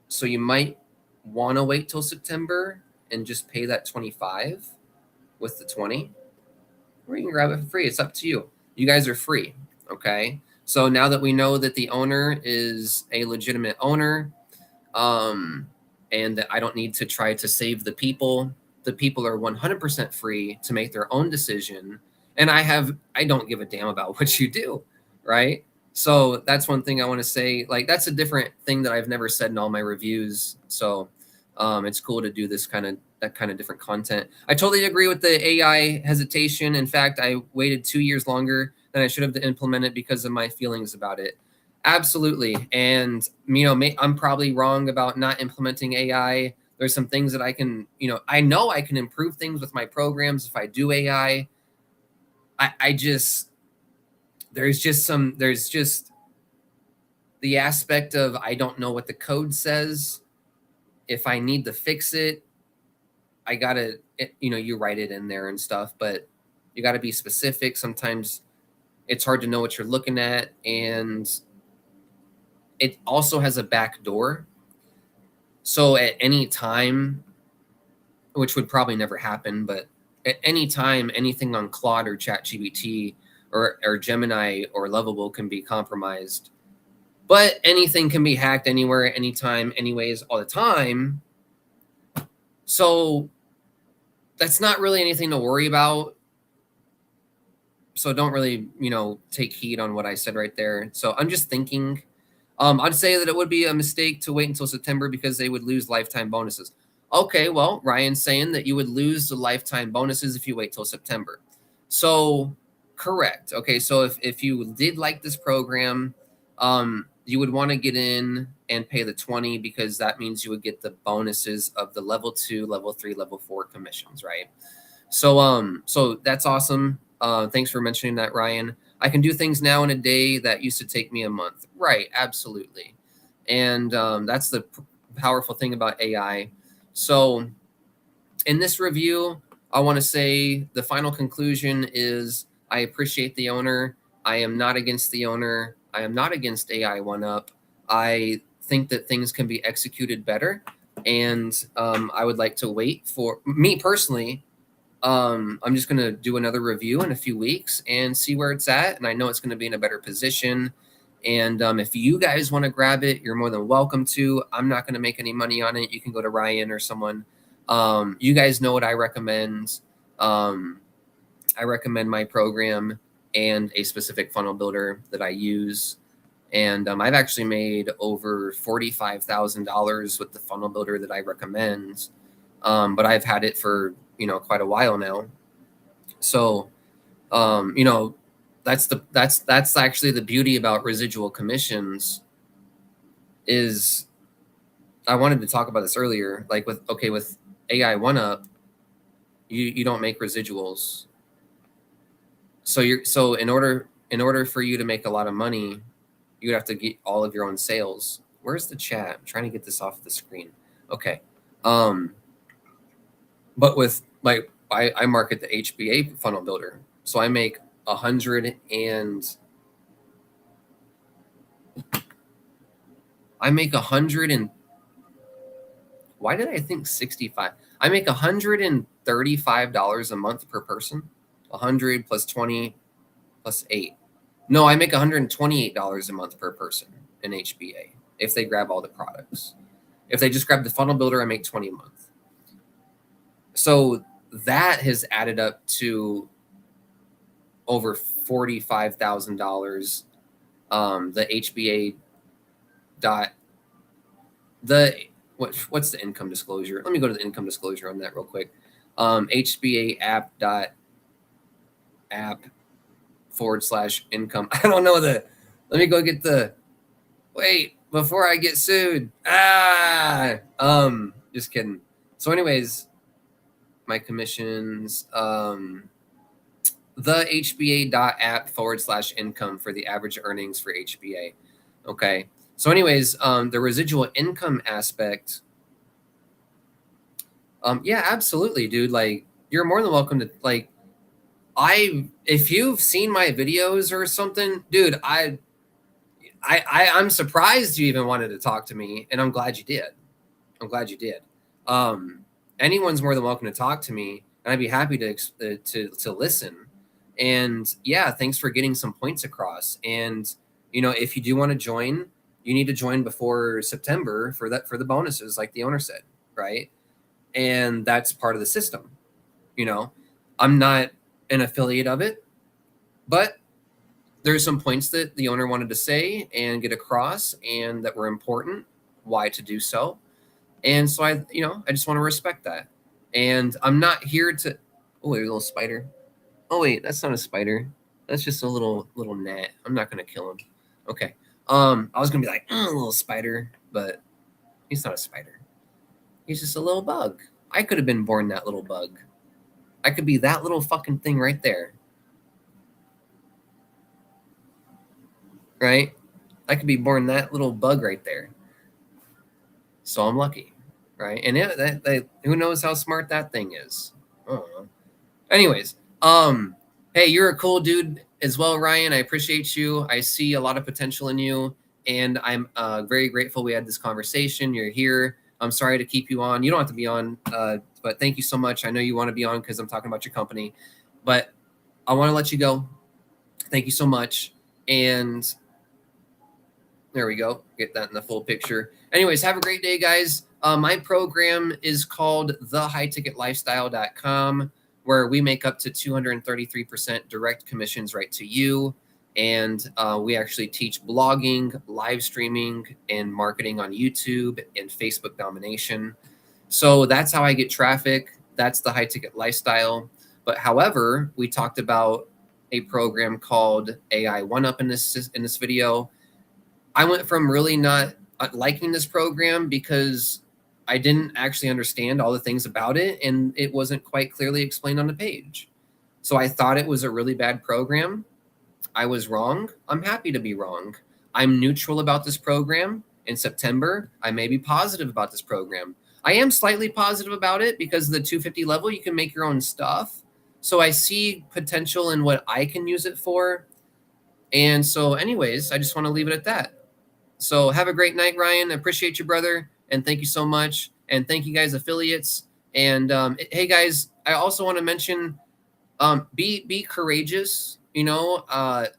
So you might want to wait till September and just pay that 25 with the 20, or you can grab it for free. It's up to you. You guys are free. Okay. So now that we know that the owner is a legitimate owner, and that I don't need to try to save the people are 100% free to make their own decision. And I don't give a damn about what you do. Right. So that's one thing I want to say. Like, that's a different thing that I've never said in all my reviews. So it's cool to do that kind of different content. I totally agree with the AI hesitation. In fact, I waited 2 years longer than I should have to implement it because of my feelings about it. Absolutely. And, I'm probably wrong about not implementing AI. There's some things that I know I can improve things with my programs if I do AI. There's just the aspect of I don't know what the code says. If I need to fix it, I gotta, you write it in there and stuff, but you gotta be specific. Sometimes it's hard to know what you're looking at, and it also has a back door. So at any time, which would probably never happen, but at any time, anything on Claude or ChatGPT or Gemini or Lovable can be compromised. But anything can be hacked anywhere, anytime, anyways, all the time. So that's not really anything to worry about. So don't really, take heed on what I said right there. So I'm just thinking. I'd say that it would be a mistake to wait until September because they would lose lifetime bonuses. Okay, well, Ryan's saying that you would lose the lifetime bonuses if you wait till September. So correct. Okay, so if you did like this program, you would want to get in and pay the 20 because that means you would get the bonuses of the level 2, level 3, level 4 commissions, right? So that's awesome. Thanks for mentioning that, Ryan. I can do things now in a day that used to take me a month. Right, absolutely. And that's the powerful thing about AI. So in this review, I want to say the final conclusion is I appreciate the owner. I am not against the owner. I am not against AI1UP. I think that things can be executed better. And I would like to wait for me personally. I'm just going to do another review in a few weeks and see where it's at. And I know it's going to be in a better position. And if you guys want to grab it, you're more than welcome to. I'm not going to make any money on it. You can go to Ryan or someone. You guys know what I recommend. I recommend my program and a specific funnel builder that I use. And I've actually made over $45,000 with the funnel builder that I recommend. But I've had it for, quite a while now. So, that's actually the beauty about residual commissions is I wanted to talk about this earlier. Like with AI1UP, you don't make residuals. So in order for you to make a lot of money, you would have to get all of your own sales. Where's the chat? I'm trying to get this off the screen. Okay. But with I market the HBA funnel builder. So I make 100 and why did I think 65? I make $135 a month per person. 100 plus 20 plus 8. No, I make $128 a month per person in HBA if they grab all the products. If they just grab the funnel builder, I make 20 a month. So that has added up to over $45,000. The HBA what's the income disclosure? Let me go to the income disclosure on that real quick. HBA app.app /income. I don't know let me go get wait, before I get sued. Just kidding. So anyways, my commissions, the HBA.app /income for the average earnings for HBA. Okay. So anyways, the residual income aspect, yeah, absolutely, dude. Like, you're more than welcome to, like, if you've seen my videos or something, dude, I'm surprised you even wanted to talk to me, and I'm glad you did. I'm glad you did. Anyone's more than welcome to talk to me, and I'd be happy to listen. And yeah, thanks for getting some points across. And if you do want to join, you need to join before September for the bonuses, like the owner said, right? And that's part of the system. I'm not an affiliate of it, but there's some points that the owner wanted to say and get across and that were important, why to do so. And so I just want to respect that. And I'm not here to, oh, wait, a little spider. Oh, wait, that's not a spider. That's just a little gnat. I'm not going to kill him. Okay. I was going to be like, a little spider, but he's not a spider. He's just a little bug. I could have been born that little bug. I could be that little fucking thing right there. Right? I could be born that little bug right there. So I'm lucky, right? And who knows how smart that thing is? I don't know. Anyways, hey, you're a cool dude as well, Ryan. I appreciate you. I see a lot of potential in you, and I'm very grateful we had this conversation. You're here. I'm sorry to keep you on. You don't have to be on, but thank you so much. I know you want to be on because I'm talking about your company, but I want to let you go. Thank you so much. And there we go. Get that in the full picture. Anyways, have a great day, guys. My program is called thehighticketlifestyle.com, where we make up to 233% direct commissions right to you. And we actually teach blogging, live streaming, and marketing on YouTube and Facebook domination. So that's how I get traffic. That's the high ticket lifestyle. But however, we talked about a program called AI1UP in this video. I went from really not liking this program because I didn't actually understand all the things about it, and it wasn't quite clearly explained on the page. So I thought it was a really bad program. I was wrong. I'm happy to be wrong. I'm neutral about this program. in September, I may be positive about this program. I am slightly positive about it because the 250 level, you can make your own stuff. So I see potential in what I can use it for. And so, anyways, I just want to leave it at that. So have a great night, Ryan. I appreciate you, brother. And thank you so much. And thank you guys, affiliates. And hey, guys, I also want to mention, be courageous. I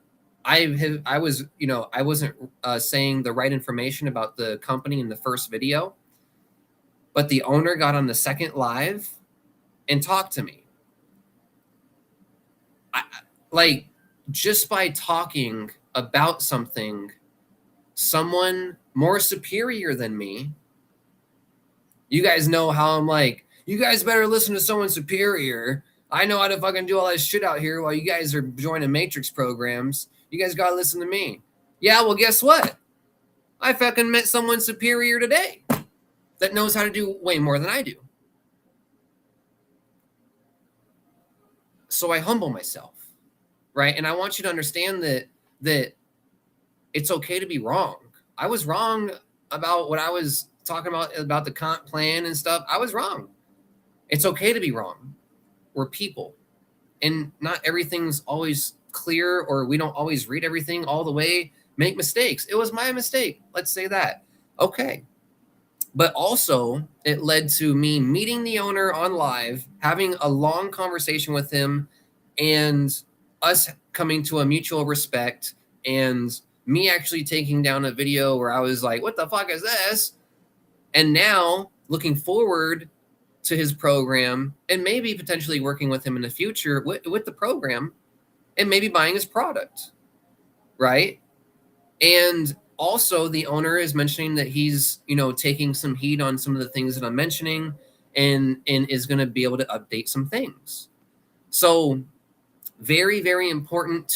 was, I wasn't saying the right information about the company in the first video, but the owner got on the second live and talked to me. Like, just by talking about something, someone more superior than me. You guys know how I'm like, you guys better listen to someone superior. I know how to fucking do all this shit out here while you guys are joining Matrix programs. You guys gotta listen to me. Yeah, well, guess what? I fucking met someone superior today that knows how to do way more than I do. So I humble myself, right? And I want you to understand that it's okay to be wrong. I was wrong about what I was talking about the comp plan and stuff. I was wrong. It's okay to be wrong. We're people, and not everything's always clear, or we don't always read everything all the way, make mistakes. It was my mistake. Let's say that. Okay. But also, it led to me meeting the owner on live, having a long conversation with him, and us coming to a mutual respect, and me actually taking down a video where I was like, what the fuck is this? And now looking forward to his program and maybe potentially working with him in the future with the program and maybe buying his product, right? And also the owner is mentioning that he's, taking some heat on some of the things that I'm mentioning and is going to be able to update some things. So very, very important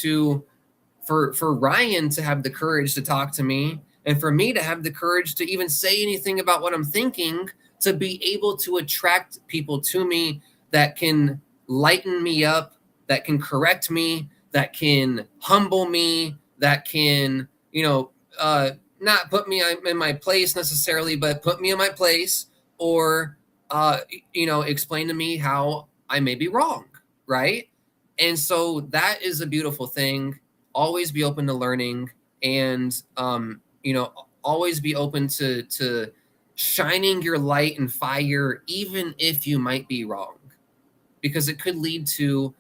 for Ryan to have the courage to talk to me, and for me to have the courage to even say anything about what I'm thinking, to be able to attract people to me that can lighten me up, that can correct me, that can humble me, that can, not put me in my place necessarily, but put me in my place, or, explain to me how I may be wrong, right? And so that is a beautiful thing. Always be open to learning, and always be open to shining your light and fire, even if you might be wrong, because it could lead to,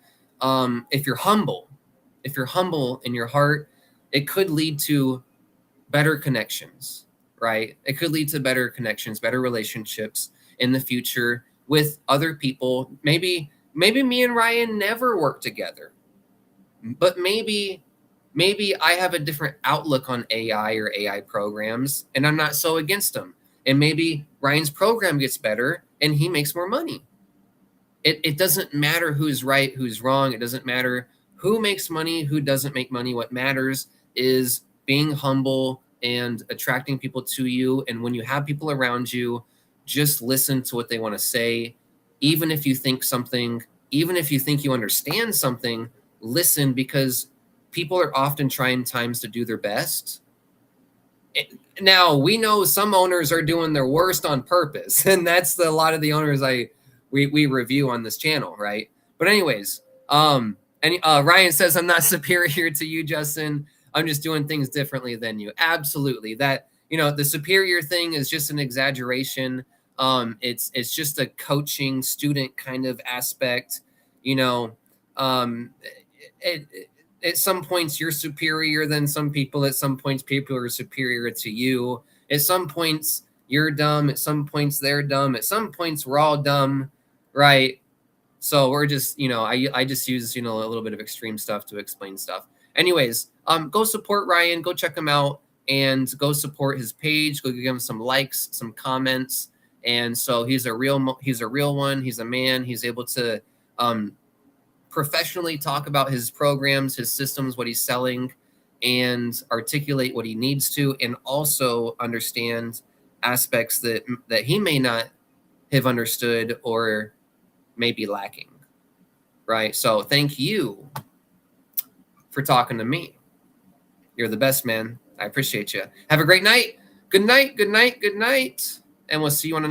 if you're humble in your heart, it could lead to better connections, right? It could lead to better connections, better relationships in the future with other people. Maybe me and Ryan never work together, but maybe I have a different outlook on AI or AI programs, and I'm not so against them. And maybe Ryan's program gets better and he makes more money. It doesn't matter who's right, who's wrong. It doesn't matter who makes money, who doesn't make money. What matters is being humble and attracting people to you. And when you have people around you, just listen to what they want to say. Even if you think something, even if you think you understand something, listen, because people are often trying times to do their best. Now, we know some owners are doing their worst on purpose, and that's a lot of the owners we review on this channel, right? But anyways, and Ryan says, I'm not superior to you, Justin. I'm just doing things differently than you. Absolutely. That, the superior thing is just an exaggeration. It's just a coaching student kind of aspect. At some points you're superior than some people. At some points people are superior to you. At some points you're dumb. At some points they're dumb. At some points we're all dumb, right? So we're just, I just use, a little bit of extreme stuff to explain stuff. Anyways, go support Ryan, go check him out, and go support his page. Go give him some likes, some comments. And so he's a real one. He's a man. He's able to professionally talk about his programs, his systems, what he's selling, and articulate what he needs to, and also understand aspects that he may not have understood or may be lacking, right? So thank you for talking to me. You're the best, man. I appreciate you. Have a great night. Good night, good night, good night. And we'll see you on the next